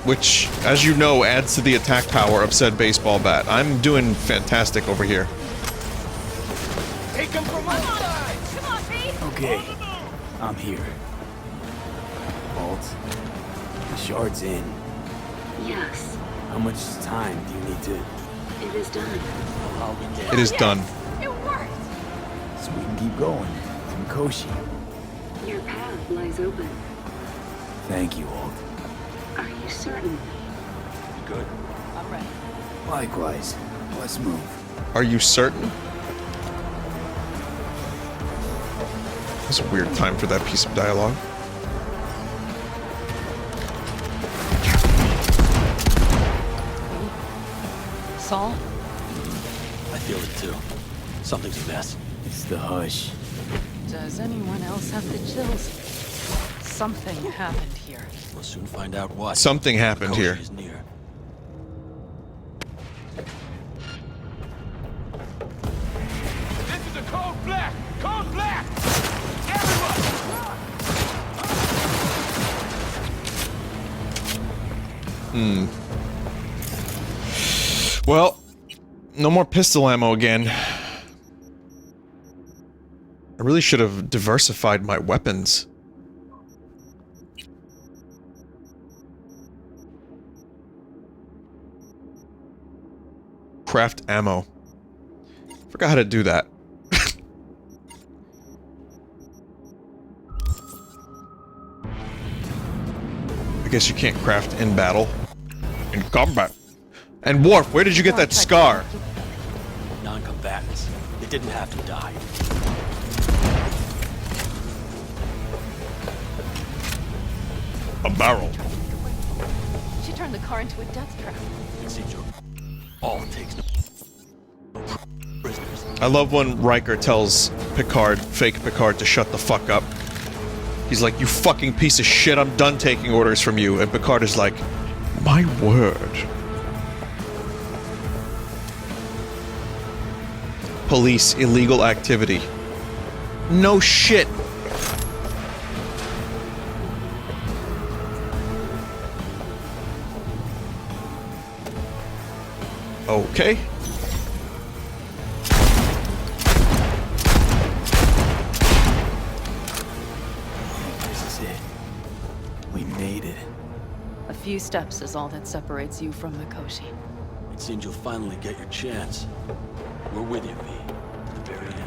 which, as you know, adds to the attack power of said baseball bat. I'm doing fantastic over here. Take him from my side! Come on, Pete! Okay, I'm here. Bolt, the shard's in. Yes, How much time do you need to... it is done. I'll be dead. It is done. It worked! So we can keep going. To Mikoshi. Your path lies open. Thank you, Alt. Are you certain? Good. I'm ready. Likewise. Let's move. Are you certain? That's a weird time for that piece of dialogue. Saul? I feel it too. Something's amiss. It's the hush. Does anyone else have the chills? Something happened here. We'll soon find out what. Something happened here. Is near. This is a code black! Code black! Everyone! Well, no more pistol ammo again. I really should have diversified my weapons. Craft ammo. Forgot how to do that. I guess you can't craft in battle. In combat. And Worf, where did you get that scar? Non-combatants. They didn't have to die. A barrel. She turned the car into a death trap. It seems you're all it takes. No prisoners. I love when Riker tells Picard, fake Picard, to shut the fuck up. He's like, you fucking piece of shit, I'm done taking orders from you. And Picard is like, my word. Police illegal activity. No shit. Okay. This is it. We made it. A few steps is all that separates you from Mikoshi. It seems you'll finally get your chance. We're with you, V. To the very end.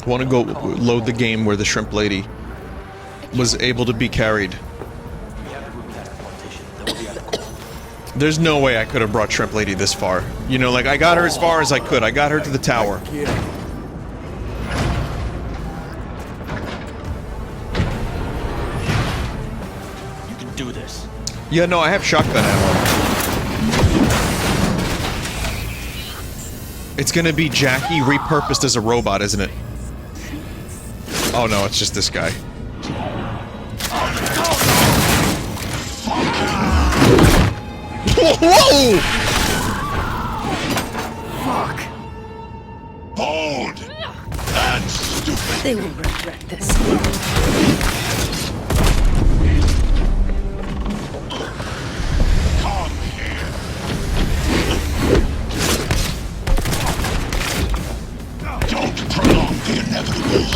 I want to go load the game where the shrimp lady was able to be carried. We have to move past the partition. Then we'll be at the core. There's no way I could have brought shrimp lady this far. You know, like, I got her as far as I could. I got her to the tower. You can do this. Yeah, no, I have shotgun ammo. It's gonna be Jackie repurposed as a robot, isn't it? Oh no, it's just this guy. Whoa! Fuck! Hold! That's stupid! They will regret this. Come here! Don't prolong the inevitable!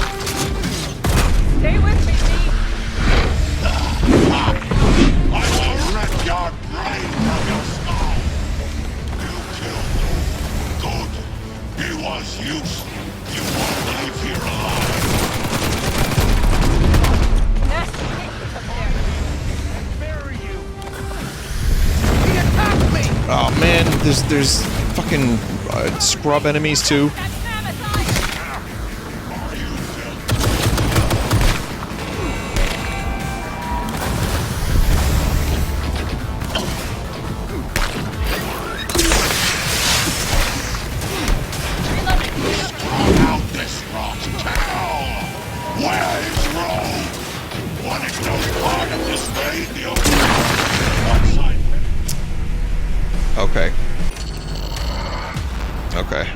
Stay with me, V. I will rip your brain from your skull! You killed him. Good. He was useless. You won't leave here alive. Nasty pictures up there. Bury you! He attacked me! Oh man, there's fucking scrub enemies too. Out this rock town! Where is Rome? Wanting no part of this raid, you'll one side. Okay. Okay.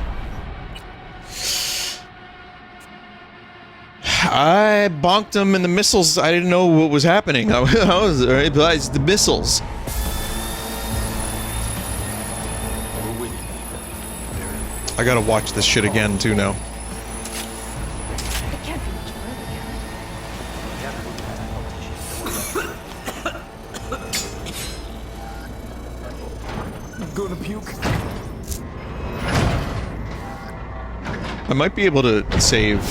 I bonked him in the missiles. I didn't know what was happening. I was right, but it's the missiles. I gotta watch this shit again too now. It can't be much further, I'm gonna puke. I might be able to save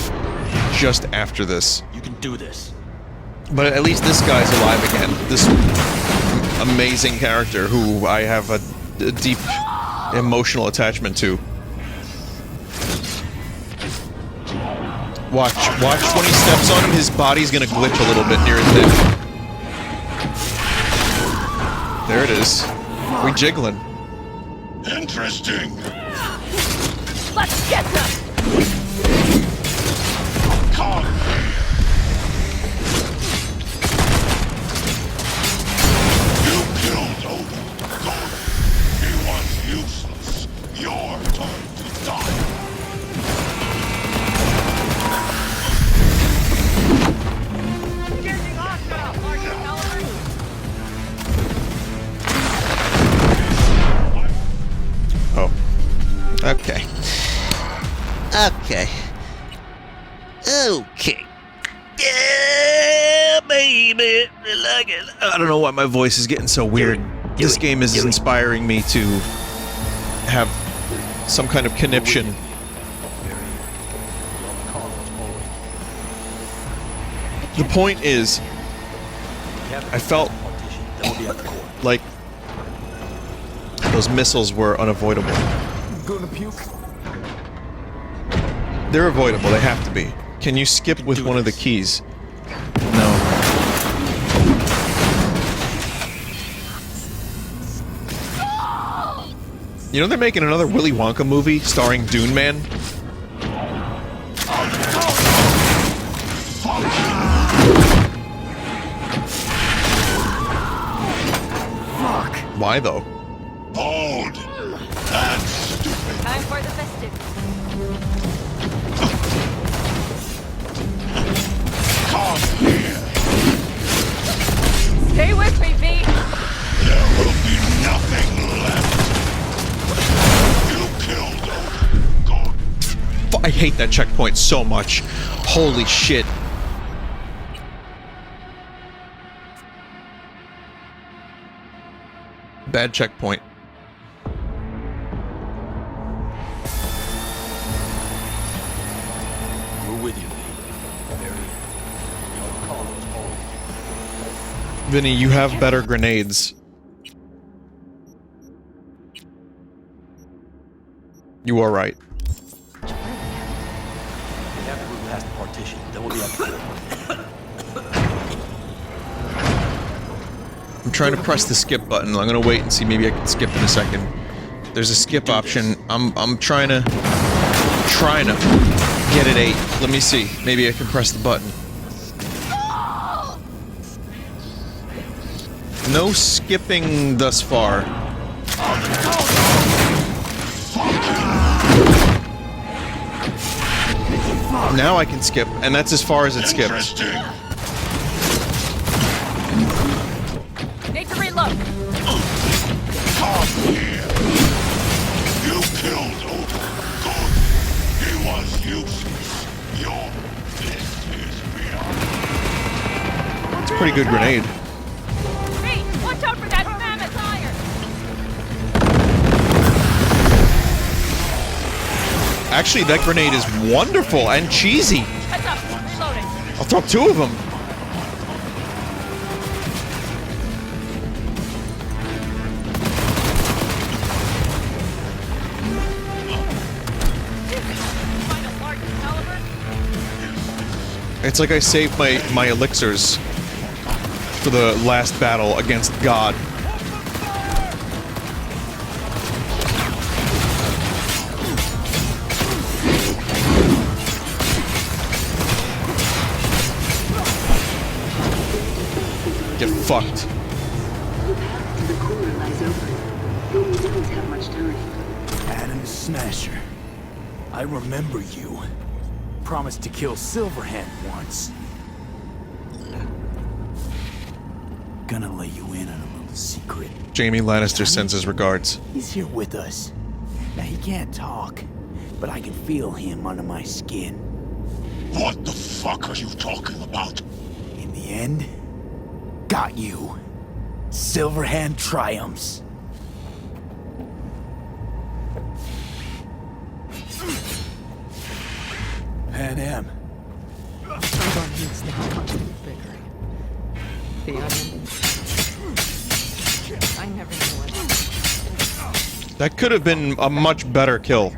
just after this. You can do this. But at least this guy's alive again. This amazing character who I have a deep emotional attachment to. Watch when he steps on him, his body's gonna glitch a little bit near his head. There it is. We jiggling. Interesting. Let's get them! Come here. You killed Odin. Good. He was useless. Your turn to die. Getting hostile, are you telling me? Oh. Okay. Okay. Okay. Yeah, baby. Like it. I don't know why my voice is getting so weird. This game is inspiring me to have some kind of conniption. The point is, I felt like those missiles were unavoidable. Gonna puke. They're avoidable, they have to be. Can you skip with one of the keys? No. You know they're making another Willy Wonka movie starring Dune Man? Fuck. Why though? Hold. That's stupid. Time for the festivities. Come here. Stay with me, V. There will be nothing left. You killed Odin. Good. I hate that checkpoint so much. Holy shit. Bad checkpoint. We're with you, Vinny, you have better grenades. You are right. We have to move past the partition. Then we'll be at the door. I'm trying to press the skip button. I'm gonna wait and see. Maybe I can skip in a second. There's a skip option. I'm trying to get it 8. Let me see. Maybe I can press the button. No skipping thus far. Now I can skip, and that's as far as it skips. Need to reload. Come here. You killed Uber. Good. He was useless. Your list is beyond. It's a pretty good grenade. Hey, watch out for that mammoth tire. Actually, that grenade is wonderful and cheesy. Heads up, reloading. I'll throw 2 of them. Find a large caliber. It's like I saved my elixirs for the last battle against God. Get fucked. The path to the core lies open, but we don't have much time. Adam Smasher. I remember you. Promised to kill Silverhand once. Gonna let you in on a little secret. Jamie Lannister sends his regards. He's here with us. Now he can't talk, but I can feel him under my skin. What the fuck are you talking about? In the end, got you. Silverhand triumphs. Pan Am. Our needs now must be bigger. The onion. I never knew it. That could have been a much better kill.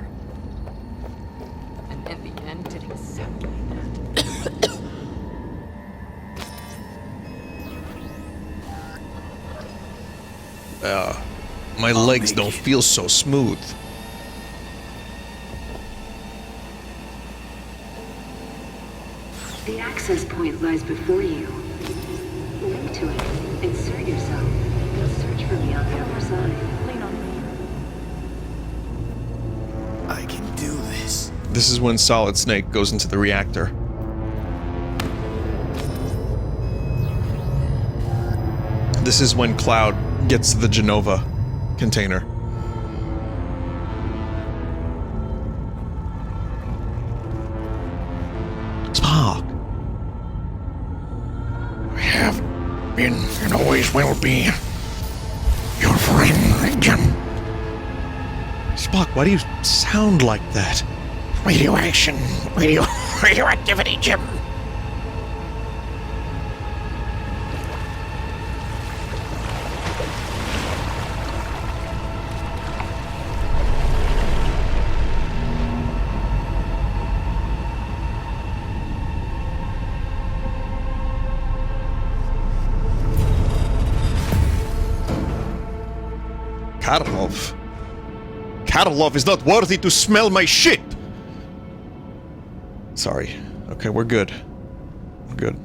And in the end, did exactly that. My legs don't feel so smooth. The access point lies before you. Link to it. Insert yourself. And search for me on the other side. Lean on me. I can do this. This is when Solid Snake goes into the reactor. This is when Cloud gets the Genova container. Spark. I have been and always will be your friend, Jim. Spock, why do you sound like that? Radioactivity, Jim. Karlov. Karlov is not worthy to smell my shit! Sorry. Okay, we're good. We're good.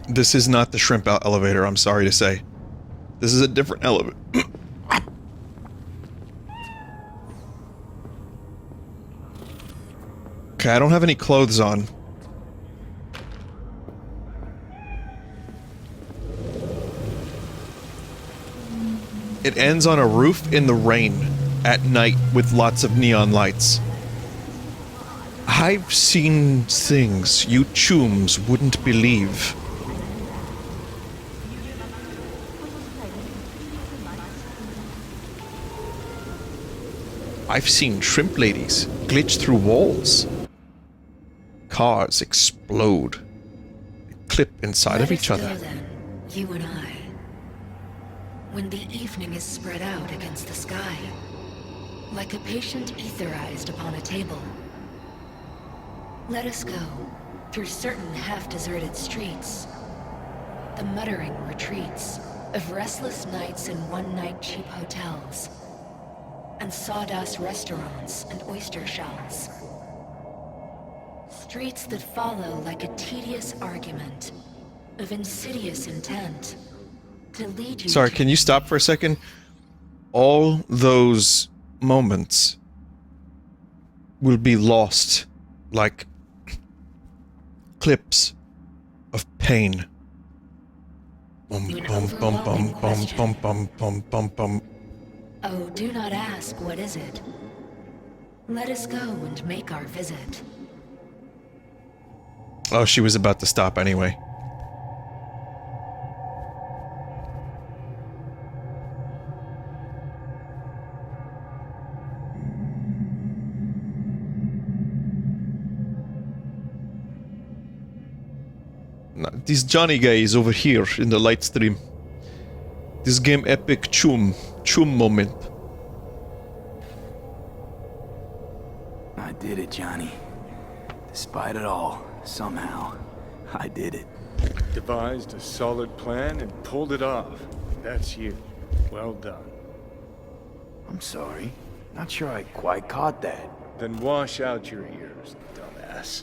This is not the shrimp elevator, I'm sorry to say. This is a different elevator. Okay, I don't have any clothes on. It ends on a roof in the rain at night with lots of neon lights. I've seen things you chooms wouldn't believe. I've seen shrimp ladies glitch through walls. Cars explode. They clip inside of each other. Let us go then, you and I. When the evening is spread out against the sky, like a patient etherized upon a table. Let us go through certain half-deserted streets, the muttering retreats of restless nights in one-night cheap hotels, and sawdust restaurants and oyster shells. streets that follow like a tedious argument of insidious intent to lead you Sorry, to can you stop for a second? All those moments will be lost like clips of pain. Bum bum bum bum bum bum bum bum bum bum. Oh, do not ask, what is it? Let us go and make our visit. Oh, she was about to stop anyway. This Johnny guy is over here in the light stream. This game epic chum moment. I did it, Johnny. Despite it all, somehow, I did it. Devised a solid plan and pulled it off. That's you. Well done. I'm sorry. Not sure I quite caught that. Then wash out your ears, dumbass.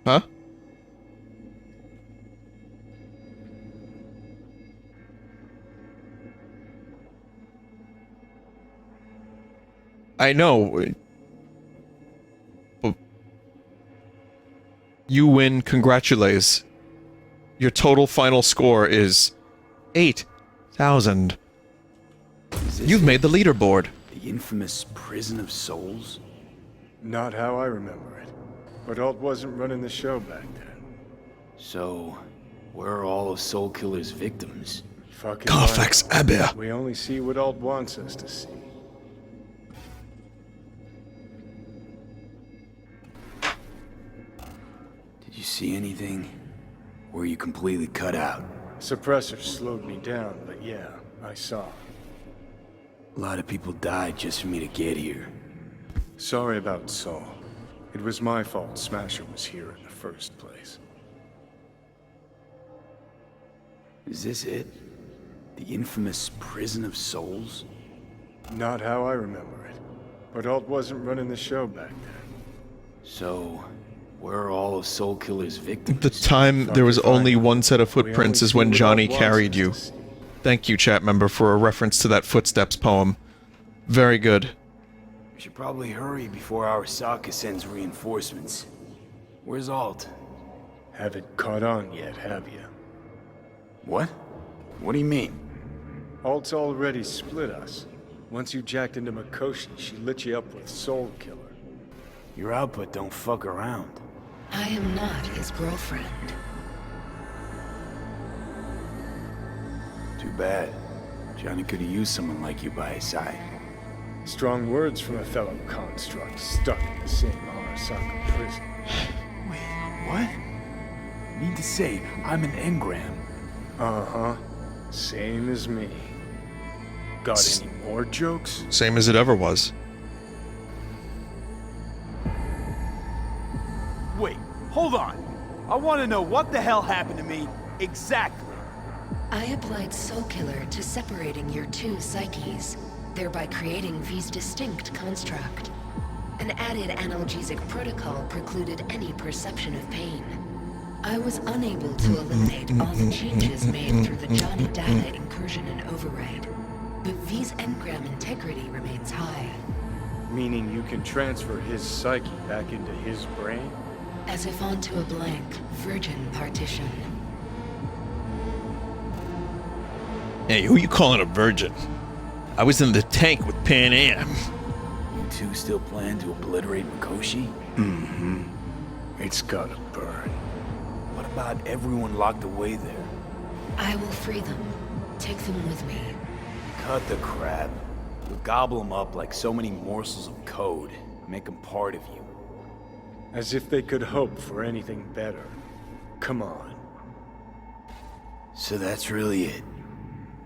Huh? I know. But you win, congratulations. Your total final score is 8,000. You've made the leaderboard. The infamous Prison of Souls? Not how I remember it. But Alt wasn't running the show back then. So, where are all of Soul Killer's victims? Fucking Carfax Abbey. We only see what Alt wants us to see. Did you see anything? Or were you completely cut out? Suppressor slowed me down, but yeah, I saw. A lot of people died just for me to get here. Sorry about Saul. It was my fault Smasher was here in the first place. Is this it? The infamous Prison of Souls? Not how I remember it. But Alt wasn't running the show back then. So, where are all of Soul Killer's victims? The time there was only one set of footprints is when Johnny carried you. Thank you, chat member, for a reference to that Footsteps poem. Very good. We should probably hurry before Arasaka sends reinforcements. Where's Alt? Haven't caught on yet, have you? What? What do you mean? Alt's already split us. Once you jacked into Mikoshi, she lit you up with Soul Killer. Your output don't fuck around. I am not his girlfriend. Too bad. Johnny could have used someone like you by his side. Strong words from a fellow construct stuck in the same Arasaka prison. Wait, what? You mean to say I'm an engram? Uh-huh. Same as me. Got any more jokes? Same as it ever was. Wait, hold on. I want to know what the hell happened to me exactly. I applied Soul Killer to separating your two psyches, thereby creating V's distinct construct. An added analgesic protocol precluded any perception of pain. I was unable to eliminate all the changes made through the Johnny data incursion and override, but V's engram integrity remains high. Meaning you can transfer his psyche back into his brain? As if onto a blank, virgin partition. Hey, who you calling a virgin? I was in the tank with Pan Am. You two still plan to obliterate Mikoshi? Mm-hmm. It's gotta burn. What about everyone locked away there? I will free them. Take them with me. Cut the crap. You'll gobble them up like so many morsels of code. Make them part of you. As if they could hope for anything better. Come on. So that's really it.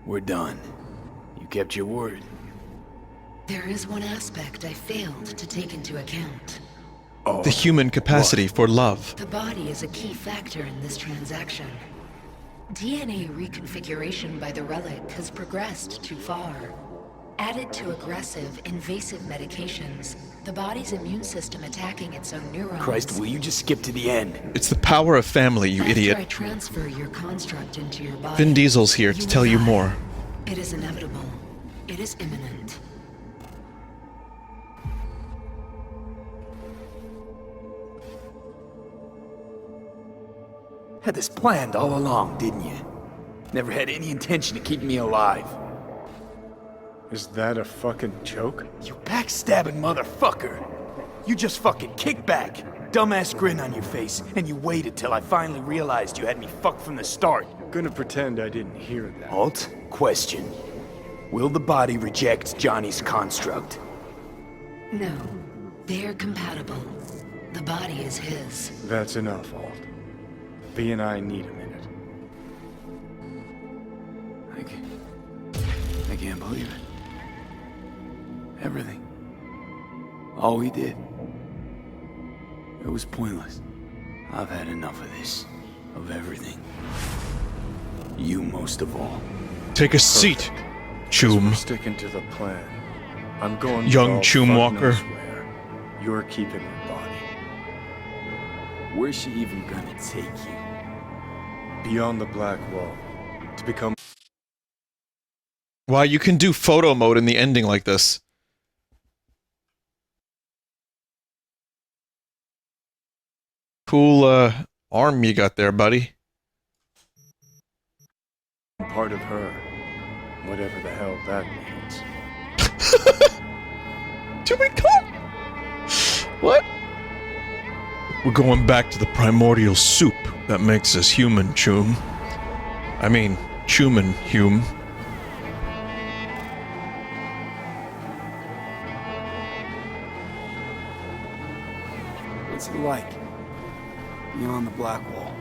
We're done. You kept your word. There is one aspect I failed to take into account. The human capacity for love. The body is a key factor in this transaction. DNA reconfiguration by the relic has progressed too far. Added to aggressive, invasive medications, the body's immune system attacking its own neurons. Christ, will you just skip to the end? It's the power of family, you After I idiot. transfer your construct into your body, Vin Diesel's here to tell you more. it is inevitable. It is imminent. Had this planned all along, didn't you? Never had any intention of keeping me alive. Is that a fucking joke? You backstabbing motherfucker! You just fucking kick back, dumbass grin on your face, and you waited till I finally realized you had me fucked from the start. Gonna pretend I didn't hear that. Alt, question. Will the body reject Johnny's construct? No, they're compatible. The body is his. That's enough, Alt. V and I need a minute. I can't believe it. Everything. All we did. It was pointless. I've had enough of this. Of everything. You most of all. Take a seat, Choom. We're sticking to the plan. I'm going Young to Choom Walker. You're keeping her body. Where's she even gonna take you? Beyond the Black Wall. To become... Wow, you can do photo mode in the ending like this. Cool, arm you got there, buddy. part of her. Whatever the hell that means. To become? What? We're going back to the primordial soup that makes us human, Choom. I mean, Chuman Hume. What's it like? Beyond the Black Wall.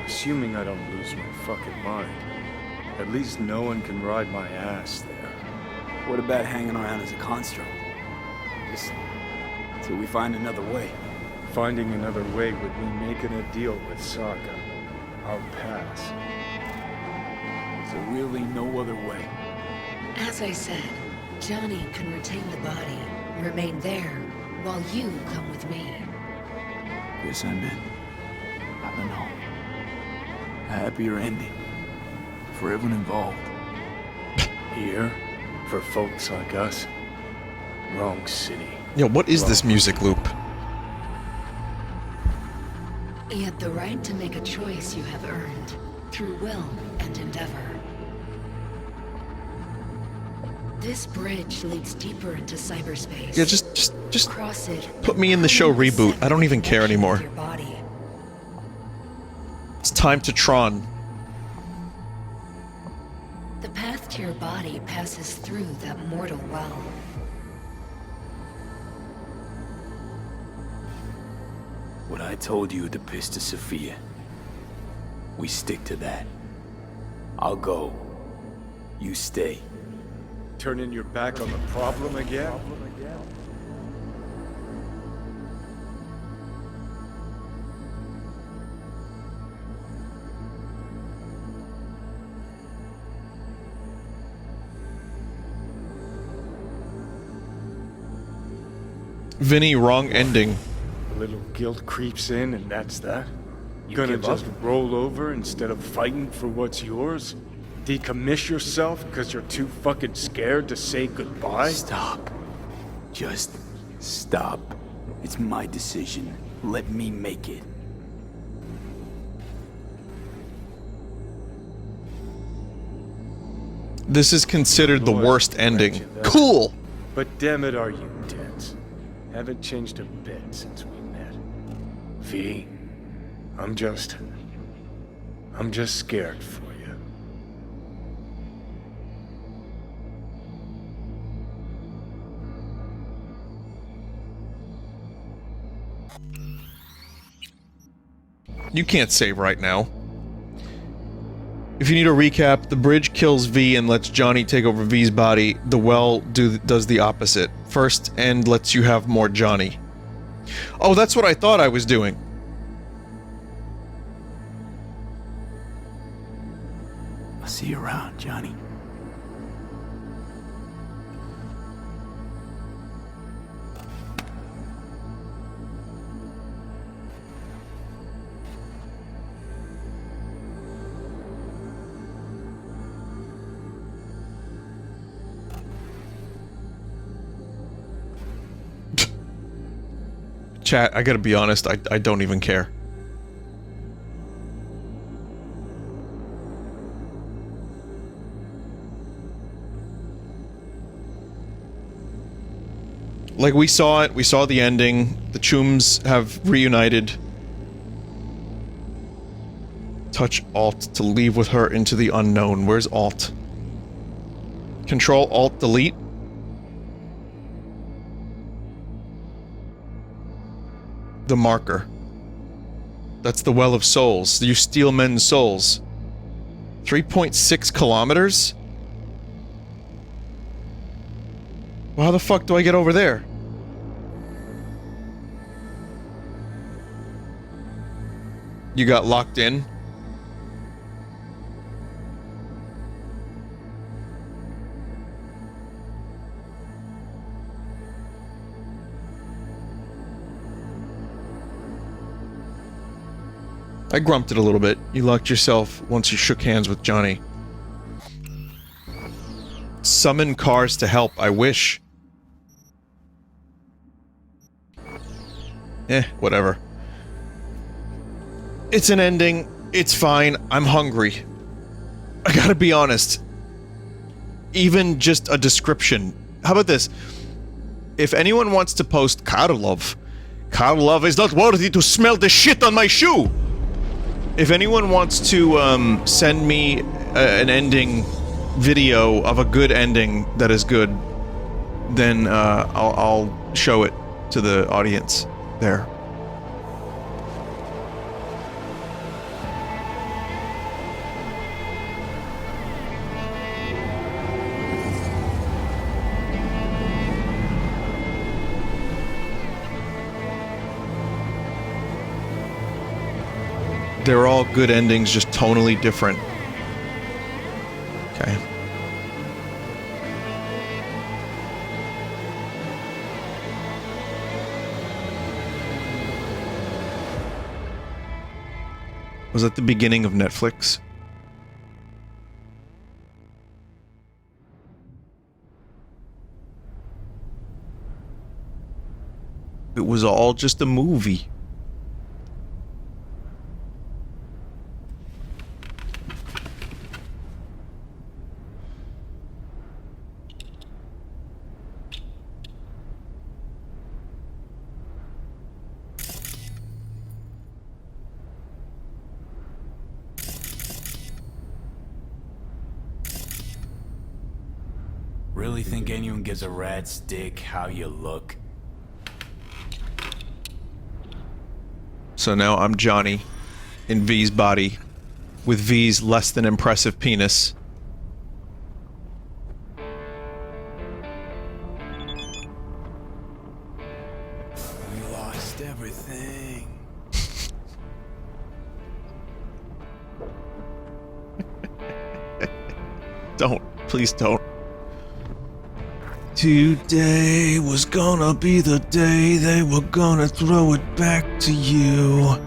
Assuming I don't lose my fucking mind. At least no one can ride my ass there. What about hanging around as a construct? Just till we find another way. Finding another way would mean making a deal with Sokka. I'll pass. So really no other way. As I said, Johnny can retain the body, remain there, while you come with me. Guess I meant, I don't know, a happier ending for everyone involved. Here, for folks like us, wrong city. Yo, what is this music loop? Yet the right to make a choice you have earned, through will and endeavor. This bridge leads deeper into cyberspace. Yeah, just cross it. Put me in the show reboot. I don't even care anymore. Your body. It's time to Tron. The path to your body passes through that mortal well. What I told you at the Pista Sophia. We stick to that. I'll go. You stay. Turning your back on the problem again? Vinny, wrong ending. A little guilt creeps in and that's that? You Gonna give just up? roll over instead of fighting for what's yours? Decommiss yourself because you're too fucking scared to say goodbye? Stop. Just stop. It's my decision. Let me make it. This is considered the worst ending. Cool! But damn it, are you tense? Haven't changed a bit since we met. V, I'm just scared for you. You can't save right now. If you need a recap, the bridge kills V and lets Johnny take over V's body. The well does the opposite. First end lets you have more Johnny. Oh, that's what I thought I was doing. I'll see you around, Johnny. Chat, I gotta be honest, I don't even care. Like, we saw it, we saw the ending, the Chums have reunited. Touch Alt to leave with her into the unknown. Where's Alt? Control Alt Delete? The marker. That's the Well of Souls. You steal men's souls. 3.6 kilometers? Well, how the fuck do I get over there? You got locked in? I grumped it a little bit. You locked yourself once you shook hands with Johnny. Summon cars to help, I wish. Whatever. It's an ending. It's fine. I'm hungry. I gotta be honest. Even just a description. How about this? If anyone wants to post Karlov is not worthy to smell the shit on my shoe! If anyone wants to send me an ending video of a good ending that is good, then I'll show it to the audience there. They're all good endings, just tonally different. Okay. Was that the beginning of Netflix? It was all just a movie. Really think anyone gives a rat's dick how you look? So now I'm Johnny in V's body with V's less than impressive penis. We lost everything. Don't. Please don't. Today was gonna be the day they were gonna throw it back to you.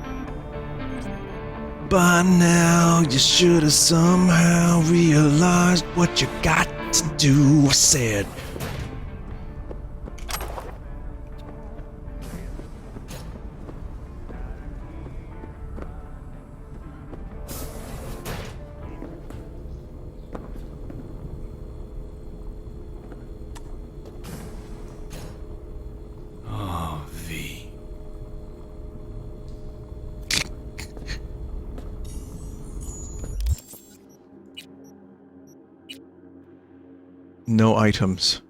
By now, you should have somehow realized what you got to do. I said. No items.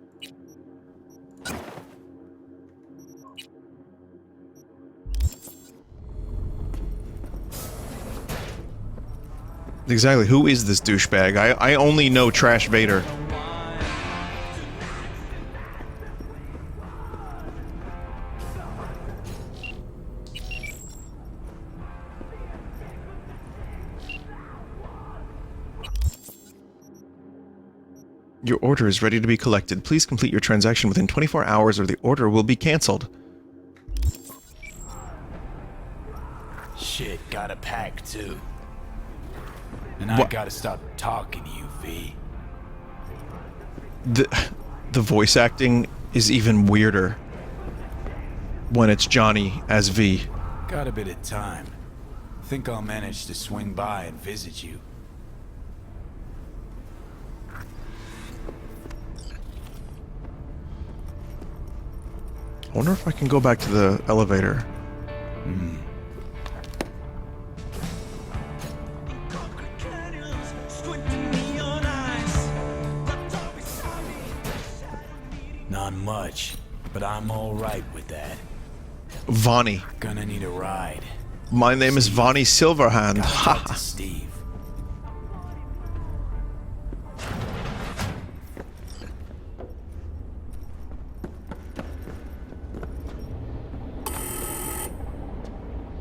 Exactly. Who is this douchebag? I only know Trash Vader. Your order is ready to be collected. Please complete your transaction within 24 hours or the order will be cancelled. Shit, gotta pack too. And I gotta stop talking to you, V. The voice acting is even weirder when it's Johnny as V. Got a bit of time. Think I'll manage to swing by and visit you. I wonder if I can go back to the elevator. Not much, but I'm alright with that. Vonnie. Gonna need a ride. My name is Vonnie Silverhand. Talk to Steve.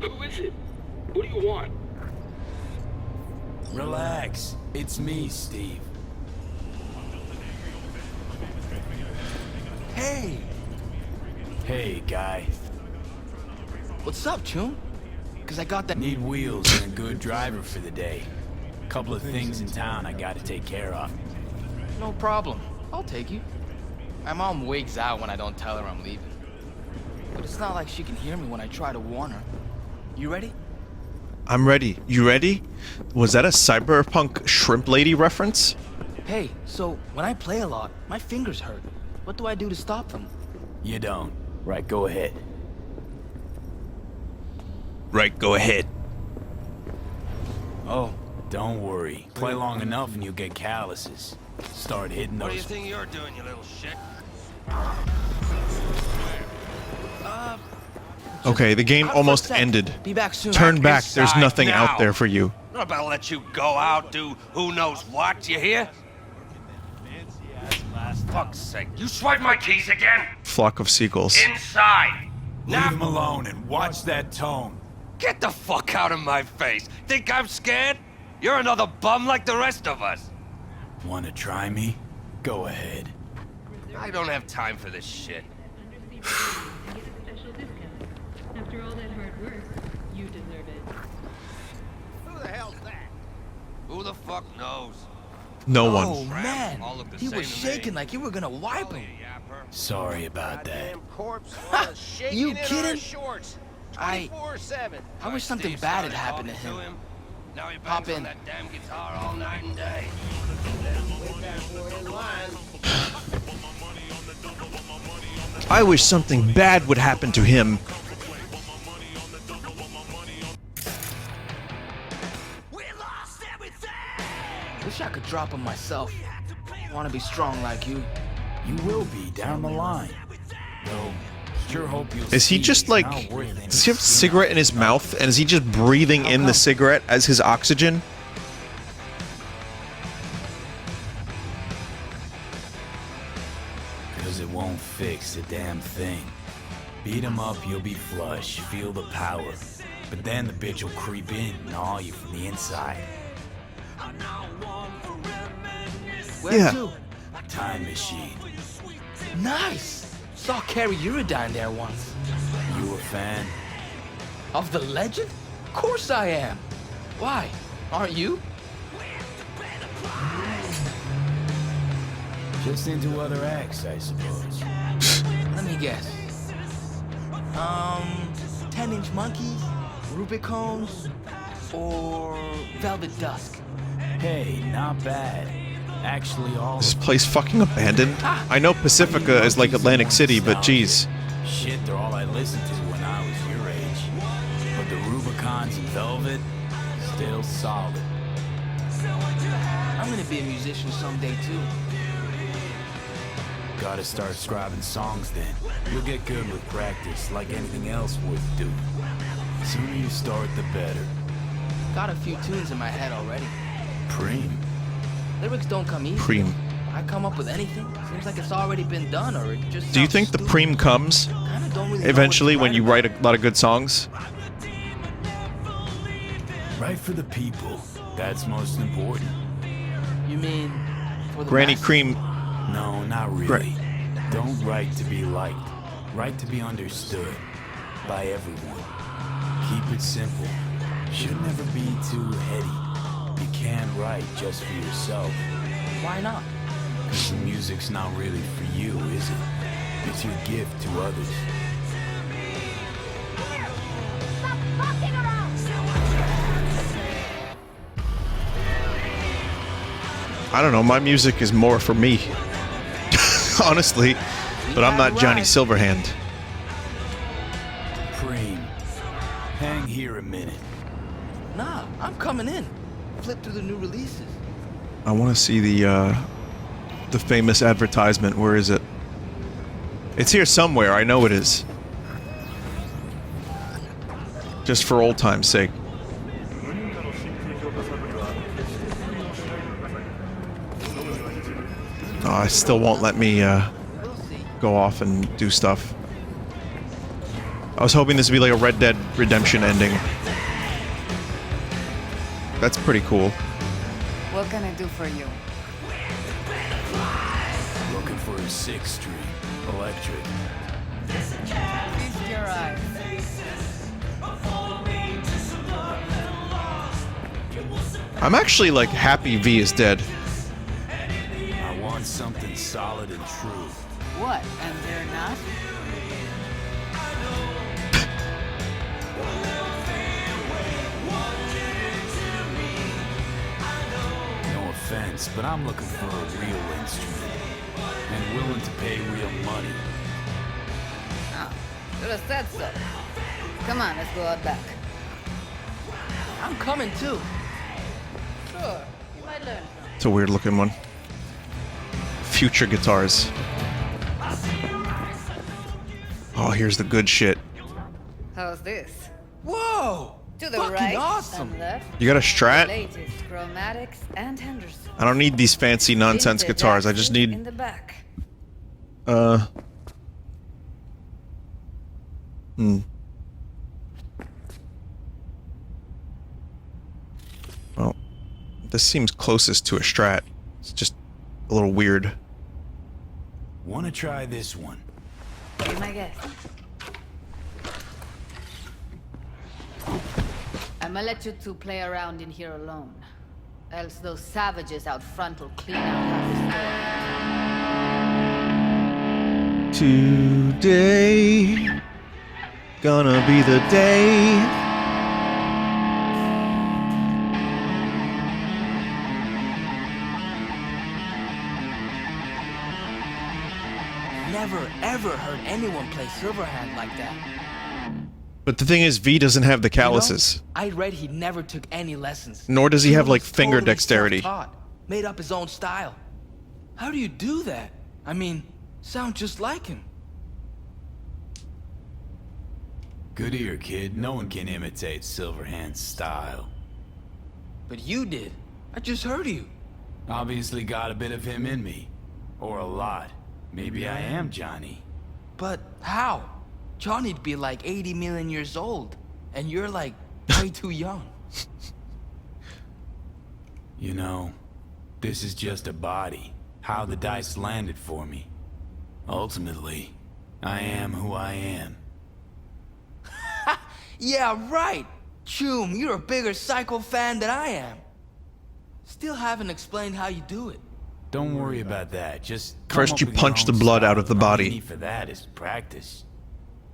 Who is it? What do you want? Relax. It's me, Steve. Hey! Hey, guy. What's up, Chum? Cause I got that— Need wheels and a good driver for the day. Couple of things in town I gotta take care of. No problem. I'll take you. My mom wigs out when I don't tell her I'm leaving. But it's not like she can hear me when I try to warn her. You ready? I'm ready. You ready? Was that a Cyberpunk shrimp lady reference? Hey, so when I play a lot, my fingers hurt. What do I do to stop them? You don't. Right, go ahead. Right, go ahead. Oh, don't worry. Play long enough and you'll get calluses. Start hitting those. What do you think you're doing, you little shit? Okay, the game almost ended. Be back soon. Turn back, there's Inside nothing now. out there for you. I'm not about to let you go out, do who knows what, you hear? Fuck's sake, you swiped my keys again? Flock of seagulls. Inside! Leave him alone and watch that tone. Get the fuck out of my face! Think I'm scared? You're another bum like the rest of us! Wanna try me? Go ahead. I don't have time for this shit. After all that hard work, you deserve it. Who the hell's that? Who the fuck knows? No Oh one. man, All look the he same was to shaking like you were gonna wipe him. Sorry about that. You kidding? I wish something bad had happened to him. Now he Hop bangs on in. that damn guitar all night and day. I wish something bad would happen to him. Wish I could drop him myself. Want to be strong like you. You will be down the line. Though, sure hope you'll Is he see just it's like... not worth any Does he have a cigarette in his mouth? And is he just breathing in the cigarette as his oxygen? Because it won't fix a damn thing. Beat him up, you'll be flush, feel the power. But then the bitch will creep in and gnaw you from the inside. Where Yeah. to? Time machine. Nice. Saw Carrie Uridine there once. You a fan? Of the legend? Of course I am. Why? Aren't you? Just into other acts, I suppose. Let me guess. 10-inch monkeys, Rubicones, or Velvet Dusk. Hey, not bad. Actually, all Is this of place fucking abandoned? I know Pacifica is like Atlantic City, but geez. shit, they're all I listened to when I was your age. But the Rubicons and Velvet, still solid. I'm gonna be a musician someday too. Gotta start scribing songs then. You'll get good with practice, like anything else worth doing. Sooner you start, the better. Got a few tunes in my head already. Preem. Lyrics don't come easy. Preem. I come up with anything. Seems like it's already been done, or it just. Do you think the preem comes eventually when you write a lot of good songs? Write for the people. That's most important. You mean for the Granny masses? Cream. No, not really. Don't write to be liked. Write to be understood by everyone. Keep it simple. Should never be too heady. You can't write just for yourself. Why not? Because the music's not really for you, is it? It's your gift to others. I don't know, my music is more for me. Honestly. But I'm not Johnny Silverhand. Preem, hang here a minute. Nah, I'm coming in. Flip through the new releases. I want to see the famous advertisement. Where is it? It's here somewhere. I know it is. Just for old time's sake. Oh, I still won't let me go off and do stuff. I was hoping this would be like a Red Dead Redemption ending. That's pretty cool. What can I do for you? Looking for a 6th Street electric. Feast your eyes. I'm actually like happy V is dead. I want something solid and true. What? And they're not? No offense, but I'm looking for a real instrument. And willing to pay real money. Oh, should have said so. Come on, let's go out back. I'm coming too. Sure, you might learn. It's a weird looking one. Future guitars. Oh, here's the good shit. How's this? Whoa! To the Fucking right awesome. and left. You got a Strat? Latest chromatics and Henderson. I don't need these fancy nonsense Vintage guitars. I just accent need in the back. Well, this seems closest to a Strat. It's just a little weird. Wanna try this one? Be my guest. I'ma let you two play around in here alone. Else those savages out front will clean out half the store. Today, gonna be the day. Never ever heard anyone play Silverhand like that. But the thing is, V doesn't have the calluses. You know, I read he never took any lessons. Nor does he have, like, was finger totally dexterity. self-taught, made up his own style. How do you do that? I mean, sound just like him. Good ear, kid. No one can imitate Silverhand's style. But you did. I just heard you. Obviously got a bit of him in me. Or a lot. Maybe I am Johnny. But how? Johnny'd be like 80 million years old, and you're like way too young. You know, this is just a body. How the dice landed for me. Ultimately, I am who I am. Yeah, right! Choom, you're a bigger Psycho fan than I am. Still haven't explained how you do it. Don't worry about that. Just First you punch the blood out of the All body. you need for that is practice.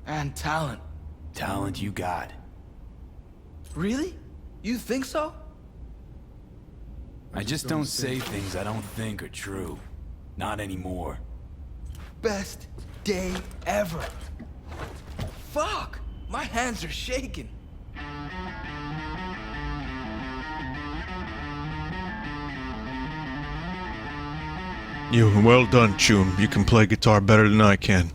And talent. Talent you got. Really? You think so? I just don't say things I don't think are true. Not anymore. Best day ever. Fuck! My hands are shaking. Well done, Choom. You can play guitar better than I can.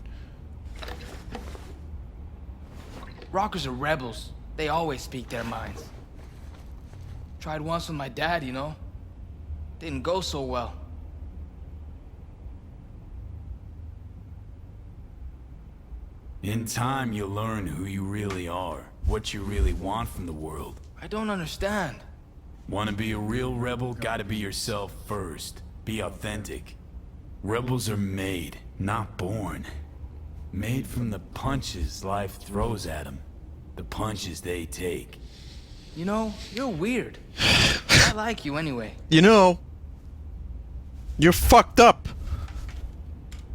Rockers are rebels. They always speak their minds. Tried once with my dad, you know? Didn't go so well. In time, you'll learn who you really are, what you really want from the world. I don't understand. Want to be a real rebel, gotta be yourself first. Be authentic. Rebels are made, not born. Made from the punches life throws at them. The punches they take. You know, you're weird. I like you anyway. You know, you're fucked up.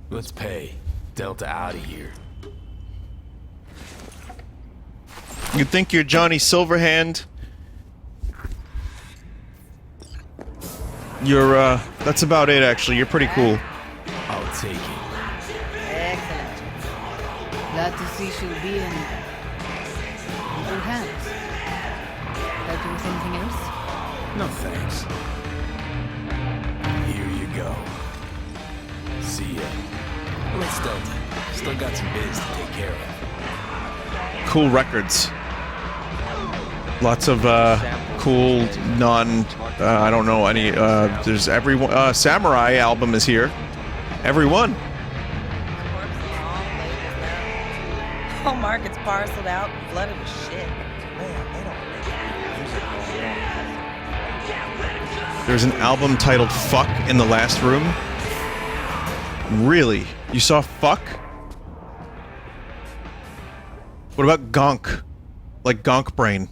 Let's pay. Delta out of here. You think you're Johnny Silverhand? You're, that's about it, actually. You're pretty cool. I'll take it. Excellent. Glad to see she'll be in good hands. Help you with anything else? No thanks. Here you go. See ya. Let's Delta. Still got some biz to take care of. Cool records. Lots of, cool, I don't know any, there's everyone, Samurai album is here. Everyone. Oh, market's parceled out, flooded with shit. There's an album titled Fuck in the Last Room. Really? You saw Fuck? What about Gonk? Like Gonk Brain?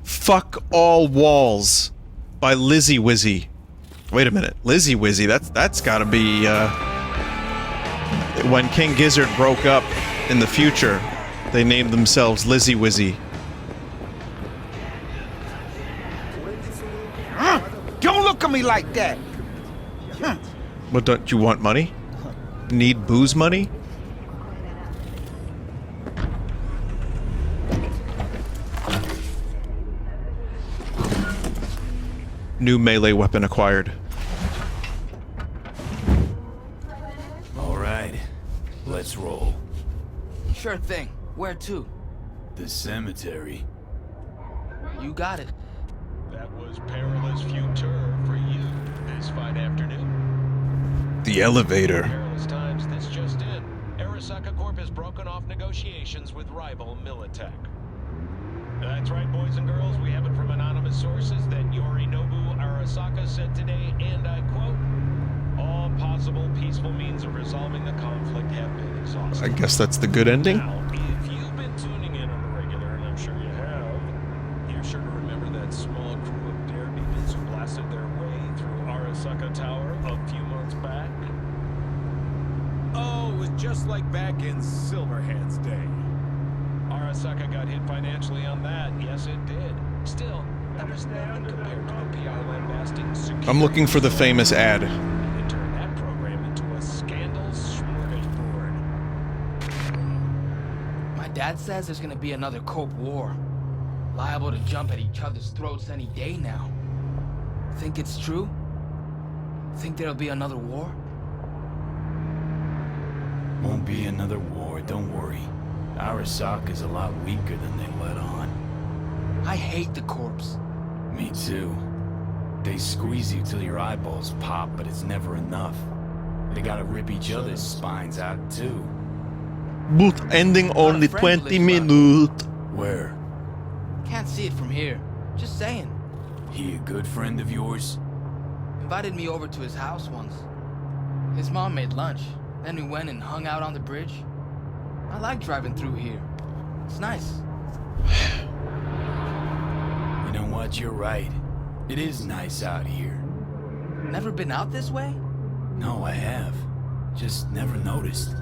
Fuck All Walls by Lizzy Wizzy. Wait a minute. Lizzy Wizzy, that's gotta be, when King Gizzard broke up in the future, they named themselves Lizzy Wizzy. Don't look at me like that! What, don't you want money? Need booze money? New melee weapon acquired. All right, let's roll. Sure thing. Where to? The cemetery. You got it. That was perilous future for you this fine afternoon. The elevator. Perilous times, this just in. Arasaka Corp has broken off negotiations with rival Militech. That's right, boys and girls, we have it from anonymous sources that Yorinobu Arasaka said today, and I quote, "All possible peaceful means of resolving the conflict have been exhausted." I guess that's the good ending. Now, if you've been tuning in on the regular, and I'm sure you have, you're sure to remember that small crew of daredevils who blasted their way through Arasaka Tower a few months back. Oh, it was just like back in Silverhand's day. Arasaka got hit financially on that. Yes, it did. Still, that was nothing compared to the PR lambasting security. I'm looking for the famous ad. They turned that program into a scandal smorgasbord. My dad says there's gonna be another Cope war. Liable to jump at each other's throats any day now. Think it's true? Think there'll be another war? Won't be another war, don't worry. Arasaka's a lot weaker than they let on. I hate the corpse. Me too. They squeeze you till your eyeballs pop, but it's never enough. They gotta rip each other's spines out too. But ending only 20 minutes. Where? Can't see it from here. Just saying. He a good friend of yours? Invited me over to his house once. His mom made lunch. Then we went and hung out on the bridge. I like driving through here. It's nice. You know what? You're right. It is nice out here. Never been out this way? No, I have. Just never noticed.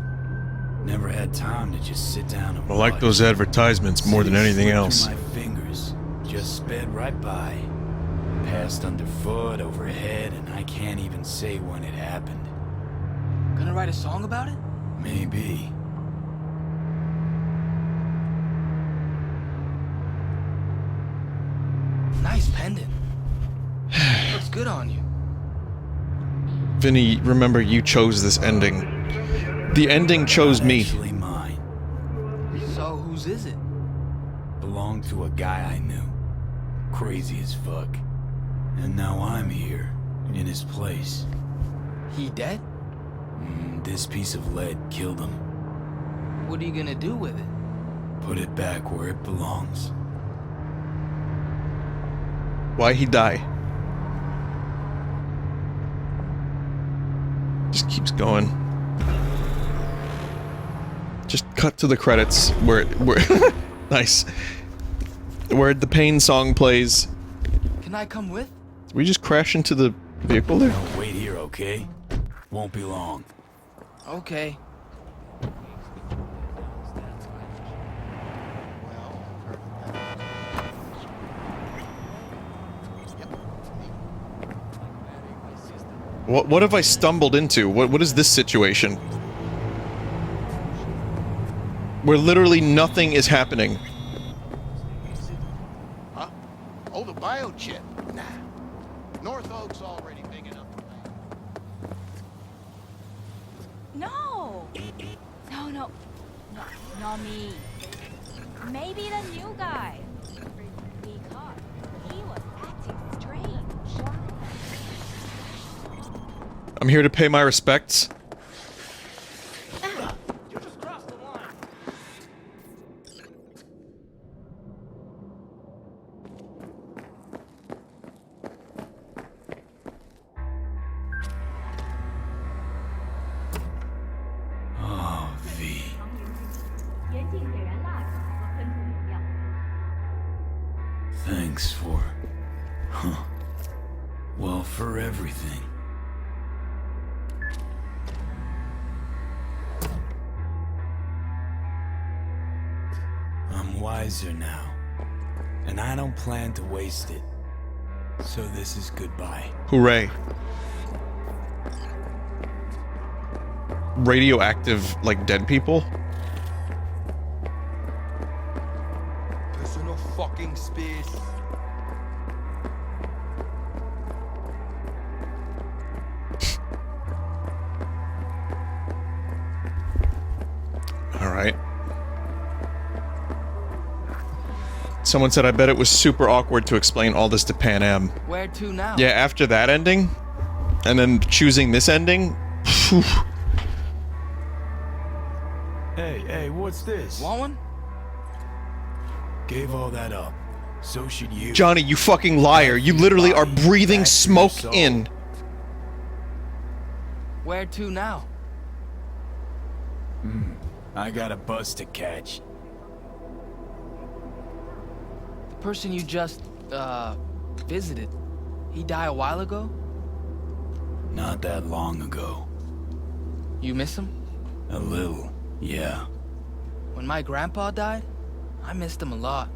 Never had time to just sit down and I like those advertisements more than anything else. My fingers just sped right by. Passed underfoot, overhead, and I can't even say when it happened. Gonna write a song about it? Maybe. Nice pendant. Looks good on you. Vinny, remember you chose this ending. The ending chose me. Actually mine. So whose is it? Belonged to a guy I knew. crazy as fuck. And now I'm here, in his place. He dead? This piece of lead killed him. What are you gonna do with it? Put it back where it belongs. Why'd he die? Just keeps going. Just cut to the credits where nice. Where the pain song plays. Can I come with? Did we just crash into the vehicle there? Now wait here, okay? Won't be long. Okay. What have I stumbled into? What is this situation? Where literally nothing is happening. Huh? Oh, the biochip. Nah. North Oak's already big enough. No! No, no. No, not me. Maybe the new guy. Because he was acting strange. I'm here to pay my respects. Oh, V. Thanks for... Well, for everything. I'm wiser now, and I don't plan to waste it. So this is goodbye. Hooray. Radioactive, like dead people? Personal fucking space. Alright. Someone said I bet it was super awkward to explain all this to Pan Am. Where to now? Yeah, after that ending, and then choosing this ending, phew. Hey, what's this? Want one? Gave all that up. So should you. Johnny, you fucking liar. You literally are breathing smoke in. Where to now? I got a bus to catch. The person you just, visited, he died a while ago? Not that long ago. You miss him? A little, yeah. When my grandpa died, I missed him a lot.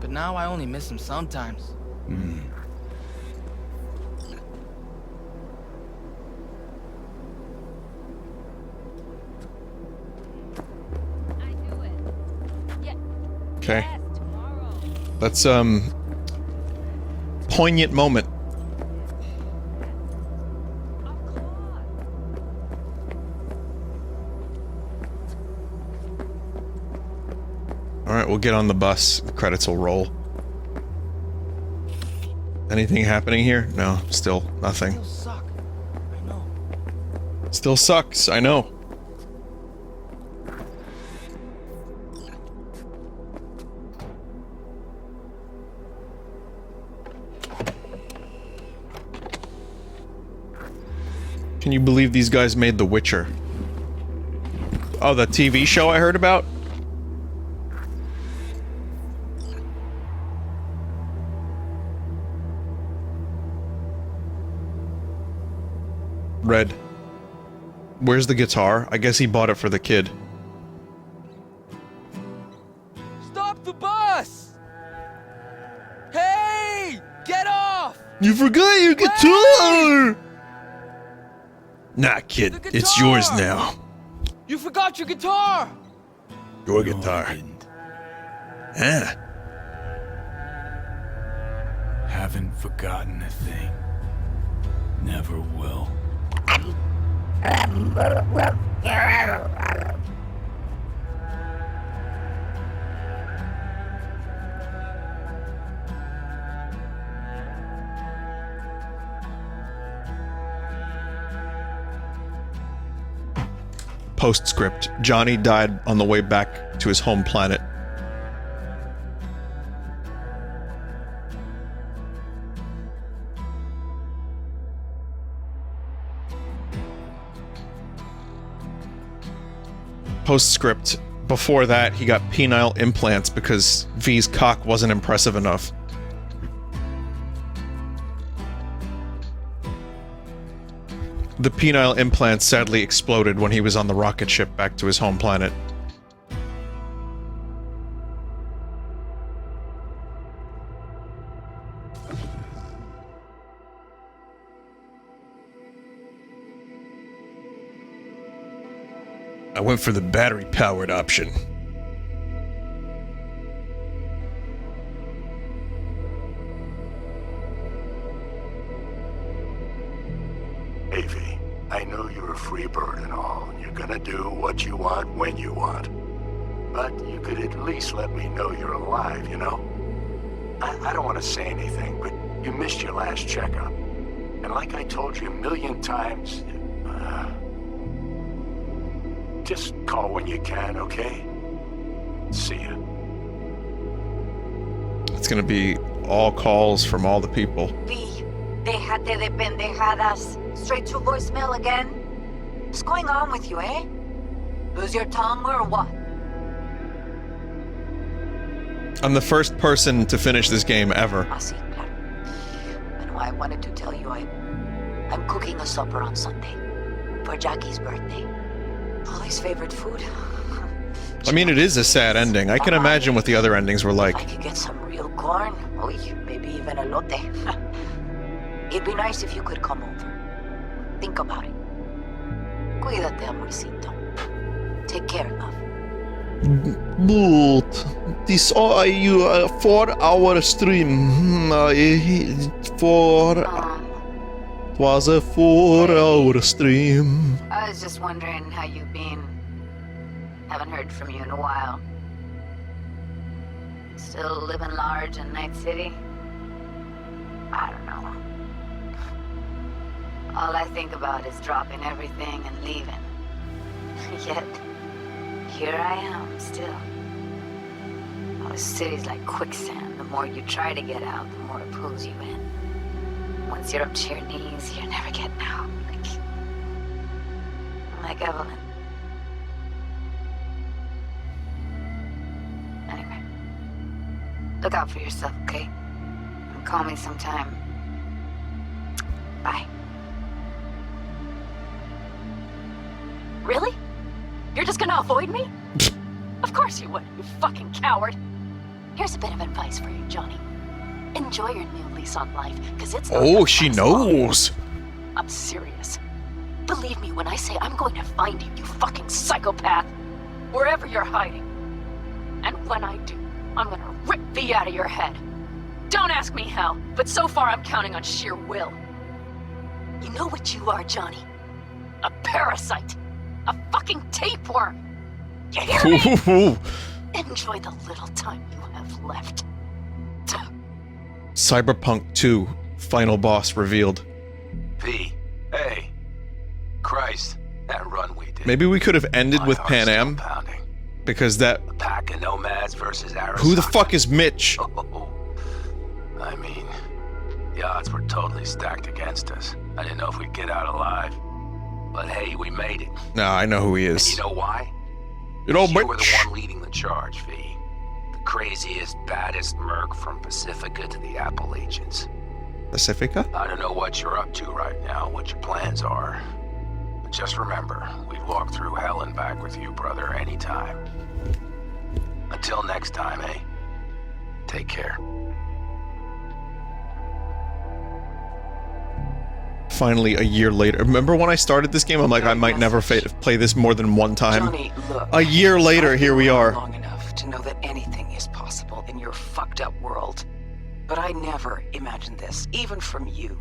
But now I only miss him sometimes. Okay. That's, poignant moment. Alright, we'll get on the bus. The credits will roll. Anything happening here? No, still nothing. Still suck. I know. Still sucks, I know. Can you believe these guys made The Witcher? Oh, the TV show I heard about? Red. Where's the guitar? I guess he bought it for the kid. Stop the bus! Hey! Get off! You forgot your guitar! Nah, kid. It's yours now. You forgot your guitar! Your guitar. Ah. Haven't forgotten a thing. Never will. Postscript. Johnny died on the way back to his home planet. Postscript. Before that, he got penile implants because V's cock wasn't impressive enough. The penile implants sadly exploded when he was on the rocket ship back to his home planet. I went for the battery-powered option. Hey, V, I know you're a free bird and all, and you're gonna do what you want when you want. But you could at least let me know you're alive, you know? I don't want to say anything, but you missed your last checkup. And like I told you a million times, just call when you can, okay? See ya. It's gonna be all calls from all the people. V, déjate de pendejadas. Straight to voicemail again? What's going on with you, eh? Lose your tongue or what? I'm the first person to finish this game ever. Sí, claro. Bueno, I wanted to tell you I'm cooking a supper on Sunday for Jackie's birthday. Ollie's favorite food. I mean, it is a sad ending. I can imagine what the other endings were like. I could get some real corn. Oy, maybe even elote. It'd be nice if you could come over. Think about it. Cuídate, amorcito. Take care, love. But this you 4-hour stream. It was a 4-hour stream. I was just wondering how you've been. Haven't heard from you in a while. Still living large in Night City? I don't know. All I think about is dropping everything and leaving. Yet, here I am, still. Oh, the city's like quicksand. The more you try to get out, the more it pulls you in. Once you're up to your knees, you're never getting out. Like Evelyn. Anyway. Look out for yourself, okay? And call me sometime. Bye. Really? You're just gonna avoid me? Of course you would, you fucking coward. Here's a bit of advice for you, Johnny. Enjoy your new lease on life, because it's not Oh, she knows. I'm serious. Believe me when I say I'm going to find you, you fucking psychopath. Wherever you're hiding. And when I do, I'm gonna rip V out of your head. Don't ask me how, but so far I'm counting on sheer will. You know what you are, Johnny? A parasite. A fucking tapeworm. You hear me? Enjoy the little time you have left. Cyberpunk 2 final boss revealed. V, hey. Christ, that run we did. Maybe we could have ended with Pan Am. Because that... A pack of nomads versus Arasaka. Who the fuck is Mitch? I mean, the odds were totally stacked against us. I didn't know if we'd get out alive. But hey, we made it. Nah, I know who he is. And you know why? You know, You were the one leading the charge, V. The craziest, baddest merc from Pacifica to the Appalachians. Pacifica? I don't know what you're up to right now, what your plans are. But just remember, we've walked through hell and back with you, brother, anytime. Until next time, eh? Take care. Finally, a year later. Remember when I started this game? I'm like, I might never play this more than one time. Johnny, look, a year later, here we are. Long enough to know that anything is possible in your fucked up world. But I never imagined this, even from you.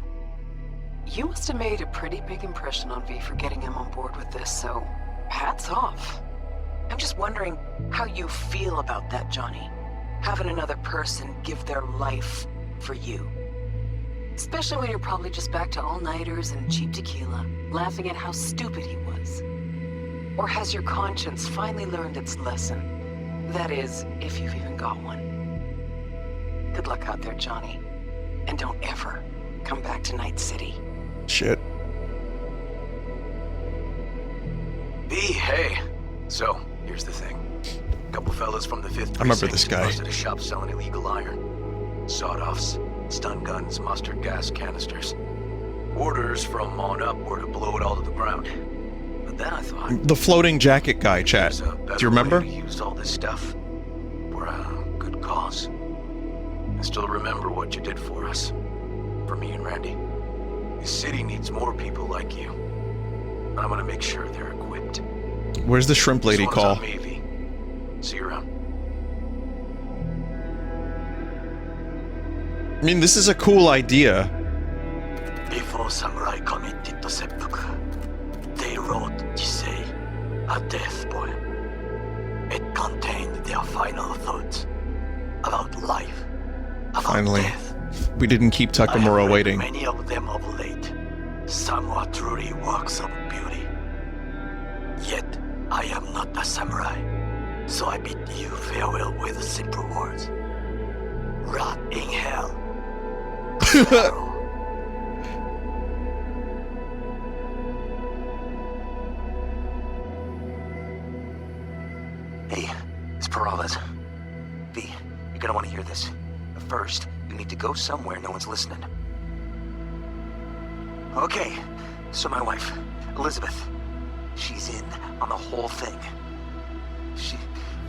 You must have made a pretty big impression on V for getting him on board with this, so hats off. I'm just wondering how you feel about that, Johnny. Having another person give their life for you. Especially when you're probably just back to all-nighters and cheap tequila, laughing at how stupid he was. Or has your conscience finally learned its lesson? That is, if you've even got one. Good luck out there, Johnny. And don't ever come back to Night City. Shit. B, hey. So, here's the thing. A couple fellas from the 5th I remember this guy. busted a shop selling illegal iron. Sawed-offs, stun guns, mustard gas canisters. Orders from on up were to blow it all to the ground. But then I thought... The floating jacket guy, chat. Do you remember? We used all this stuff for a good cause. I still remember what you did for us. For me and Randy. This city needs more people like you. And I'm gonna make sure they're equipped. Where's the shrimp lady This one's call? on me, V. See you around. I mean, this is a cool idea. Before samurai committed to seppuku, they wrote Jisei, a death poem. It contained their final thoughts about life, about Finally. death. We didn't keep Takamura waiting. Many of them of late. Some are truly works of beauty. Yet, I am not a samurai, so I bid you farewell with simple words. Rot in hell. Hey, it's Peralez. V, you're gonna want to hear this. But first, you need to go somewhere no one's listening. Okay, so my wife, Elizabeth, she's in on the whole thing. She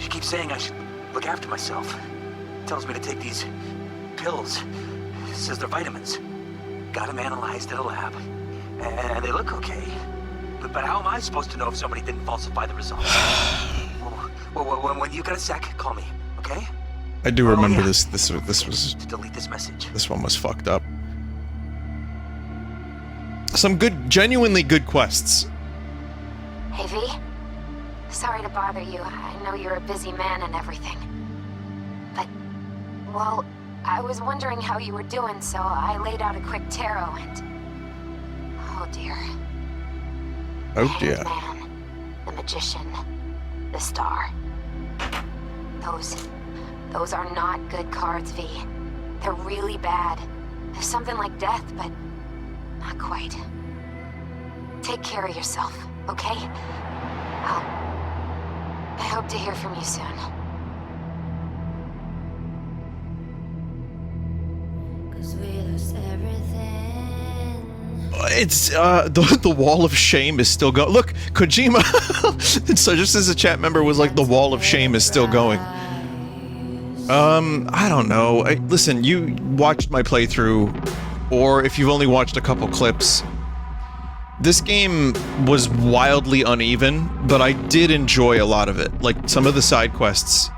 keeps saying I should look after myself. Tells me to take these pills. Says they're vitamins. Got them analyzed at a lab. And they look okay. But how am I supposed to know if somebody didn't falsify the results? When you got a sec, call me, okay? I do remember this. This was. Delete this message. This one was fucked up. Some good, genuinely good quests. Hey, V. Sorry to bother you. I know you're a busy man and everything. But, well, I was wondering how you were doing, so I laid out a quick tarot and... Oh, dear. Oh, dear. Man, the magician, the star. Those are not good cards, V. They're really bad. There's something like death, but not quite. Take care of yourself, okay? I hope to hear from you soon. It's the wall of shame is still going. Look, Kojima. So just as a chat member was like, the wall of shame is still going. I don't know. Listen, you watched my playthrough, or if you've only watched a couple clips, this game was wildly uneven, but I did enjoy a lot of it. Like, some of the side quests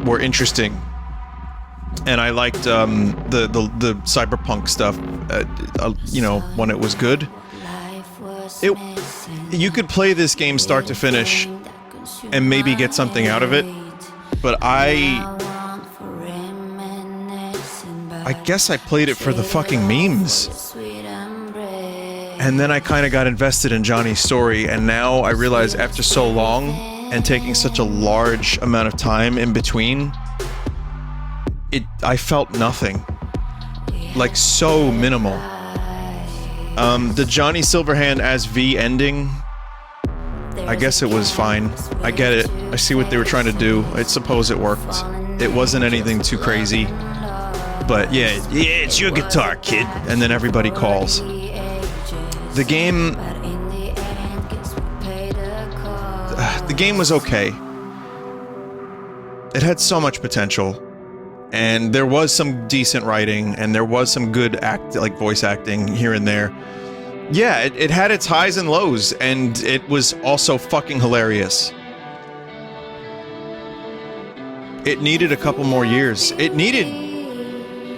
were interesting, and I liked the Cyberpunk stuff. You know, when it was good. You could play this game start to finish and maybe get something out of it, but I guess I played it for the fucking memes. And then I kind of got invested in Johnny's story, and now I realize after so long and taking such a large amount of time in between, I felt nothing. Like, so minimal. The Johnny Silverhand as V ending, I guess it was fine. I get it. I see what they were trying to do. I suppose it worked. It wasn't anything too crazy. But yeah, it's your guitar, kid. And then everybody calls. The game was okay. It had so much potential. And there was some decent writing, and there was some good voice acting here and there. Yeah, it had its highs and lows, and it was also fucking hilarious. It needed a couple more years. It needed,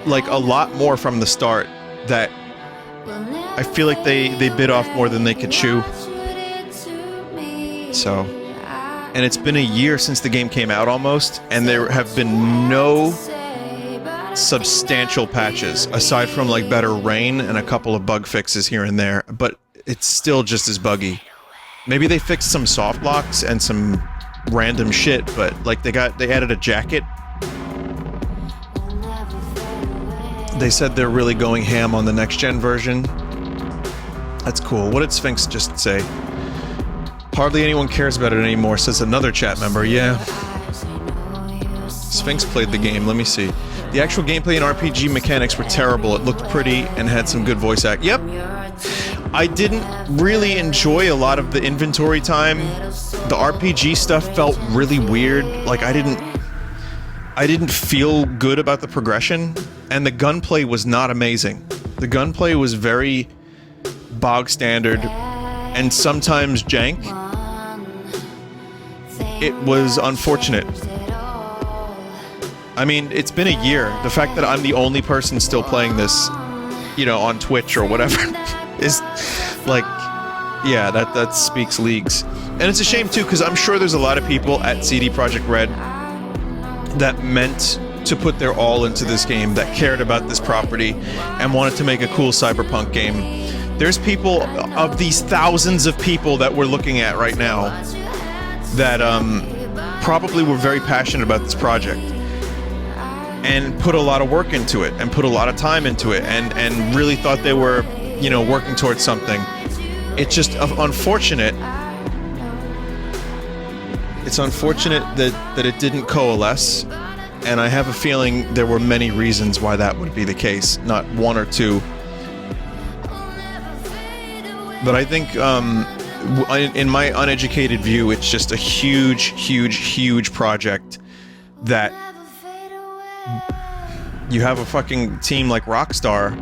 like, a lot more from the start that I feel like they bit off more than they could chew. So, and it's been a year since the game came out almost, and there have been no substantial patches aside from like better rain and a couple of bug fixes here and there, but it's still just as buggy. Maybe they fixed some soft locks and some random shit, but like they added a jacket. They said they're really going ham on the next gen version. That's cool. What did Sphinx just say? Hardly anyone cares about it anymore, says another chat member. Yeah. Sphinx played the game. Let me see. The actual gameplay and RPG mechanics were terrible. It looked pretty and had some good voice act. Yep. I didn't really enjoy a lot of the inventory time. The RPG stuff felt really weird. Like I didn't feel good about the progression, and the gunplay was not amazing. The gunplay was very bog standard and sometimes jank. It was unfortunate. I mean, it's been a year. The fact that I'm the only person still playing this, you know, on Twitch or whatever, is like, yeah, that speaks leagues. And it's a shame too, because I'm sure there's a lot of people at CD Projekt Red that meant to put their all into this game, that cared about this property and wanted to make a cool Cyberpunk game. There's people, of these thousands of people that we're looking at right now, that probably were very passionate about this project and put a lot of work into it and put a lot of time into it and really thought they were, you know, working towards something. It's just unfortunate. It's unfortunate that it didn't coalesce, and I have a feeling there were many reasons why that would be the case, not one or two. But I think, in my uneducated view, it's just a huge, huge, huge project that you have a fucking team like Rockstar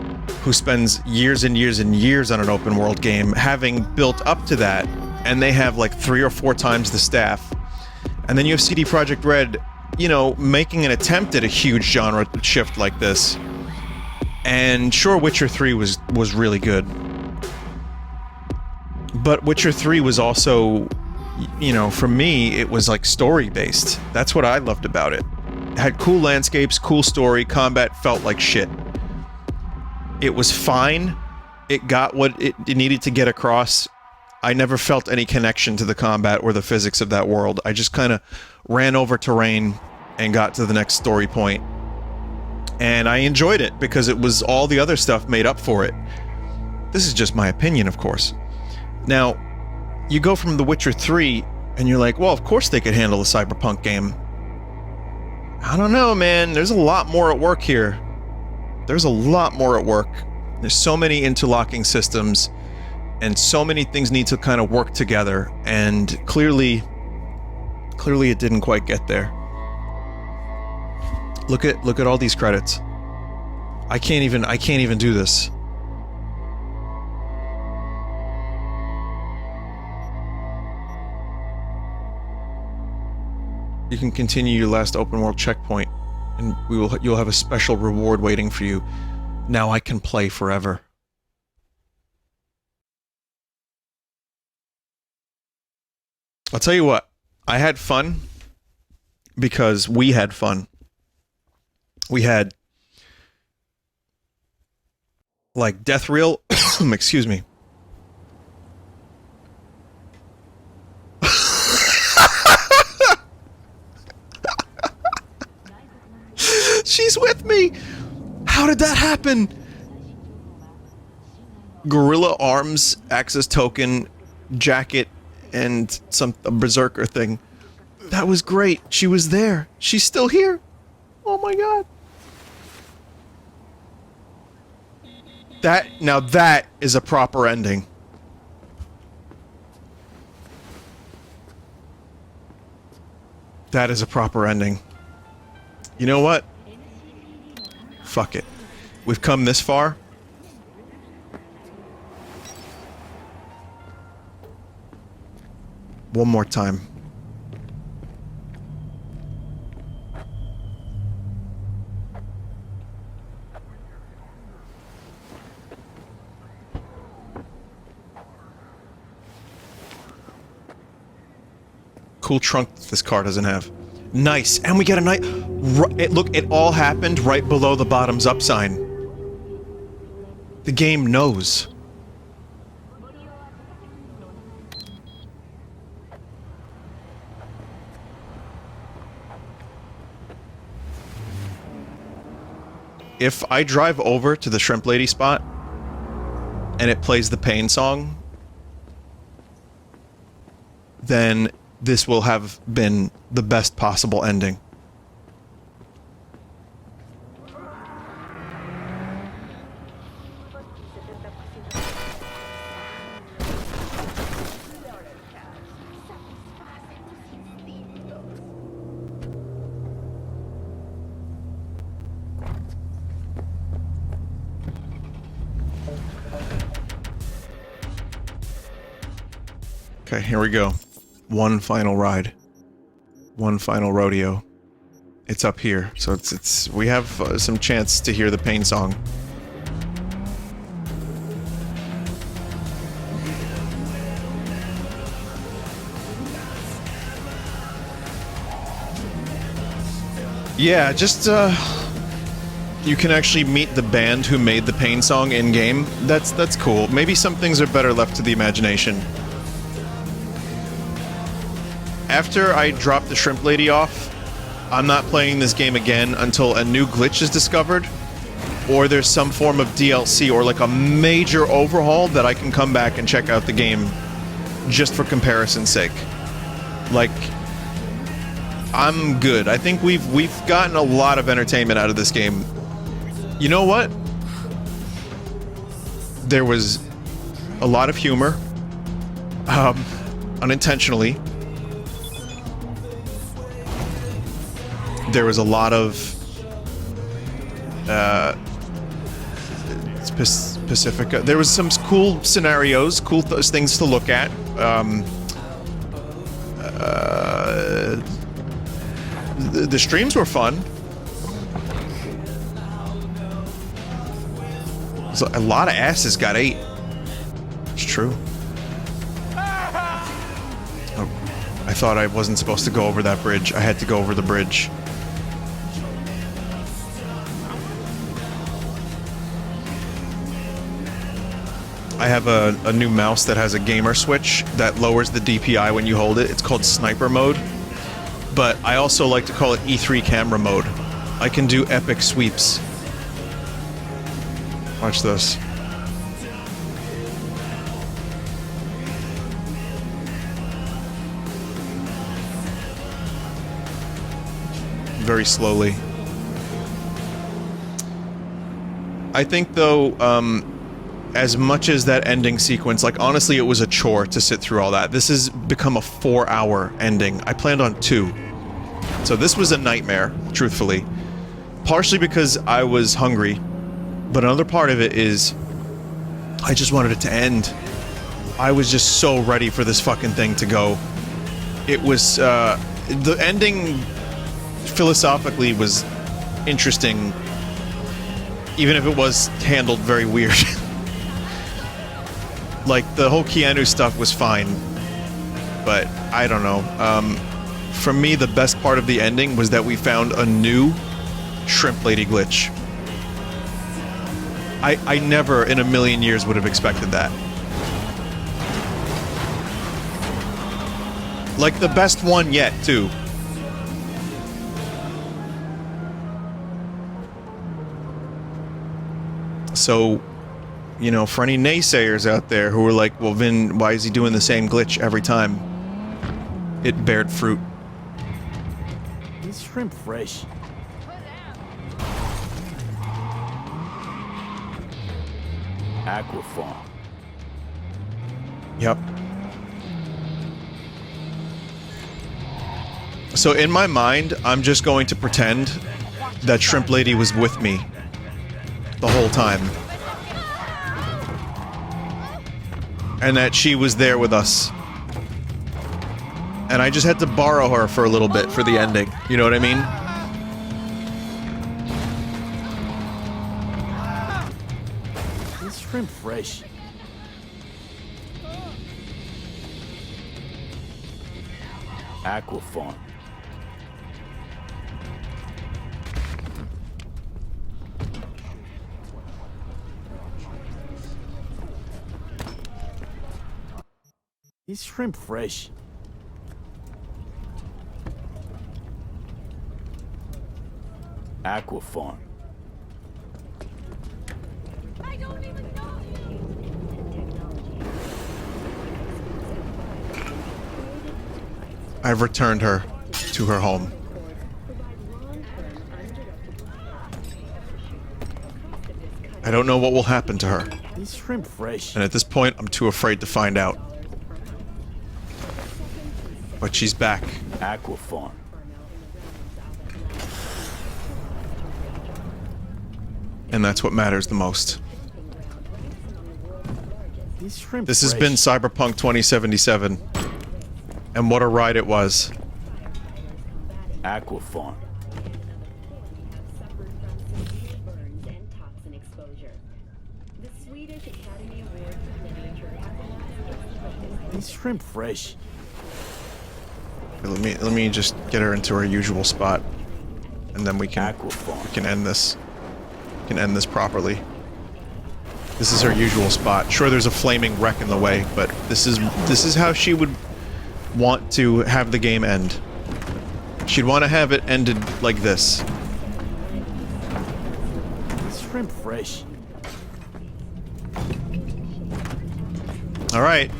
who spends years and years and years on an open world game, having built up to that, and they have like 3 or 4 times the staff. And then you have CD Projekt Red, you know, making an attempt at a huge genre shift like this. And sure, Witcher 3 was really good. But Witcher 3 was also, you know, for me, it was like story-based. That's what I loved about it. It had cool landscapes, cool story, combat felt like shit. It was fine. It got what it needed to get across. I never felt any connection to the combat or the physics of that world. I just kind of ran over terrain and got to the next story point. And I enjoyed it because it was all the other stuff made up for it. This is just my opinion, of course. Now, you go from The Witcher 3, and you're like, well, of course they could handle a Cyberpunk game. I don't know, man. There's a lot more at work here. There's a lot more at work. There's so many interlocking systems, and so many things need to kind of work together, and clearly it didn't quite get there. Look at all these credits. I can't even do this. You can continue your last open world checkpoint, and you'll have a special reward waiting for you. Now I can play forever. I'll tell you what, I had fun because we had fun. We had like Death Reel, excuse me. She's with me! How did that happen? Gorilla Arms, access token, jacket, and a berserker thing. That was great. She was there. She's still here. Oh my god. Now that is a proper ending. That is a proper ending. You know what? Fuck it. We've come this far. One more time. Cool trunk this car doesn't have. Nice, and we get a nice... Look, it all happened right below the bottoms up sign. The game knows. if I drive over to the shrimp lady spot and it plays the pain song, then this will have been the best possible ending. Okay, here we go. One final ride. One final rodeo. It's up here, so we have some chance to hear the pain song. Yeah, just you can actually meet the band who made the pain song in game. That's cool. Maybe some things are better left to the imagination. After I drop the shrimp lady off, I'm not playing this game again until a new glitch is discovered, or there's some form of DLC or like a major overhaul that I can come back and check out the game just for comparison's sake. Like, I'm good. I think we've gotten a lot of entertainment out of this game. You know what? There was a lot of humor, unintentionally. There was a lot of Pacifica. There was some cool scenarios, cool things to look at. The streams were fun. So a lot of asses got ate. It's true. Oh, I thought I wasn't supposed to go over that bridge. I had to go over the bridge. I have a new mouse that has a gamer switch that lowers the DPI when you hold it. It's called sniper mode. But I also like to call it E3 camera mode. I can do epic sweeps. Watch this. Very slowly. I think though, as much as that ending sequence, like honestly it was a chore to sit through all that. This has become a 4-hour ending. I planned on 2. So this was a nightmare, truthfully. Partially because I was hungry, but another part of it is I just wanted it to end. I was just so ready for this fucking thing to go. It was, the ending philosophically was interesting, even if it was handled very weird. Like, the whole Keanu stuff was fine, but I don't know. For me, the best part of the ending was that we found a new shrimp lady glitch. I never in a million years would have expected that. Like, the best one yet, too. So, you know, for any naysayers out there who were like, well, Vin, why is he doing the same glitch every time? It bared fruit. Is shrimp fresh? Aquafarm. Yep. So in my mind, I'm just going to pretend that Shrimp Lady was with me the whole time. And that she was there with us. And I just had to borrow her for a little bit for the ending. You know what I mean? Is shrimp fresh? Aquafarm. Is shrimp fresh? Aquafarm. I've returned her to her home. I don't know what will happen to her. These shrimp fresh. And at this point, I'm too afraid to find out. But she's back. Aqua Farm. And that's what matters the most. These shrimp This has fresh. been Cyberpunk 2077. And what a ride it was. Aqua Farm. These shrimp fresh. Let me just get her into her usual spot, and then we can end this. We can end this properly. This is her usual spot. Sure, there's a flaming wreck in the way, but this is how she would want to have the game end. She'd want to have it ended like this. These shrimp fresh. All right.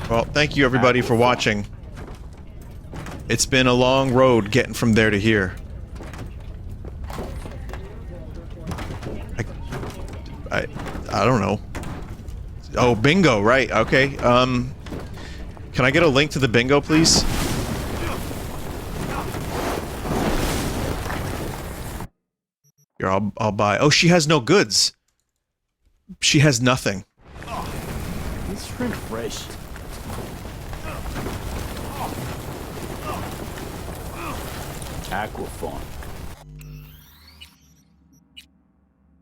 Well, thank you everybody for watching. It's been a long road getting from there to here. I don't know. Oh, bingo, right, okay. Can I get a link to the bingo, please? Here, I'll buy. Oh, she has no goods. She has nothing. These shrimp fresh. Aqua Farm.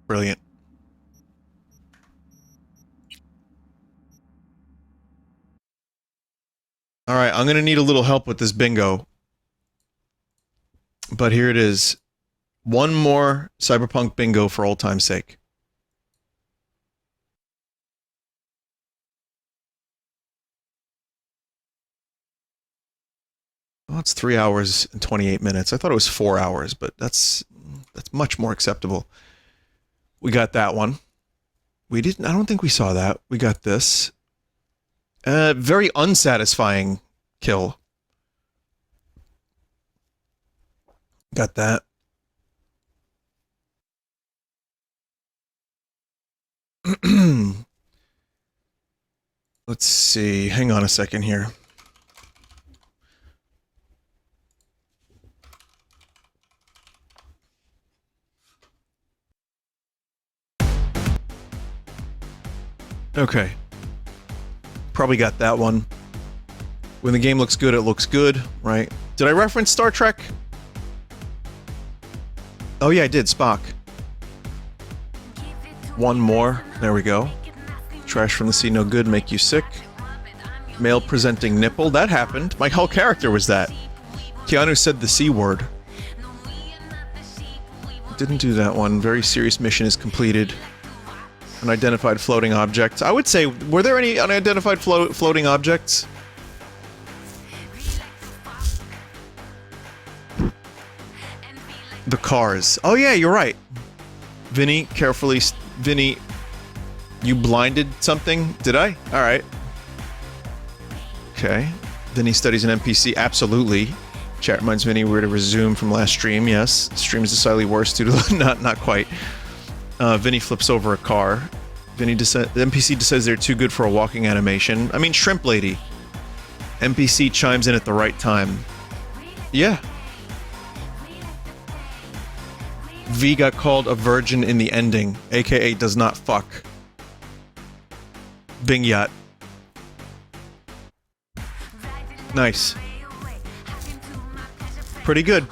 Brilliant. Alright, I'm gonna need a little help with this bingo. But here it is. One more Cyberpunk bingo for old time's sake. Well, it's 3 hours and 28 minutes. I thought it was 4 hours, but that's much more acceptable. We got that one. I don't think we saw that. We got this. Very unsatisfying kill. Got that. Let's see. Hang on a second here. Okay. Probably got that one. When the game looks good, it looks good, right? Did I reference Star Trek? Oh yeah, I did, Spock. One more. There we go. Trash from the sea, no good, make you sick. Male presenting nipple. That happened. My whole character was that. Keanu said the C word. Didn't do that one. Very serious mission is completed. Unidentified floating objects. I would say, were there any unidentified floating objects? The cars. Oh yeah, you're right. Vinny, carefully... Vinny, you blinded something? Did I? Alright. Okay. Vinny studies an NPC. Absolutely. Chat reminds Vinny we're to resume from last stream. Yes. Stream is decidedly worse due to... not quite. Vinny flips over a car. The NPC decides they're too good for a walking animation. I mean, Shrimp Lady. NPC chimes in at the right time. Yeah. V got called a virgin in the ending, aka does not fuck. Bing yacht. Nice. Pretty good.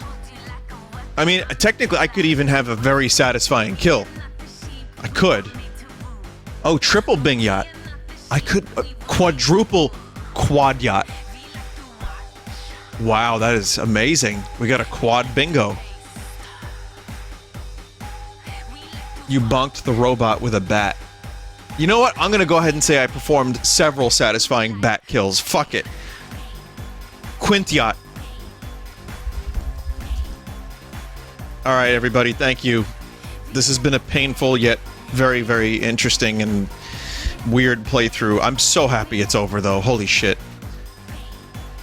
I mean, technically I could even have a very satisfying kill. I could. Oh, triple Bing yacht. I could quadruple quad yacht. Wow, that is amazing. We got a quad bingo. You bonked the robot with a bat. You know what? I'm gonna go ahead and say I performed several satisfying bat kills. Fuck it. Quint yacht. Alright, everybody, thank you. This has been a painful yet very, very interesting and weird playthrough. I'm so happy it's over, though. Holy shit.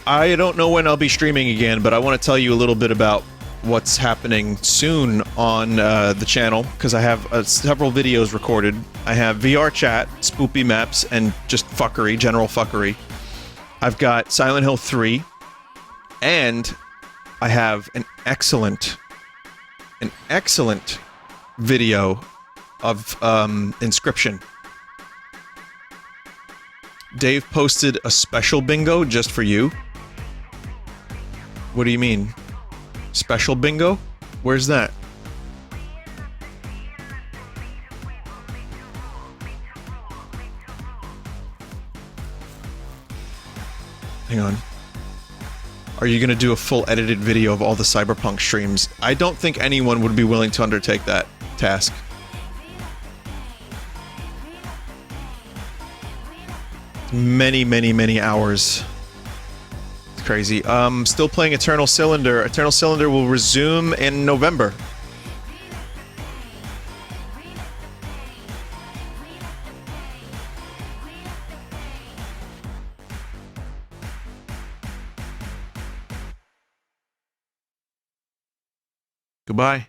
I don't know when I'll be streaming again, but I want to tell you a little bit about what's happening soon on the channel, because I have several videos recorded. I have VR chat, spoopy maps, and just fuckery, general fuckery. I've got Silent Hill 3, and I have an excellent video of Inscription. Dave posted a special bingo just for you. What do you mean? Special bingo? Where's that? Hang on. Are you gonna do a full edited video of all the Cyberpunk streams? I don't think anyone would be willing to undertake that task. Many hours. It's crazy. Still playing Eternal Cylinder. Eternal Cylinder will resume in November. Goodbye.